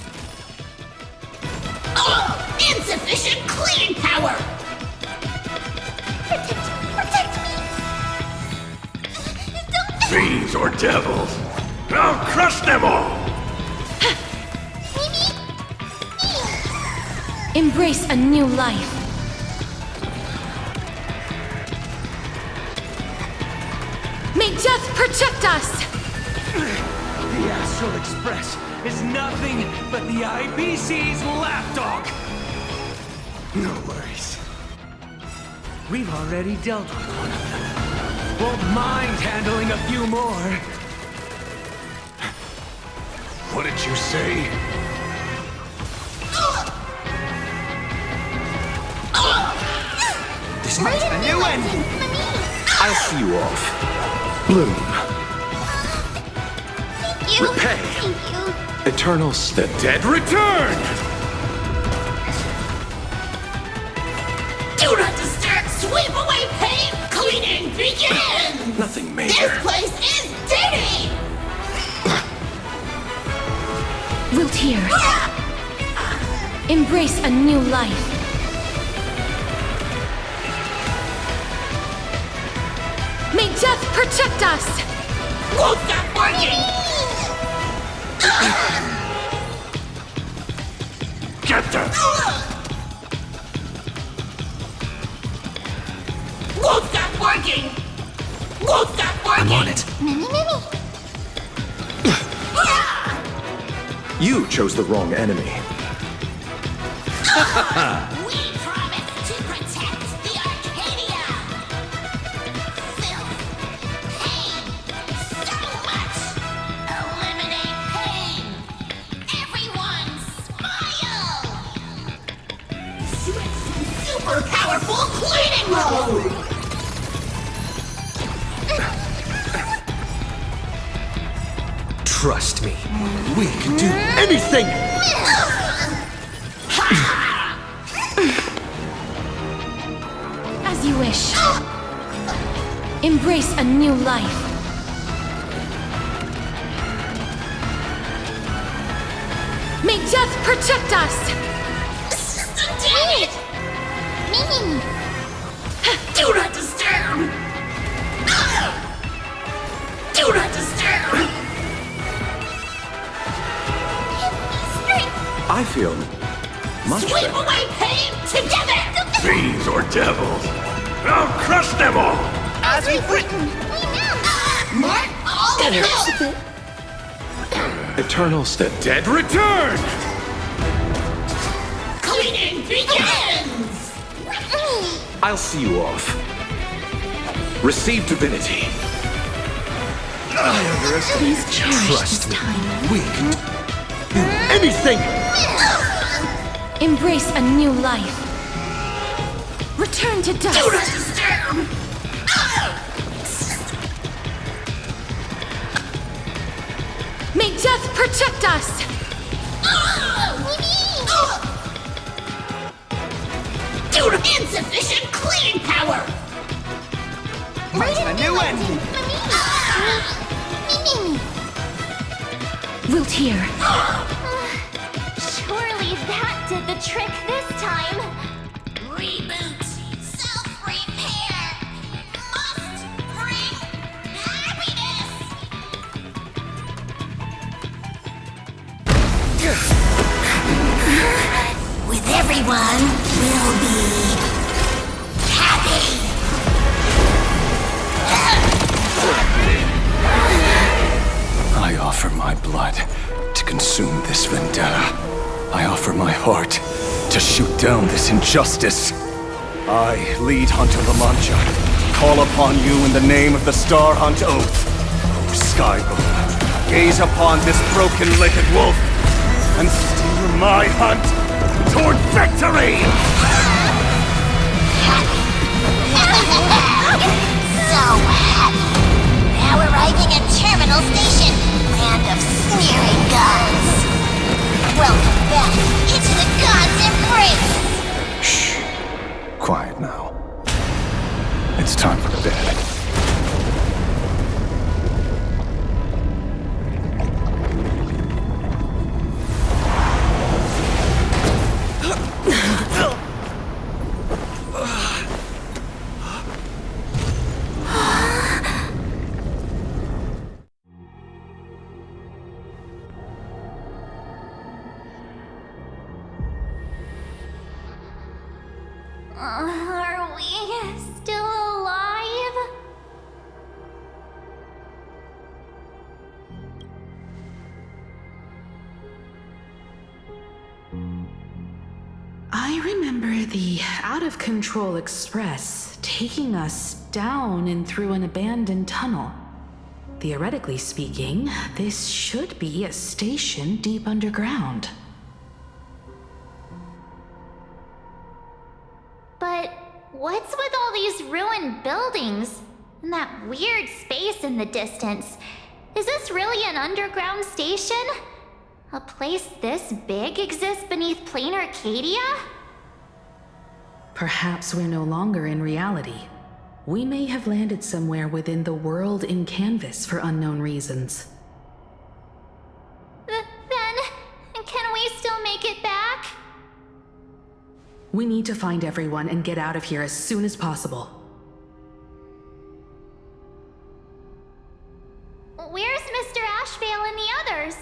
Insufficient cleaning power! Protect me! Don't... Fiends or devils, I'll crush them all! Embrace a new life. May death protect us! The Astral Express is nothing but the IBC's lapdog! No worries. We've already dealt with one of them. Won't mind handling a few more. What did you say? This might A new one! I'll see you off. Bloom. Repay. Eternal dead return! Do not disturb! Sweep away pain! Cleaning begins! Nothing major. This place is dirty! We'll tear. Embrace a new life. May death protect us! Won't stop working! Get them! Won't stop working! Won't stop working! I'm on it. Many. You chose the wrong enemy. We promise to protect the Arcadia! Trust me, we can do anything! As you wish. Embrace a new life. May death protect us! Dang it! Me! Do not disturb! Do not disturb! I feel much Sweep better. away pain together! Fiends or devils, I'll crush them all! As we've written! Mark all Sinners. Eternals, the dead return! Cleaning begins! I'll see you off. Receive divinity. I underestimate. Please cherish Trust this me, time. we can do anything! Embrace a new life. Return to dust. Do not disturb! May death protect us! Do not insufficient cleaning power! A new ending! Wilt here. Surely that did the trick this time. Reboot! Self-repair! Must bring happiness! With everyone, we'll be happy! I offer my blood to consume this vendetta. I offer my heart to shoot down this injustice. I, lead Hunter La Mancha, call upon you in the name of the Star Hunt Oath. O Skybow, gaze upon this broken-legged wolf and steer my hunt toward victory! So happy. Now arriving at Terminal Station, land of sneering gods. Welcome back into the gods' embrace. Shh. Quiet now. It's time for bed. Are we still alive? I remember the out-of-control express taking us down and through an abandoned tunnel. Theoretically speaking, this should be a station deep underground. But what's with all these ruined buildings? And that weird space in the distance? Is this really an underground station? A place this big exists beneath plain Arcadia? Perhaps we're no longer in reality. We may have landed somewhere within the world in canvas for unknown reasons. Then, can we still make it back? We need to find everyone and get out of here as soon as possible. Where's Mr. Ashvale and the others?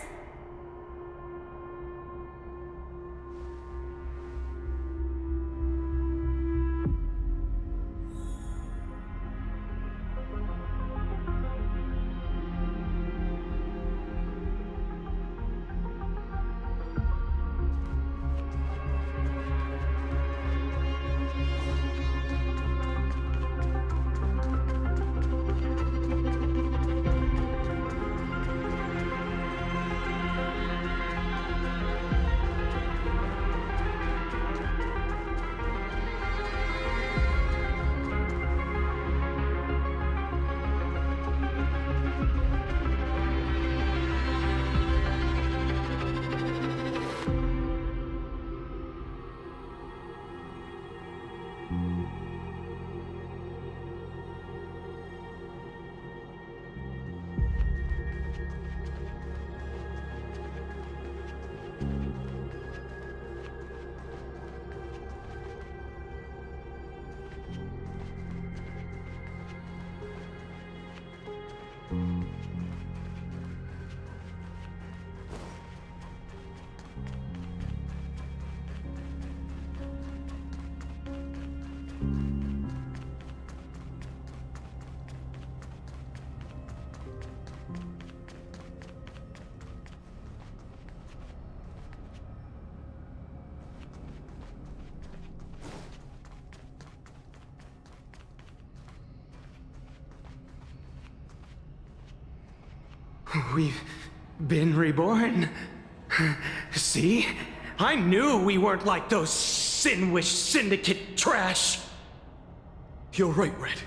We've been reborn. See? I knew we weren't like those Sinwish Syndicate trash. You're right, Red.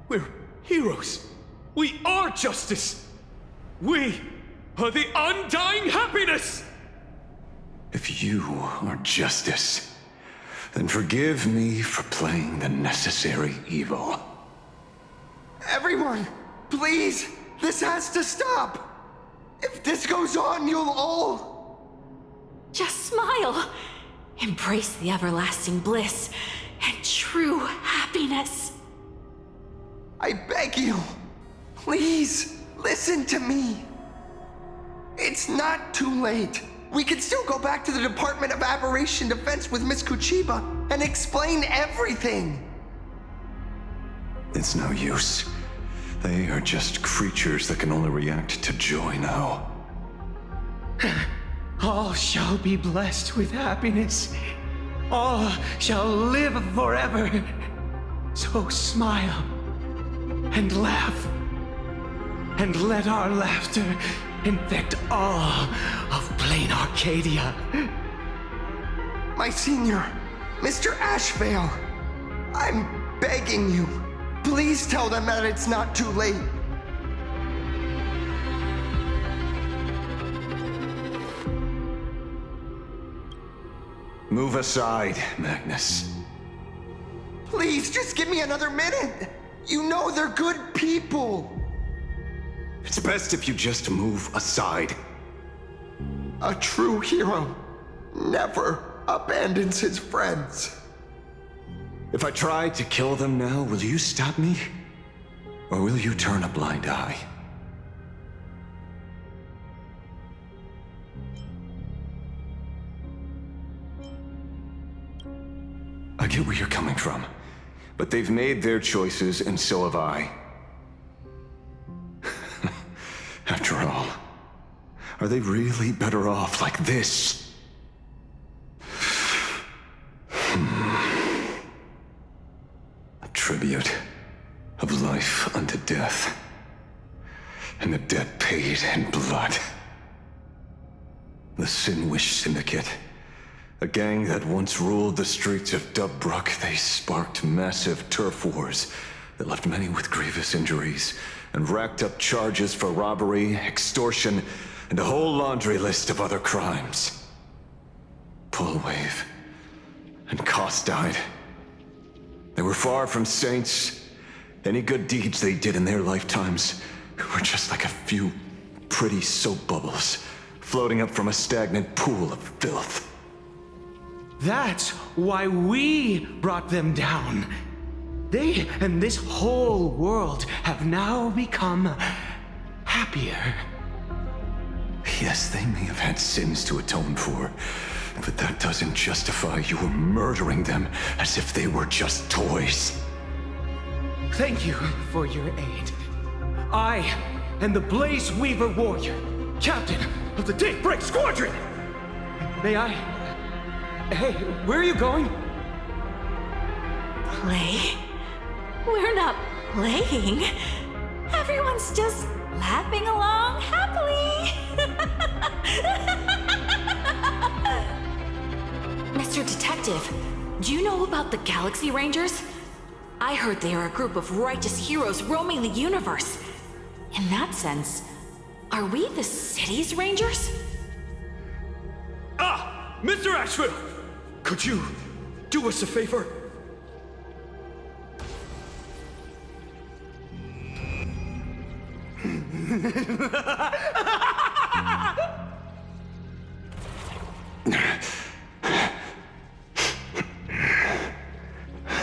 We're heroes. We are justice. We are the undying happiness! If you are justice, then forgive me for playing the necessary evil. Everyone, please, this has to stop. If this goes on, you'll all... Just smile. Embrace the everlasting bliss and true happiness. I beg you, please, listen to me. It's not too late. We can still go back to the Department of Aberration Defense with Miss Kuchiba and explain everything. It's no use. They are just creatures that can only react to joy now. All shall be blessed with happiness. All shall live forever. So smile and laugh. And let our laughter infect all of plain Arcadia. My senior, Mr. Ashvale, I'm begging you, please tell them that it's not too late. Move aside, Magnus. Please, just give me another minute. You know they're good people. It's best if you just move aside. A true hero never abandons his friends. If I try to kill them now, will you stop me? Or will you turn a blind eye? I get where you're coming from, but they've made their choices and so have I. After all, are they really better off like this? A tribute of life unto death, and the debt paid in blood. The Sinwish Syndicate, a gang that once ruled the streets of Dubbrook. They sparked massive turf wars that left many with grievous injuries and racked up charges for robbery, extortion, and a whole laundry list of other crimes. Pullwave and Koss died. They were far from saints. Any good deeds they did in their lifetimes were just like a few pretty soap bubbles floating up from a stagnant pool of filth. That's why we brought them down. They and this whole world have now become happier. Yes, they may have had sins to atone for, but that doesn't justify you murdering them as if they were just toys. Thank you for your aid. I am the Blaze Weaver Warrior, captain of the Daybreak Squadron. May I... Hey, where are you going? Play? We're not playing. Everyone's just laughing along happily. Mr. Detective, do you know about the Galaxy Rangers? I heard they are a group of righteous heroes roaming the universe. In that sense, are we the city's Rangers? Ah! Mr. Ashville! Could you do us a favor?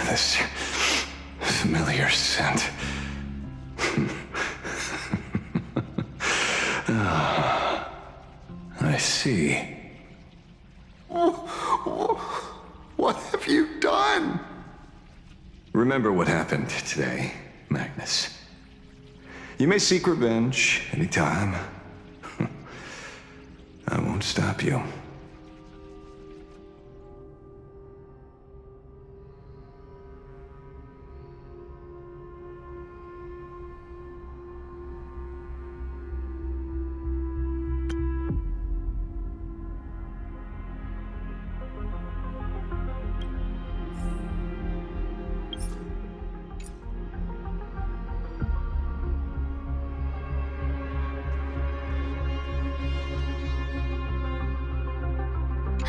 This familiar scent. I see. What have you done? Remember what happened today, Magnus. You may seek revenge anytime. I won't stop you.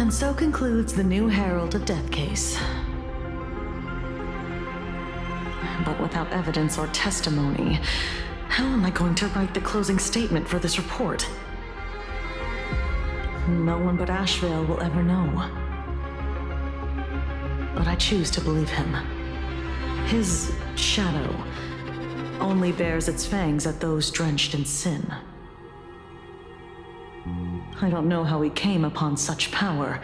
And so concludes the new Herald of Death case. But without evidence or testimony, how am I going to write the closing statement for this report? No one but Ashvale will ever know. But I choose to believe him. His shadow only bears its fangs at those drenched in sin. I don't know how he came upon such power,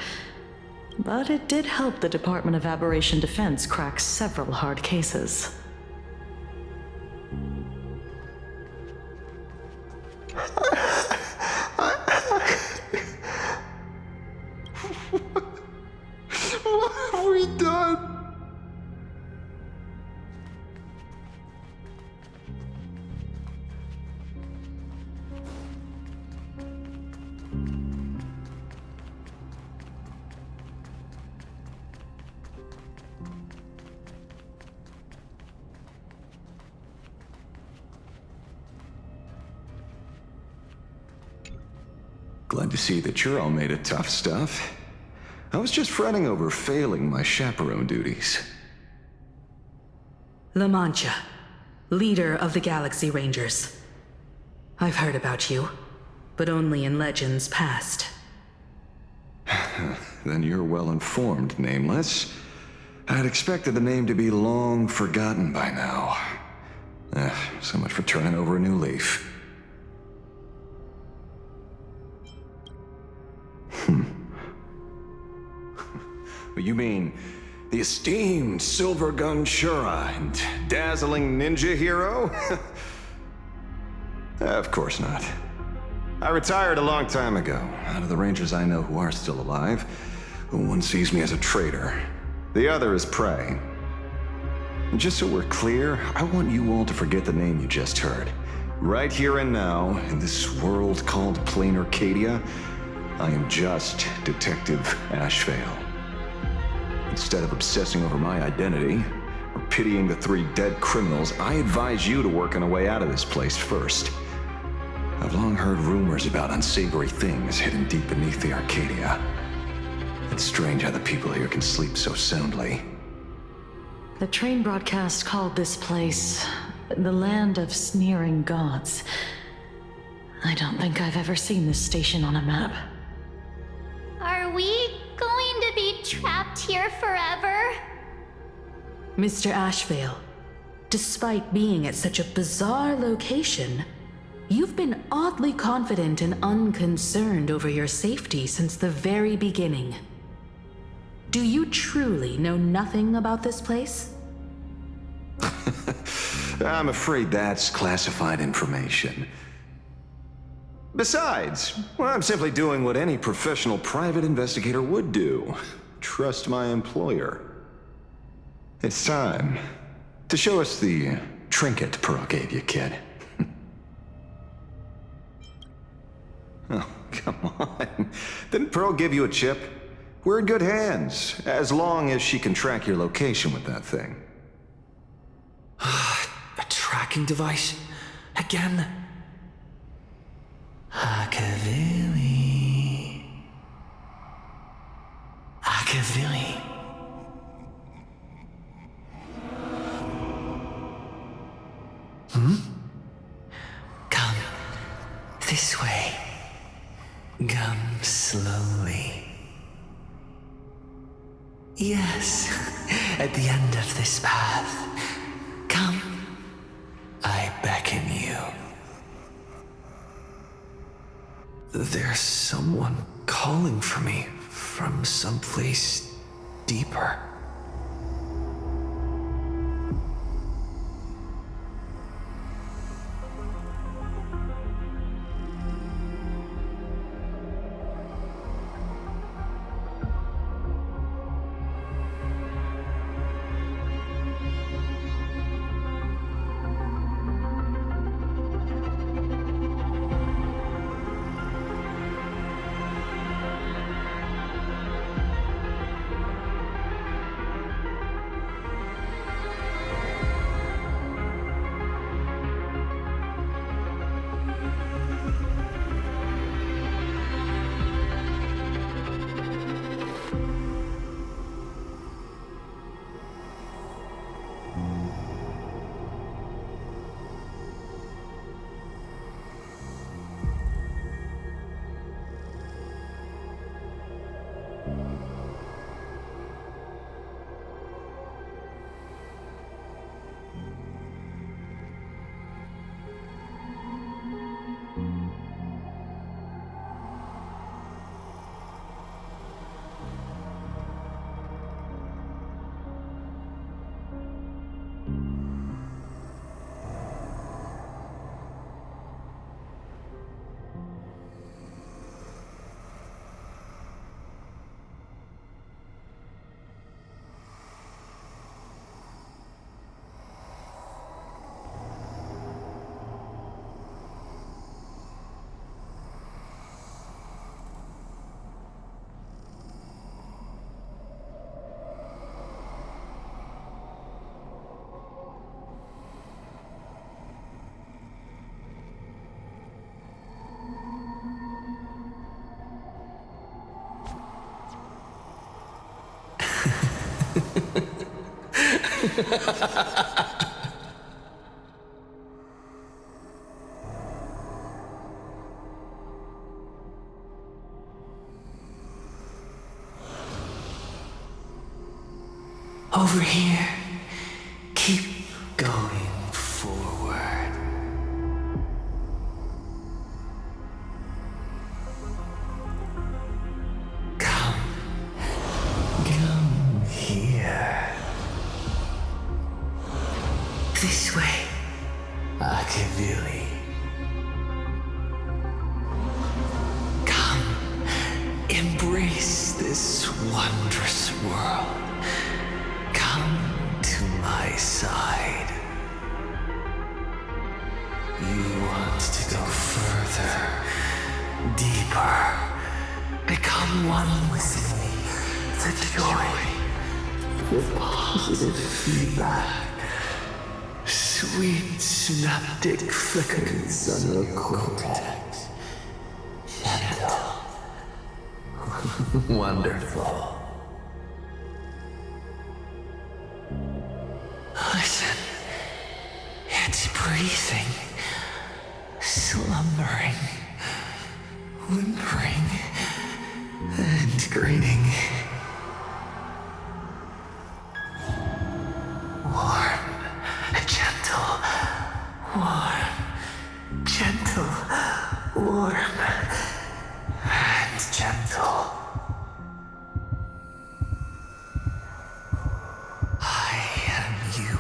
but it did help the Department of Aberration Defense crack several hard cases. What have we done? Glad to see that you're all made of tough stuff. I was just fretting over failing my chaperone duties. La Mancha, leader of the Galaxy Rangers. I've heard about you, but only in legends past. Then you're well informed, Nameless. I'd expected the name to be long forgotten by now. So much for turning over a new leaf. You mean the esteemed Silver Gun Shura and dazzling ninja hero? Of course not. I retired a long time ago. Out of the Rangers I know who are still alive, one sees me as a traitor. The other is prey. And just so we're clear, I want you all to forget the name you just heard. Right here and now, in this world called Plain Arcadia, I am just Detective Ashvale. Instead of obsessing over my identity, or pitying the 3 dead criminals, I advise you to work on a way out of this place first. I've long heard rumors about unsavory things hidden deep beneath the Arcadia. It's strange how the people here can sleep so soundly. The train broadcast called this place the Land of Sneering Gods. I don't think I've ever seen this station on a map. Are we going to be trapped here forever? Mr. Ashvale, despite being at such a bizarre location, you've been oddly confident and unconcerned over your safety since the very beginning. Do you truly know nothing about this place? I'm afraid that's classified information. Besides, well, I'm simply doing what any professional private investigator would do. Trust my employer. It's time to show us the trinket Pearl gave you, kid. Oh, come on. Didn't Pearl give you a chip? We're in good hands, as long as she can track your location with that thing. A tracking device? Again? Akavili. Akavili. Come this way. Come slowly. Yes, at the end of this path. Come. I beckon you. There's someone calling for me from someplace deeper. Over here. Keep going forward. Come here. This way, Akavili. Come, embrace this wondrous world. Come to my side. You want to go further, deeper. Become one with me. The joy, the positive feedback, sweet synaptic flickers on your cortex. Gentle. Wonderful. Listen, it's breathing, slumbering, whimpering, and grating. Warm, gentle, warm, gentle, warm, and gentle. I am you,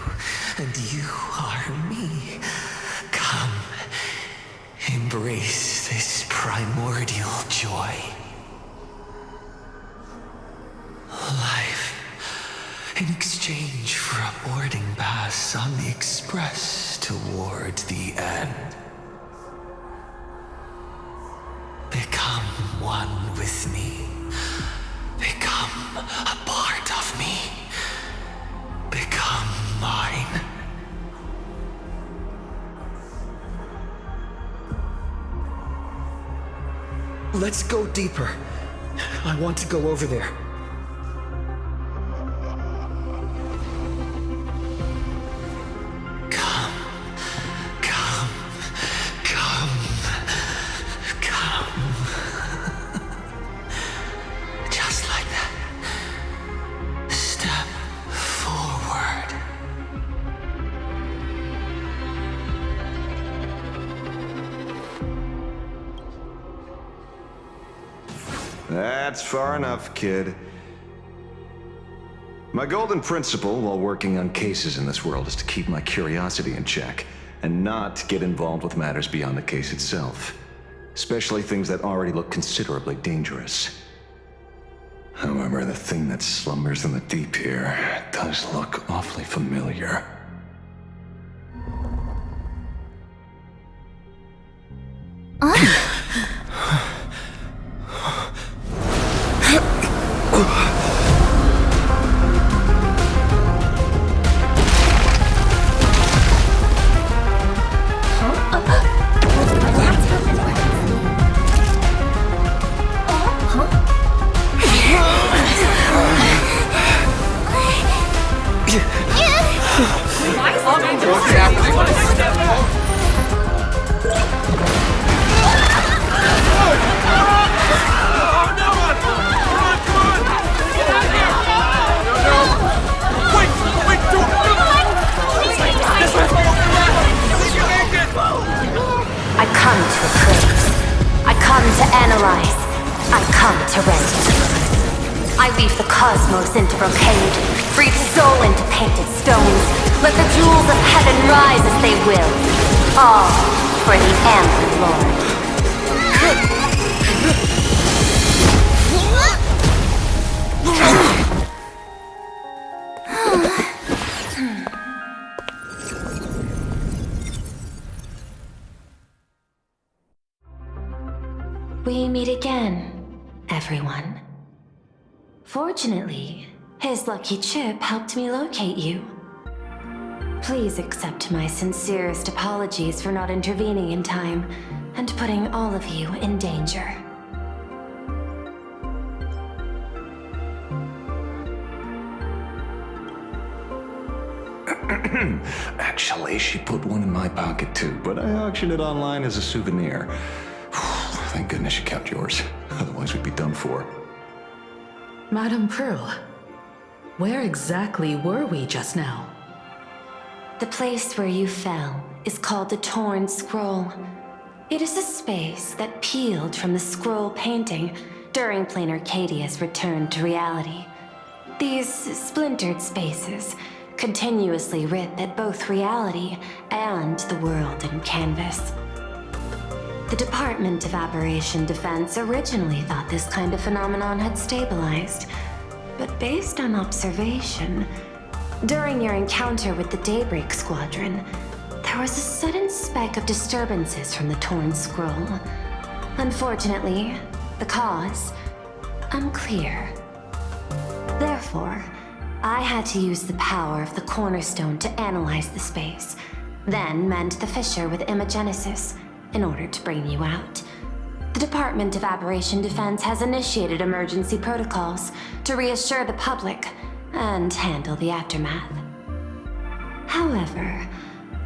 and you are me. Come, embrace this primordial joy. Life, in exchange for a boarding pass on the express toward the end. Become one with me. Become a part of me. Become mine. Let's go deeper. I want to go over there. Come. Come. Come. Come. Just like that. Step forward. That's far enough, kid. My golden principle while working on cases in this world is to keep my curiosity in check and not get involved with matters beyond the case itself, especially things that already look considerably dangerous. However, the thing that slumbers in the deep here does look awfully familiar. I come to appraise. I come to analyze. I come to render. I weave the cosmos into brocade, breathe soul into painted stones. Let the jewels of heaven rise as they will. All for the Amber Lord. We meet again, everyone. Fortunately, his lucky chip helped me locate you. Please accept my sincerest apologies for not intervening in time and putting all of you in danger. Actually, she put one in my pocket too, but I auctioned it online as a souvenir. Thank goodness you kept yours. Otherwise, we'd be done for. Madame Pearl, where exactly were we just now? The place where you fell is called the Torn Scroll. It is a space that peeled from the scroll painting during Plain Arcadia's return to reality. These splintered spaces continuously rip at both reality and the world in canvas. The Department of Aberration Defense originally thought this kind of phenomenon had stabilized, but based on observation, during your encounter with the Daybreak Squadron, there was a sudden spike of disturbances from the Torn Scroll. Unfortunately, the cause, unclear. Therefore, I had to use the power of the Cornerstone to analyze the space, then mend the fissure with Imagenesis in order to bring you out. The Department of Aberration Defense has initiated emergency protocols to reassure the public and handle the aftermath. However,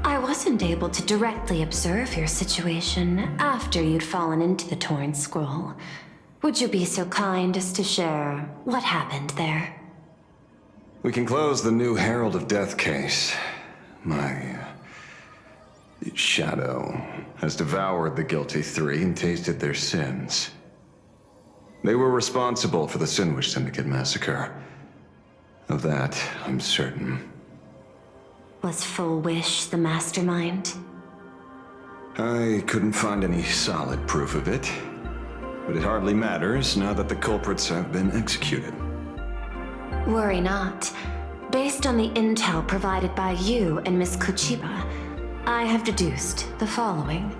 I wasn't able to directly observe your situation after you'd fallen into the Torn Scroll. Would you be so kind as to share what happened there? We can close the new Herald of Death case. My shadow has devoured the guilty three and tasted their sins. They were responsible for the Sinwish Syndicate massacre. Of that, I'm certain. Was Full Wish the mastermind? I couldn't find any solid proof of it, but it hardly matters now that the culprits have been executed. Worry not. Based on the intel provided by you and Miss Kuchiba, I have deduced the following.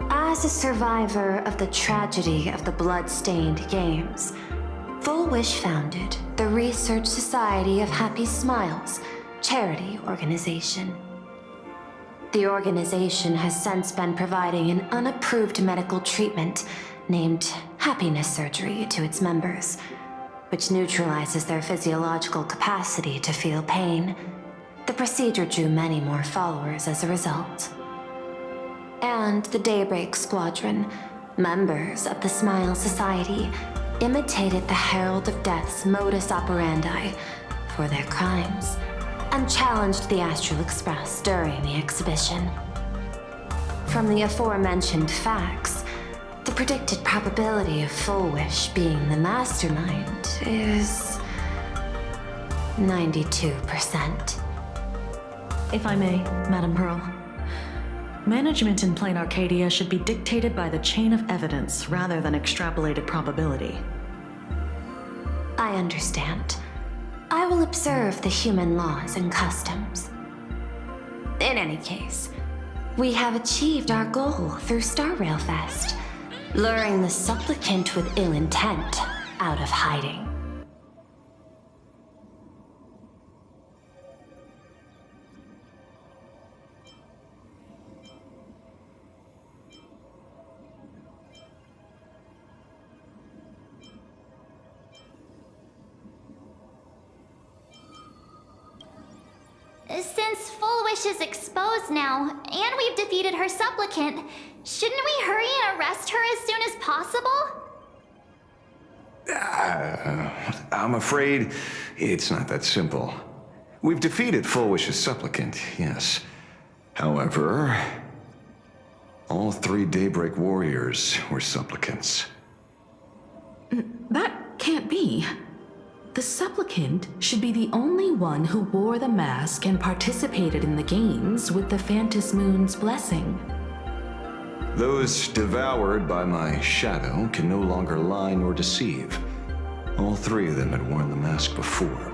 As a survivor of the tragedy of the Blood-Stained Games, Full Wish founded the Research Society of Happy Smiles, charity organization. The organization has since been providing an unapproved medical treatment named happiness surgery to its members, which neutralizes their physiological capacity to feel pain. The procedure drew many more followers as a result. And the Daybreak Squadron, members of the Smile Society, imitated the Herald of Death's modus operandi for their crimes, and challenged the Astral Express during the exhibition. From the aforementioned facts, the predicted probability of Full Wish being the mastermind is 92%. If I may, Madame Pearl. Management in Plain Arcadia should be dictated by the chain of evidence rather than extrapolated probability. I understand. I will observe the human laws and customs. In any case, we have achieved our goal through Star Rail Fest, luring the supplicant with ill intent out of hiding. Since Full Wish is exposed now, and we've defeated her supplicant, shouldn't we hurry and arrest her as soon as possible? I'm afraid it's not that simple. We've defeated Full Wish's supplicant, yes. However, all three Daybreak warriors were supplicants. That can't be. The supplicant should be the only one who wore the mask and participated in the games with the Phantom Moon's blessing. Those devoured by my shadow can no longer lie nor deceive. All three of them had worn the mask before.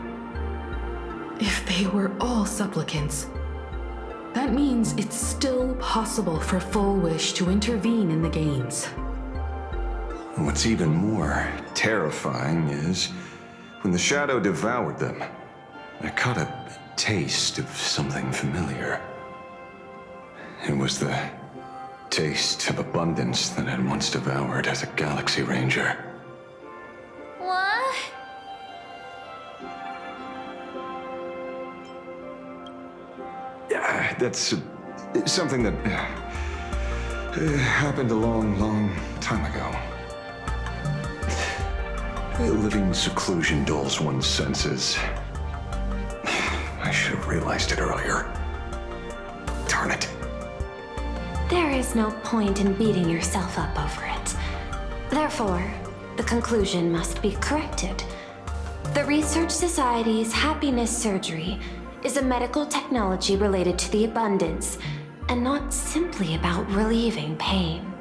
If they were all supplicants, that means it's still possible for Full Wish to intervene in the games. What's even more terrifying is when the shadow devoured them, I caught a taste of something familiar. It was the taste of abundance that I'd once devoured as a Galaxy Ranger. What? That's something that happened a long, long time ago. Living in seclusion dulls one's senses. I should have realized it earlier. Darn it. There is no point in beating yourself up over it. Therefore, the conclusion must be corrected. The Research Society's happiness surgery is a medical technology related to the abundance, and not simply about relieving pain.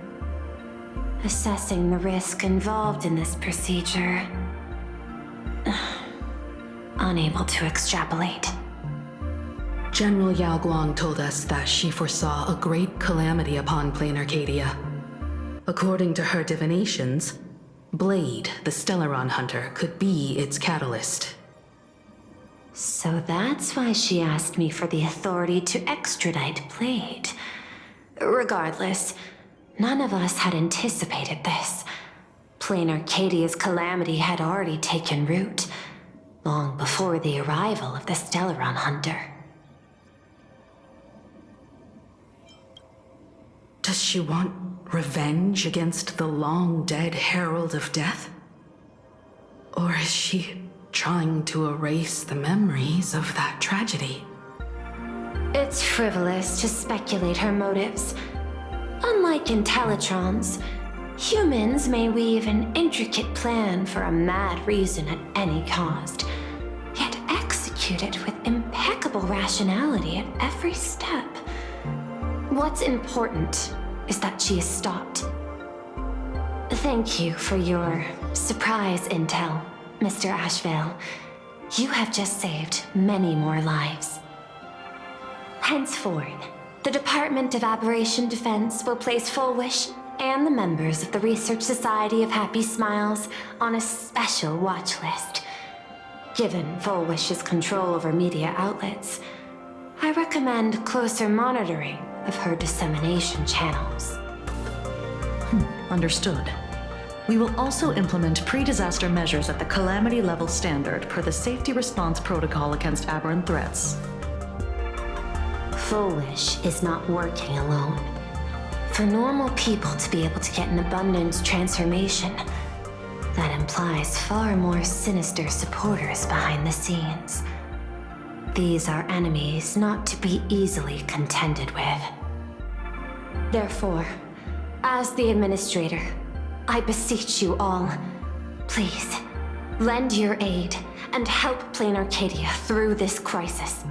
Assessing the risk involved in this procedure... unable to extrapolate. General Yao Guang told us that she foresaw a great calamity upon Plain Arcadia. According to her divinations, Blade, the Stellaron hunter, could be its catalyst. So that's why she asked me for the authority to extradite Blade. Regardless, none of us had anticipated this. Plain Arcadia's calamity had already taken root, long before the arrival of the Stellaron hunter. Does she want revenge against the long-dead Herald of Death? Or is she trying to erase the memories of that tragedy? It's frivolous to speculate her motives. Unlike Intellitrons, humans may weave an intricate plan for a mad reason at any cost, yet execute it with impeccable rationality at every step. What's important is that she is stopped. Thank you for your surprise intel, Mr. Ashvale. You have just saved many more lives. Henceforth, the Department of Aberration Defense will place Full Wish and the members of the Research Society of Happy Smiles on a special watch list. Given Full Wish's control over media outlets, I recommend closer monitoring of her dissemination channels. Understood. We will also implement pre-disaster measures at the calamity level standard per the Safety Response Protocol against aberrant threats. Full Wish is not working alone. For normal people to be able to get an abundance transformation, that implies far more sinister supporters behind the scenes. These are enemies not to be easily contended with. Therefore, as the administrator, I beseech you all, please, lend your aid and help Plain Arcadia through this crisis.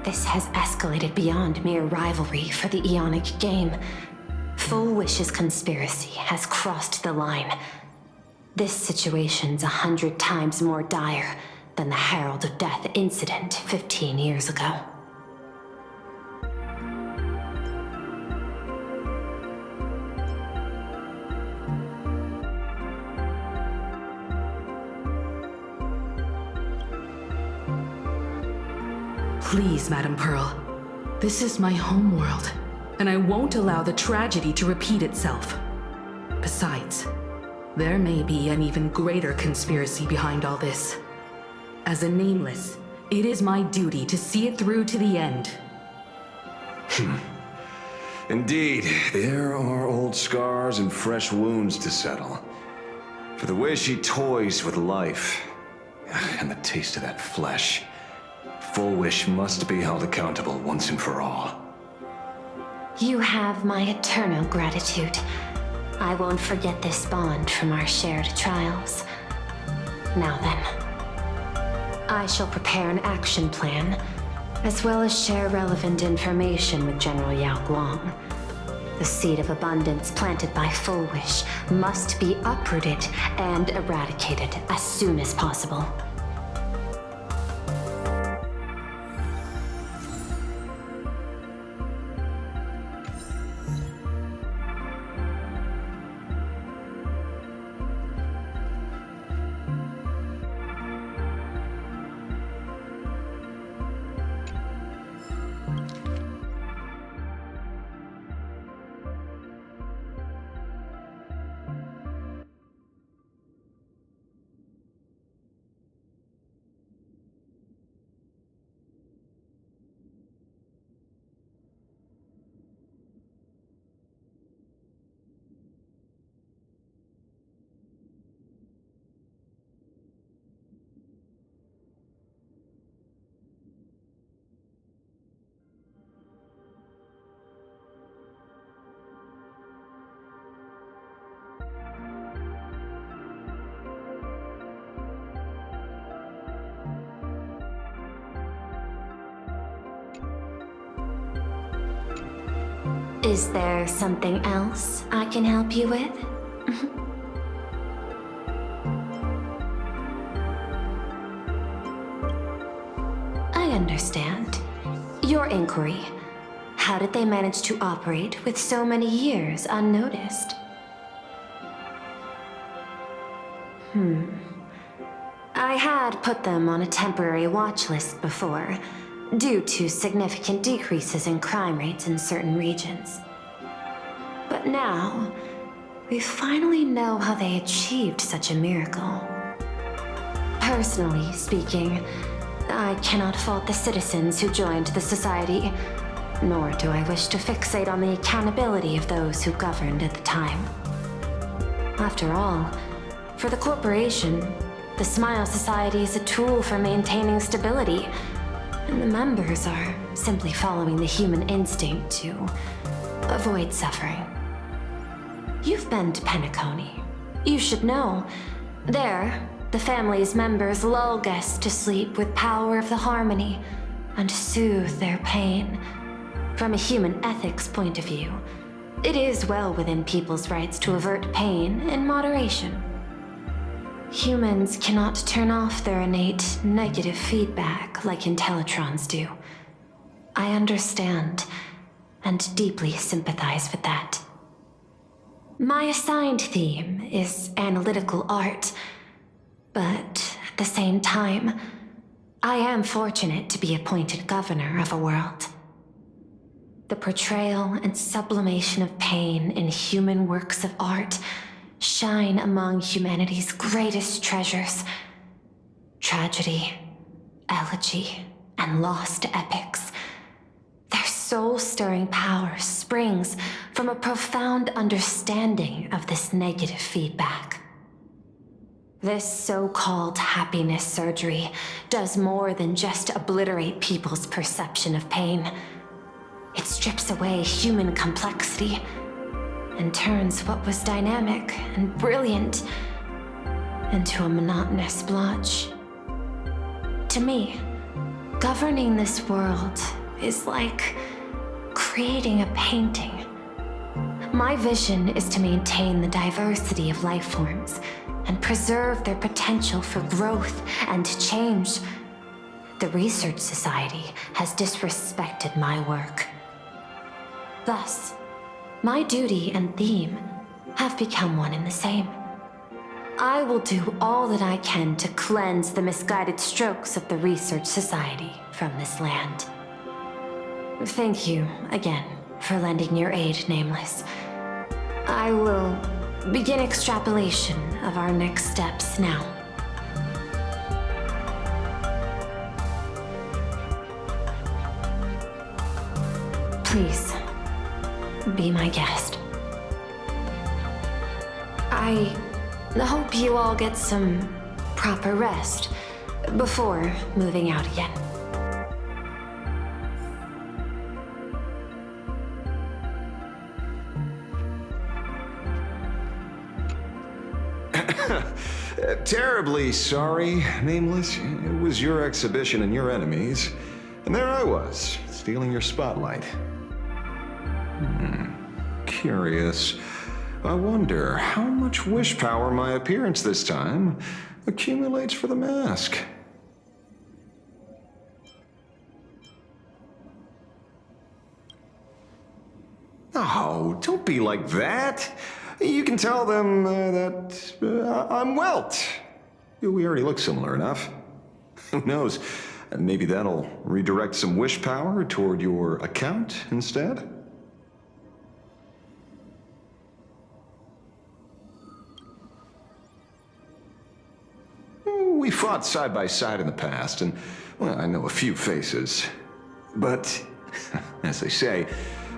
This has escalated beyond mere rivalry for the Eonic game. Full Wish's conspiracy has crossed the line. This situation's 100 times more dire than the Herald of Death incident 15 years ago. Please, Madam Pearl. This is my homeworld, and I won't allow the tragedy to repeat itself. Besides, there may be an even greater conspiracy behind all this. As a Nameless, it is my duty to see it through to the end. Indeed, there are old scars and fresh wounds to settle. For the way she toys with life, and the taste of that flesh, Full Wish must be held accountable once and for all. You have my eternal gratitude. I won't forget this bond from our shared trials. Now then, I shall prepare an action plan, as well as share relevant information with General Yao Guang. The seed of abundance planted by Full Wish must be uprooted and eradicated as soon as possible. Is there something else I can help you with? I understand. Your inquiry. How did they manage to operate with so many years unnoticed? I had put them on a temporary watch list before, due to significant decreases in crime rates in certain regions. But now, we finally know how they achieved such a miracle. Personally speaking, I cannot fault the citizens who joined the society, nor do I wish to fixate on the accountability of those who governed at the time. After all, for the corporation, the Smile Society is a tool for maintaining stability, and the members are simply following the human instinct to avoid suffering. You've been to Penacony. You should know. There, the family's members lull guests to sleep with power of the harmony and soothe their pain. From a human ethics point of view, it is well within people's rights to avert pain in moderation. Humans cannot turn off their innate negative feedback like Intellitrons do. I understand and deeply sympathize with that. My assigned theme is analytical art, but at the same time, I am fortunate to be appointed governor of a world. The portrayal and sublimation of pain in human works of art shine among humanity's greatest treasures. Tragedy, elegy, and lost epics. Their soul-stirring power springs from a profound understanding of this negative feedback. This so-called happiness surgery does more than just obliterate people's perception of pain. It strips away human complexity and turns what was dynamic and brilliant into a monotonous blotch. To me, governing this world is like creating a painting. My vision is to maintain the diversity of life forms and preserve their potential for growth and change. The Research Society has disrespected my work. Thus, my duty and theme have become one and the same. I will do all that I can to cleanse the misguided strokes of the Research Society from this land. Thank you again for lending your aid, Nameless. I will begin extrapolation of our next steps now. Please, be my guest. I hope you all get some proper rest before moving out again. Terribly sorry, Nameless. It was your exhibition and your enemies. And there I was, stealing your spotlight. Curious. I wonder how much wish power my appearance this time accumulates for the mask. Oh, don't be like that. You can tell them that I'm Welt. We already look similar enough. Who knows? Maybe that'll redirect some wish power toward your account instead? We fought side by side in the past, and, well, I know a few faces. But, as they say,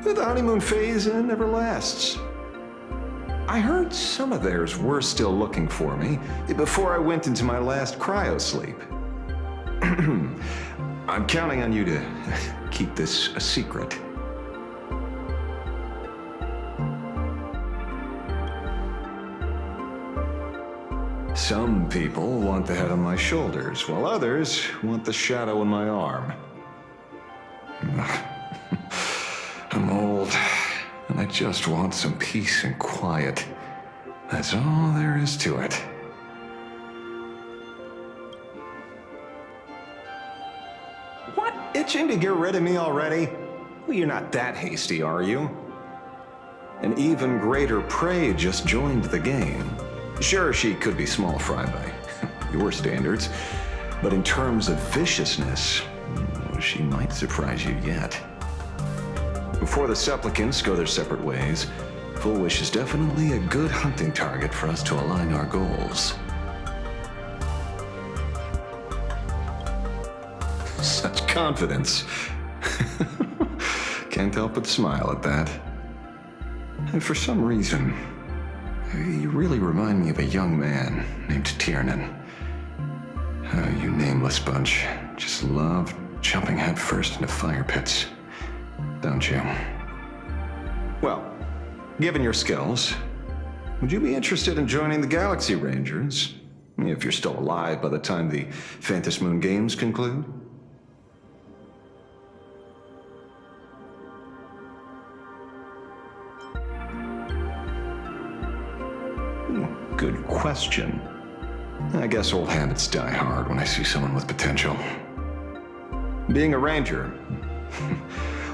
the honeymoon phase never lasts. I heard some of theirs were still looking for me before I went into my last cryosleep. I'm counting on you to keep this a secret. Some people want the head on my shoulders, while others want the shadow in my arm. I'm old, and I just want some peace and quiet. That's all there is to it. What? Itching to get rid of me already? Well, you're not that hasty, are you? An even greater prey just joined the game. Sure, she could be small fry by your standards, but in terms of viciousness, she might surprise you yet. Before the supplicants go their separate ways, Full Wish is definitely a good hunting target for us to align our goals. Such confidence. Can't help but smile at that. And for some reason, you really remind me of a young man named Tiernan. You nameless bunch just love jumping headfirst into fire pits, don't you? Well, given your skills, would you be interested in joining the Galaxy Rangers? If you're still alive by the time the Phantom Moon Games conclude? Good question. I guess old habits die hard when I see someone with potential. Being a ranger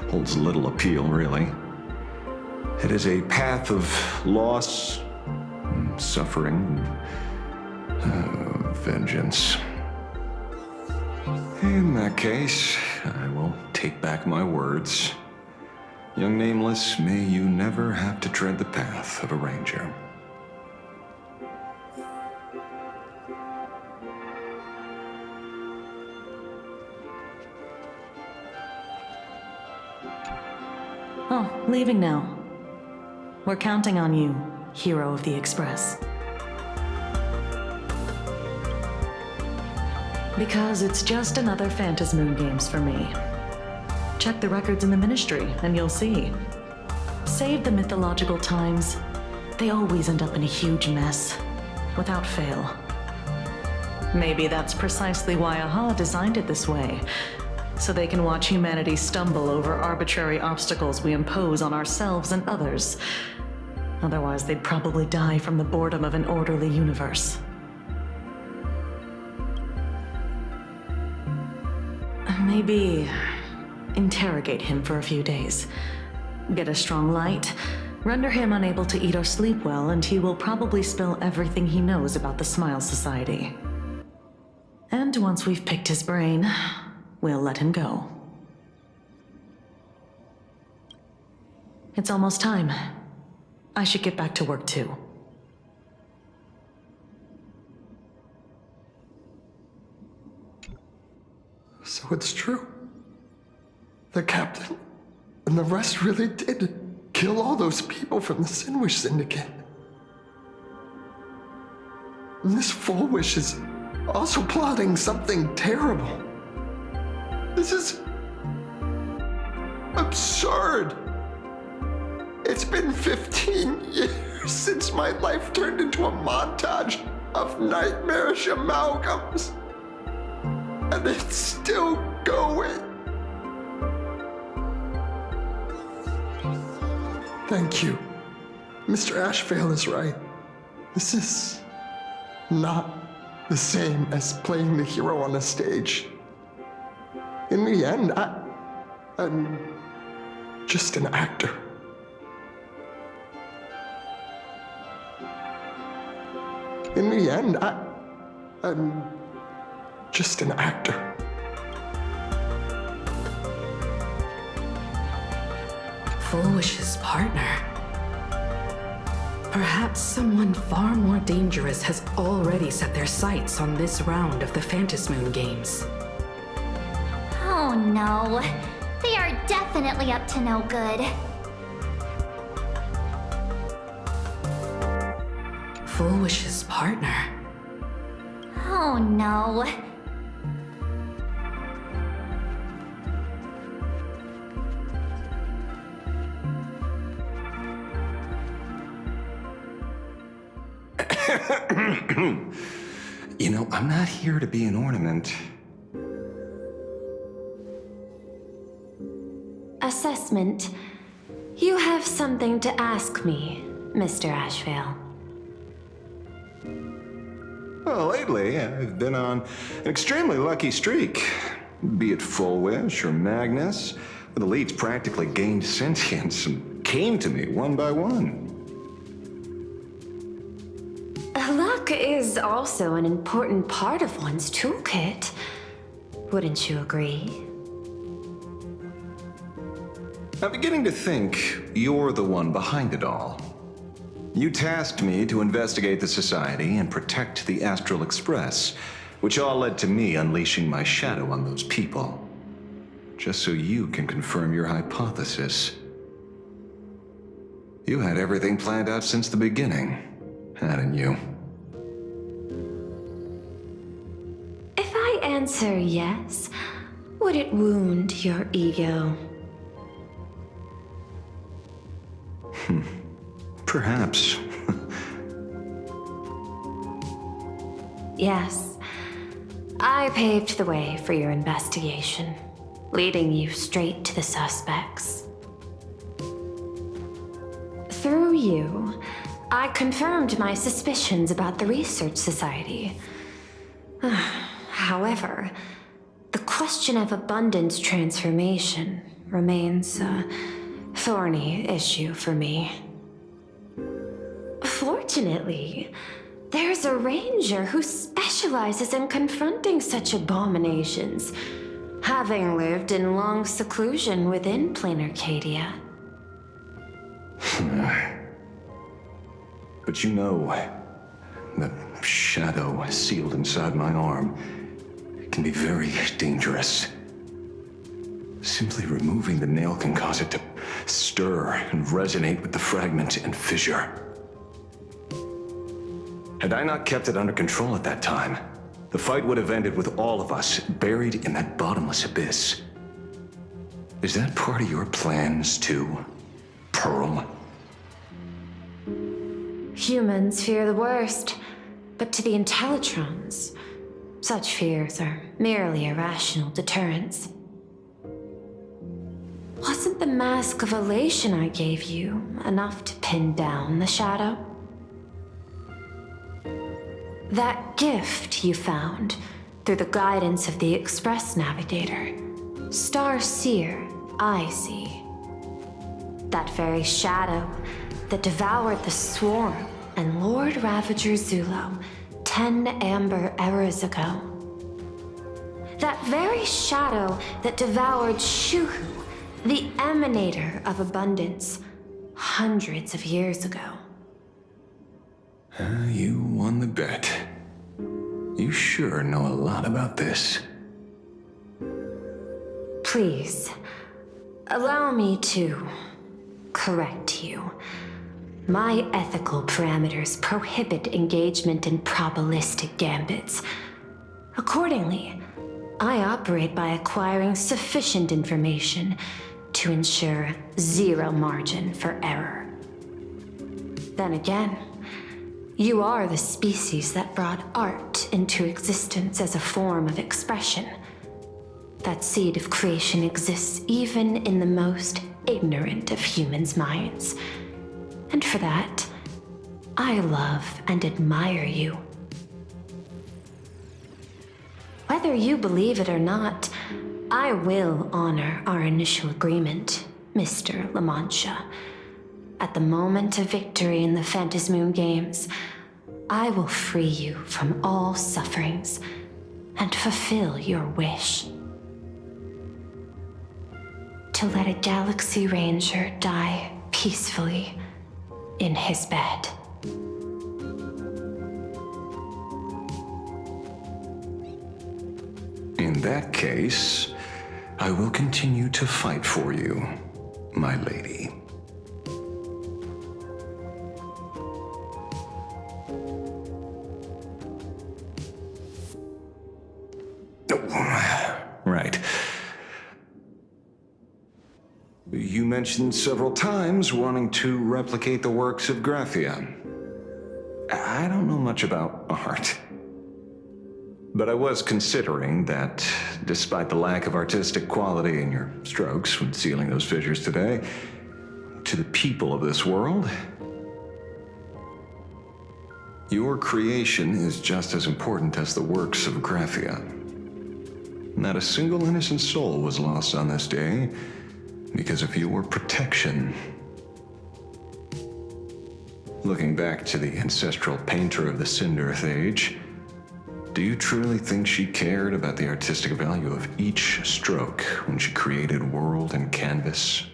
holds little appeal, really. It is a path of loss, suffering, vengeance. In that case, I will take back my words. Young Nameless, may you never have to tread the path of a ranger. Oh, leaving now. We're counting on you, hero of the Express. Because it's just another Phantom Moon Games for me. Check the records in the Ministry, and you'll see. Save the mythological times, they always end up in a huge mess, without fail. Maybe that's precisely why AHA designed it this way, so they can watch humanity stumble over arbitrary obstacles we impose on ourselves and others. Otherwise, they'd probably die from the boredom of an orderly universe. Maybe interrogate him for a few days. Get a strong light, render him unable to eat or sleep well, and he will probably spill everything he knows about the Smile Society. And once we've picked his brain, we'll let him go. It's almost time. I should get back to work too. So it's true. The captain and the rest really did kill all those people from the Sinwish Syndicate. And this Full Wish is also plotting something terrible. This is absurd. It's been 15 years since my life turned into a montage of nightmarish amalgams. And it's still going. Thank you. Mr. Ashvale is right. This is not the same as playing the hero on a stage. In the end, I'm just an actor. In the end, I'm just an actor. Full Wish's partner. Perhaps someone far more dangerous has already set their sights on this round of the Phantom Moon Games. Oh no. They are definitely up to no good. Full Wish's partner. Oh no. You know, I'm not here to be an ornament. Assessment. You have something to ask me, Mr. Ashvale. Well, lately, I've been on an extremely lucky streak. Be it Full Wish or Magnus, where the leads practically gained sentience and came to me one by one. Luck is also an important part of one's toolkit. Wouldn't you agree? I'm beginning to think you're the one behind it all. You tasked me to investigate the Society and protect the Astral Express, which all led to me unleashing my shadow on those people. Just so you can confirm your hypothesis. You had everything planned out since the beginning, hadn't you? If I answer yes, would it wound your ego? Perhaps. Yes. I paved the way for your investigation, leading you straight to the suspects. Through you, I confirmed my suspicions about the Research Society. However, the question of abundance transformation remains a thorny issue for me. Fortunately, there's a ranger who specializes in confronting such abominations, having lived in long seclusion within plain Arcadia. But you know, the shadow sealed inside my arm can be very dangerous. Simply removing the nail can cause it to stir and resonate with the fragment and fissure. Had I not kept it under control at that time, the fight would have ended with all of us buried in that bottomless abyss. Is that part of your plans too, Pearl? Humans fear the worst, but to the Intellitrons, such fears are merely irrational deterrents. Wasn't the mask of elation I gave you enough to pin down the shadow? That gift you found through the guidance of the Express Navigator, Star Seer, I see. That very shadow that devoured the Swarm and Lord Ravager Zulo 10 amber eras ago. That very shadow that devoured Shuhu, the Emanator of Abundance, hundreds of years ago. You won the bet. You sure know a lot about this. Please, allow me to correct you. My ethical parameters prohibit engagement in probabilistic gambits. Accordingly, I operate by acquiring sufficient information to ensure zero margin for error. Then again, you are the species that brought art into existence as a form of expression. That seed of creation exists even in the most ignorant of humans' minds. And for that, I love and admire you. Whether you believe it or not, I will honor our initial agreement, Mr. La Mancha. At the moment of victory in the Phantasmoon Games, I will free you from all sufferings and fulfill your wish. To let a Galaxy Ranger die peacefully in his bed. In that case, I will continue to fight for you, my lady. Right. You mentioned several times wanting to replicate the works of Graphia. I don't know much about art. But I was considering that, despite the lack of artistic quality in your strokes when sealing those fissures today, to the people of this world. Your creation is just as important as the works of Graphia. Not a single innocent soul was lost on this day because of your protection. Looking back to the ancestral painter of the Cinderth Age, do you truly think she cared about the artistic value of each stroke when she created world and canvas?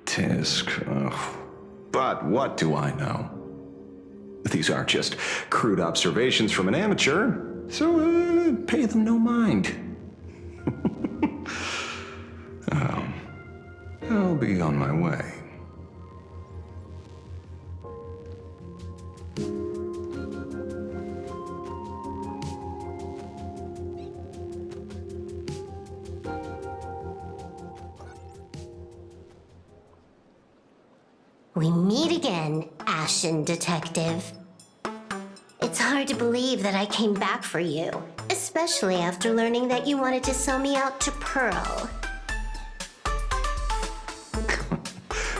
Tisk, but what do I know? These are just crude observations from an amateur, so pay them no mind. I'll be on my way. We meet again, Ashen Detective. It's hard to believe that I came back for you, especially after learning that you wanted to sell me out to Pearl.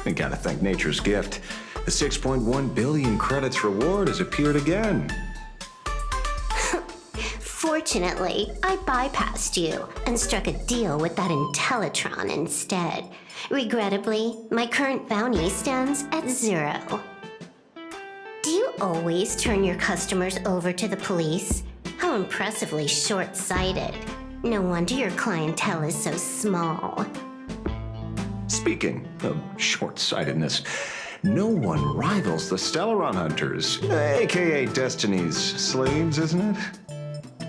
I gotta thank nature's gift. The 6.1 billion credits reward has appeared again. Fortunately, I bypassed you and struck a deal with that Intellitron instead. Regrettably, my current bounty stands at 0. Do you always turn your customers over to the police? How impressively short-sighted. No wonder your clientele is so small. Speaking of short-sightedness, no one rivals the Stellaron Hunters, aka Destiny's slaves, isn't it?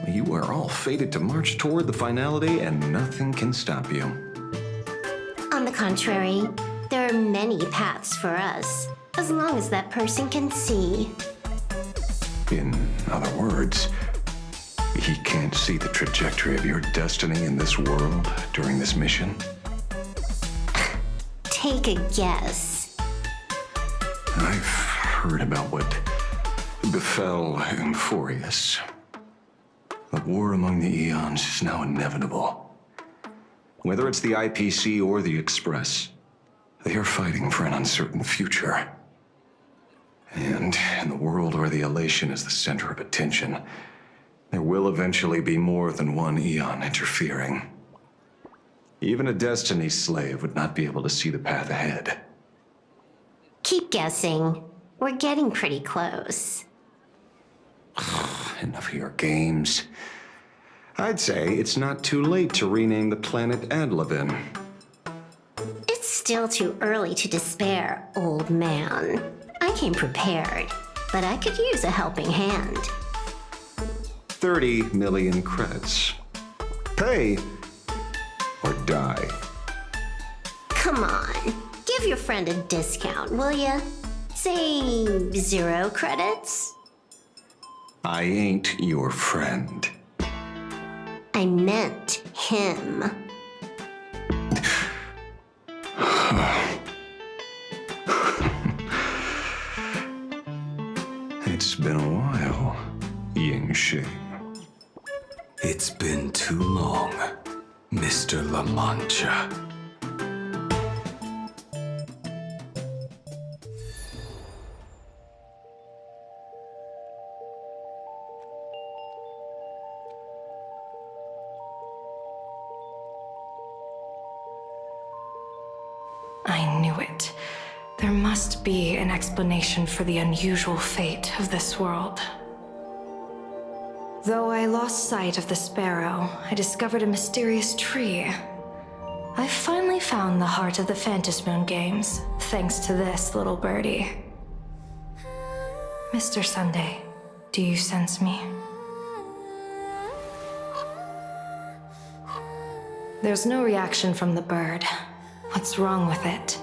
You are all fated to march toward the finality, and nothing can stop you. On the contrary, there are many paths for us, as long as that person can see. In other words, he can't see the trajectory of your destiny in this world during this mission? Take a guess. I've heard about what befell Euphorius. The war among the Eons is now inevitable. Whether it's the IPC or the Express, they are fighting for an uncertain future. And in the world where the elation is the center of attention, there will eventually be more than one Eon interfering. Even a Destiny slave would not be able to see the path ahead. Keep guessing. We're getting pretty close. Enough of your games. I'd say it's not too late to rename the planet Adlevin. It's still too early to despair, old man. I came prepared, but I could use a helping hand. 30 million credits. Pay or die. Come on, give your friend a discount, will ya? Say 0 credits? I ain't your friend. I meant him. It's been a while, Yingxing. It's been too long, Mr. La Mancha. I knew it. There must be an explanation for the unusual fate of this world. Though I lost sight of the sparrow, I discovered a mysterious tree. I finally found the heart of the Phantom Moon games, thanks to this little birdie. Mr. Sunday, do you sense me? There's no reaction from the bird. What's wrong with it?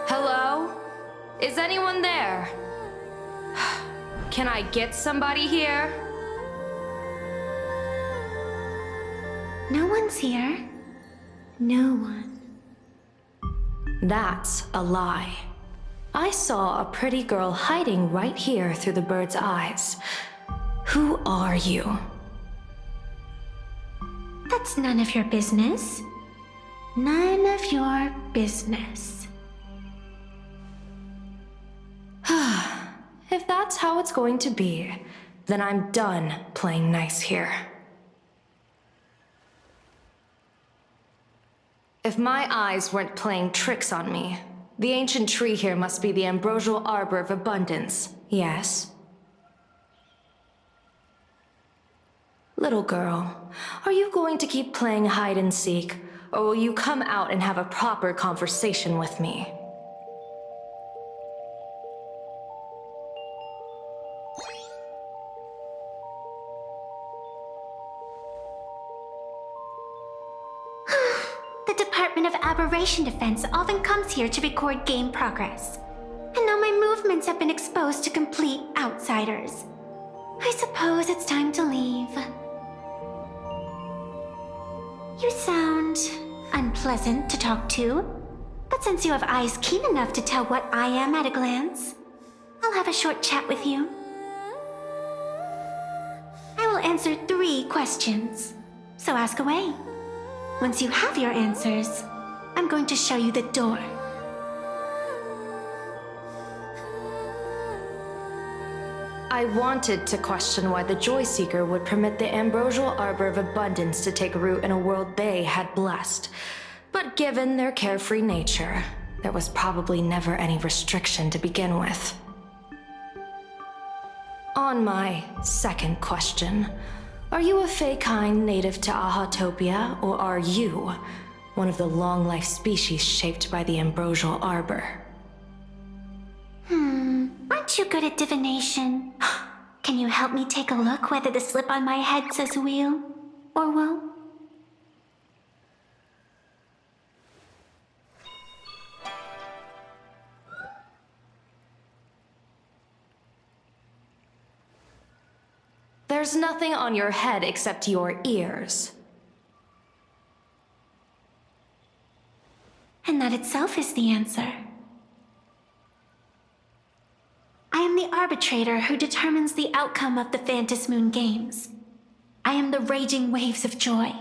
Hello? Is anyone there? Can I get somebody here? No one's here. No one. That's a lie. I saw a pretty girl hiding right here through the bird's eyes. Who are you? That's none of your business. None of your business. If that's how it's going to be, then I'm done playing nice here. If my eyes weren't playing tricks on me, the ancient tree here must be the ambrosial arbor of abundance, yes? Little girl, are you going to keep playing hide and seek, or will you come out and have a proper conversation with me? The Department of Aberration Defense often comes here to record game progress. And now my movements have been exposed to complete outsiders. I suppose it's time to leave. You sound unpleasant to talk to, but since you have eyes keen enough to tell what I am at a glance, I'll have a short chat with you. I will answer 3 questions, so ask away. Once you have your answers, I'm going to show you the door. I wanted to question why the Joy Seeker would permit the ambrosial arbor of abundance to take root in a world they had blessed. But given their carefree nature, there was probably never any restriction to begin with. On my second question, are you a Fey-kind native to Ahatopia, or are you one of the long-life species shaped by the ambrosial arbor? Aren't you good at divination? Can you help me take a look whether the slip on my head says wheel or woe? There's nothing on your head except your ears. And that itself is the answer. I am the arbitrator who determines the outcome of the Phantom Moon Games. I am the raging waves of joy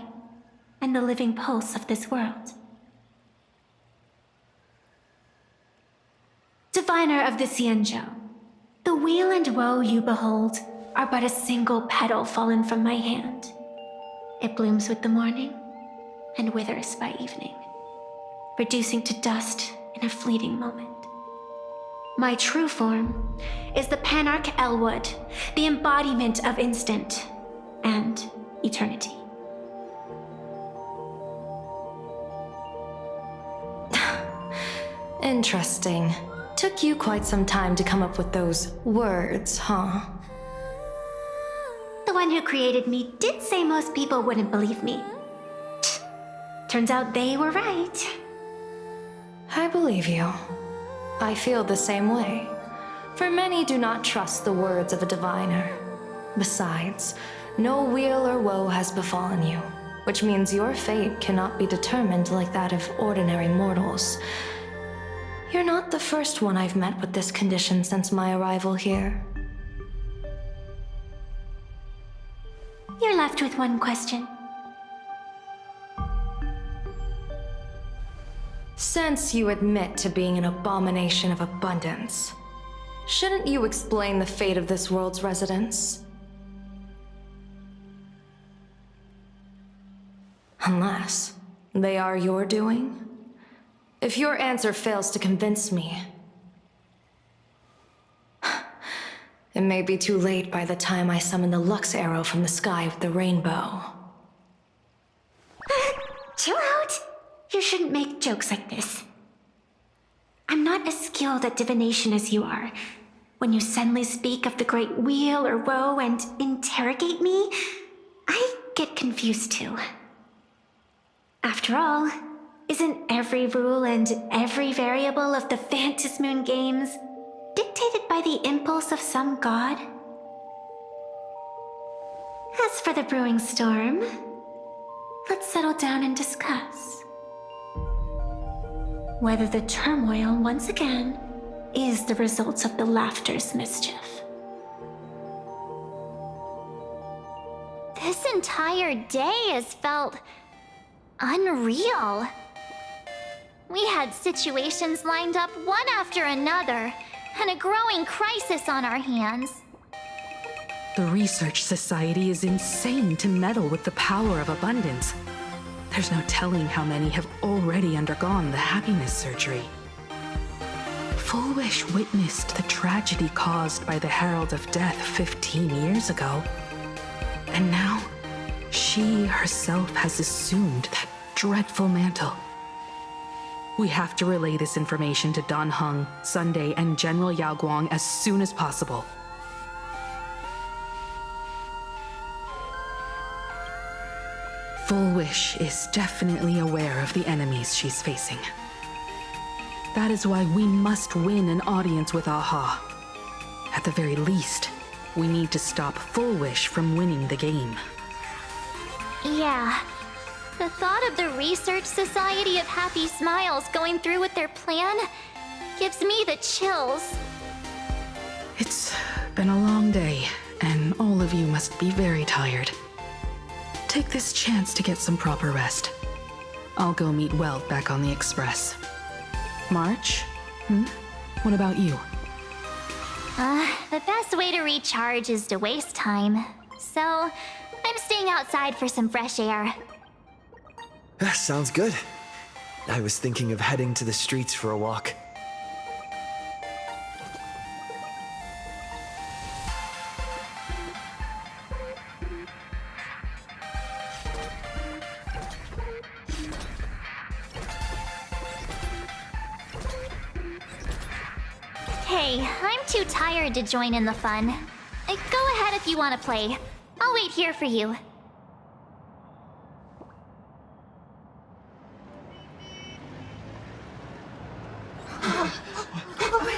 and the living pulse of this world. Diviner of the Xianzhou, the weal and woe you behold are but a single petal fallen from my hand. It blooms with the morning and withers by evening, reducing to dust in a fleeting moment. My true form is the Panarch Elwood, the embodiment of instant and eternity. Interesting. Took you quite some time to come up with those words, huh? The one who created me did say most people wouldn't believe me. Turns out they were right. I believe you. I feel the same way. For many do not trust the words of a diviner. Besides, no weal or woe has befallen you, which means your fate cannot be determined like that of ordinary mortals. You're not the first one I've met with this condition since my arrival here. You're left with one question. Since you admit to being an abomination of abundance, shouldn't you explain the fate of this world's residents? Unless they are your doing? If your answer fails to convince me, it may be too late by the time I summon the Lux Arrow from the sky with the rainbow. Chill out! You shouldn't make jokes like this. I'm not as skilled at divination as you are. When you suddenly speak of the great wheel or woe and interrogate me, I get confused too. After all, isn't every rule and every variable of the Phantom Moon Games dictated by the impulse of some god? As for the brewing storm, let's settle down and discuss. Whether the turmoil once again is the result of the laughter's mischief. This entire day has felt unreal. We had situations lined up one after another, and a growing crisis on our hands. The Research Society is insane to meddle with the power of abundance. There's no telling how many have already undergone the happiness surgery. Full Wish witnessed the tragedy caused by the Herald of Death 15 years ago. And now, she herself has assumed that dreadful mantle. We have to relay this information to Dan Heng, Sunday, and General Yao Guang as soon as possible. Full Wish is definitely aware of the enemies she's facing. That is why we must win an audience with Aha. At the very least, we need to stop Full Wish from winning the game. Yeah. The thought of the Research Society of Happy Smiles going through with their plan gives me the chills. It's been a long day, and all of you must be very tired. Take this chance to get some proper rest. I'll go meet Weld back on the Express. March? What about you? The best way to recharge is to waste time. So, I'm staying outside for some fresh air. Sounds good. I was thinking of heading to the streets for a walk. Hey, I'm too tired to join in the fun. Go ahead if you want to play. I'll wait here for you.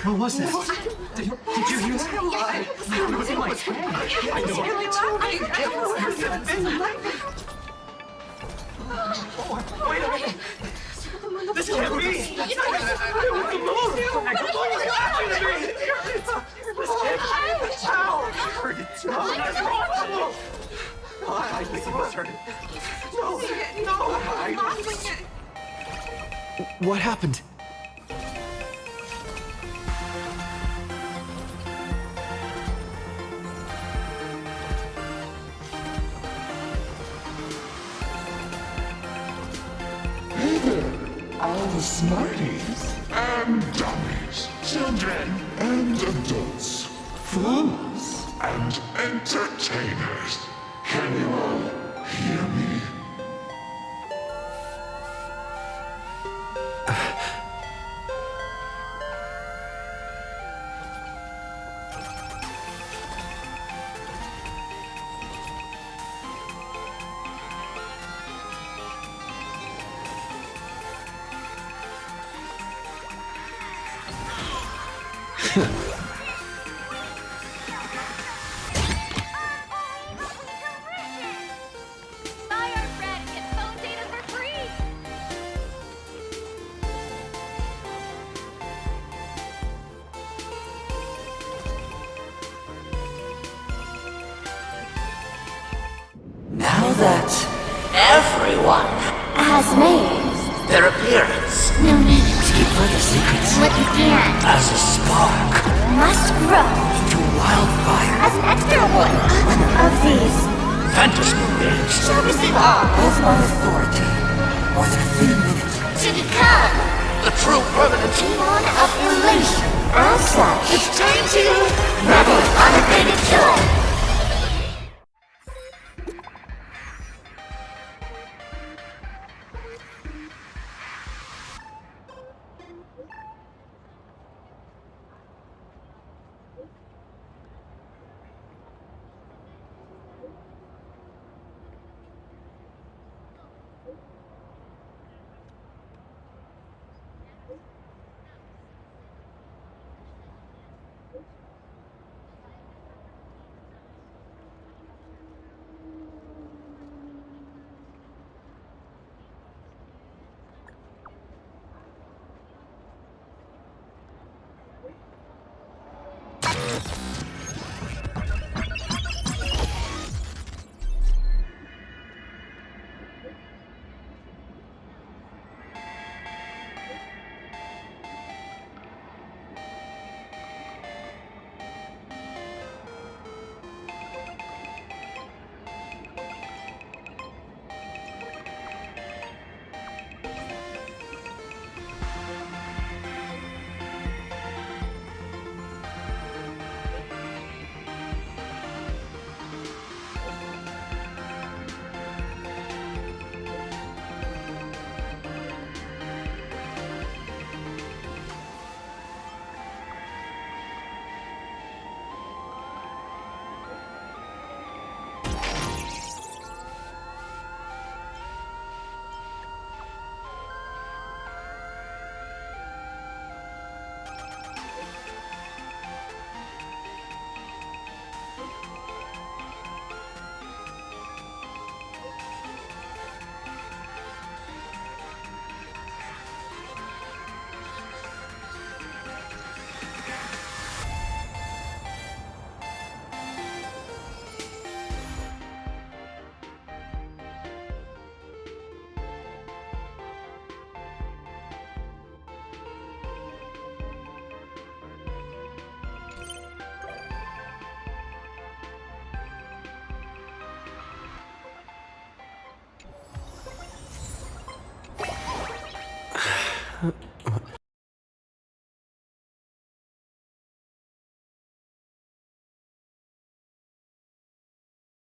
What was that? Did you hear that? It was in my phone. I know. Wait a minute. This can't be. It was the moon. I don't know what's happening to me. This can't be. Ow! I heard it too. I think you must heard it. No. What happened? All the smarties and dummies, children and adults, fools and entertainers. Can you all hear me? Now that everyone has made their appearance, no need to keep further secrets what began as a spark must grow into wildfire as an extra one of these fantasy games shall receive all of my authority within 3 minutes to become the true permanent demon of elation. As such, it's time to revel in unabated joy.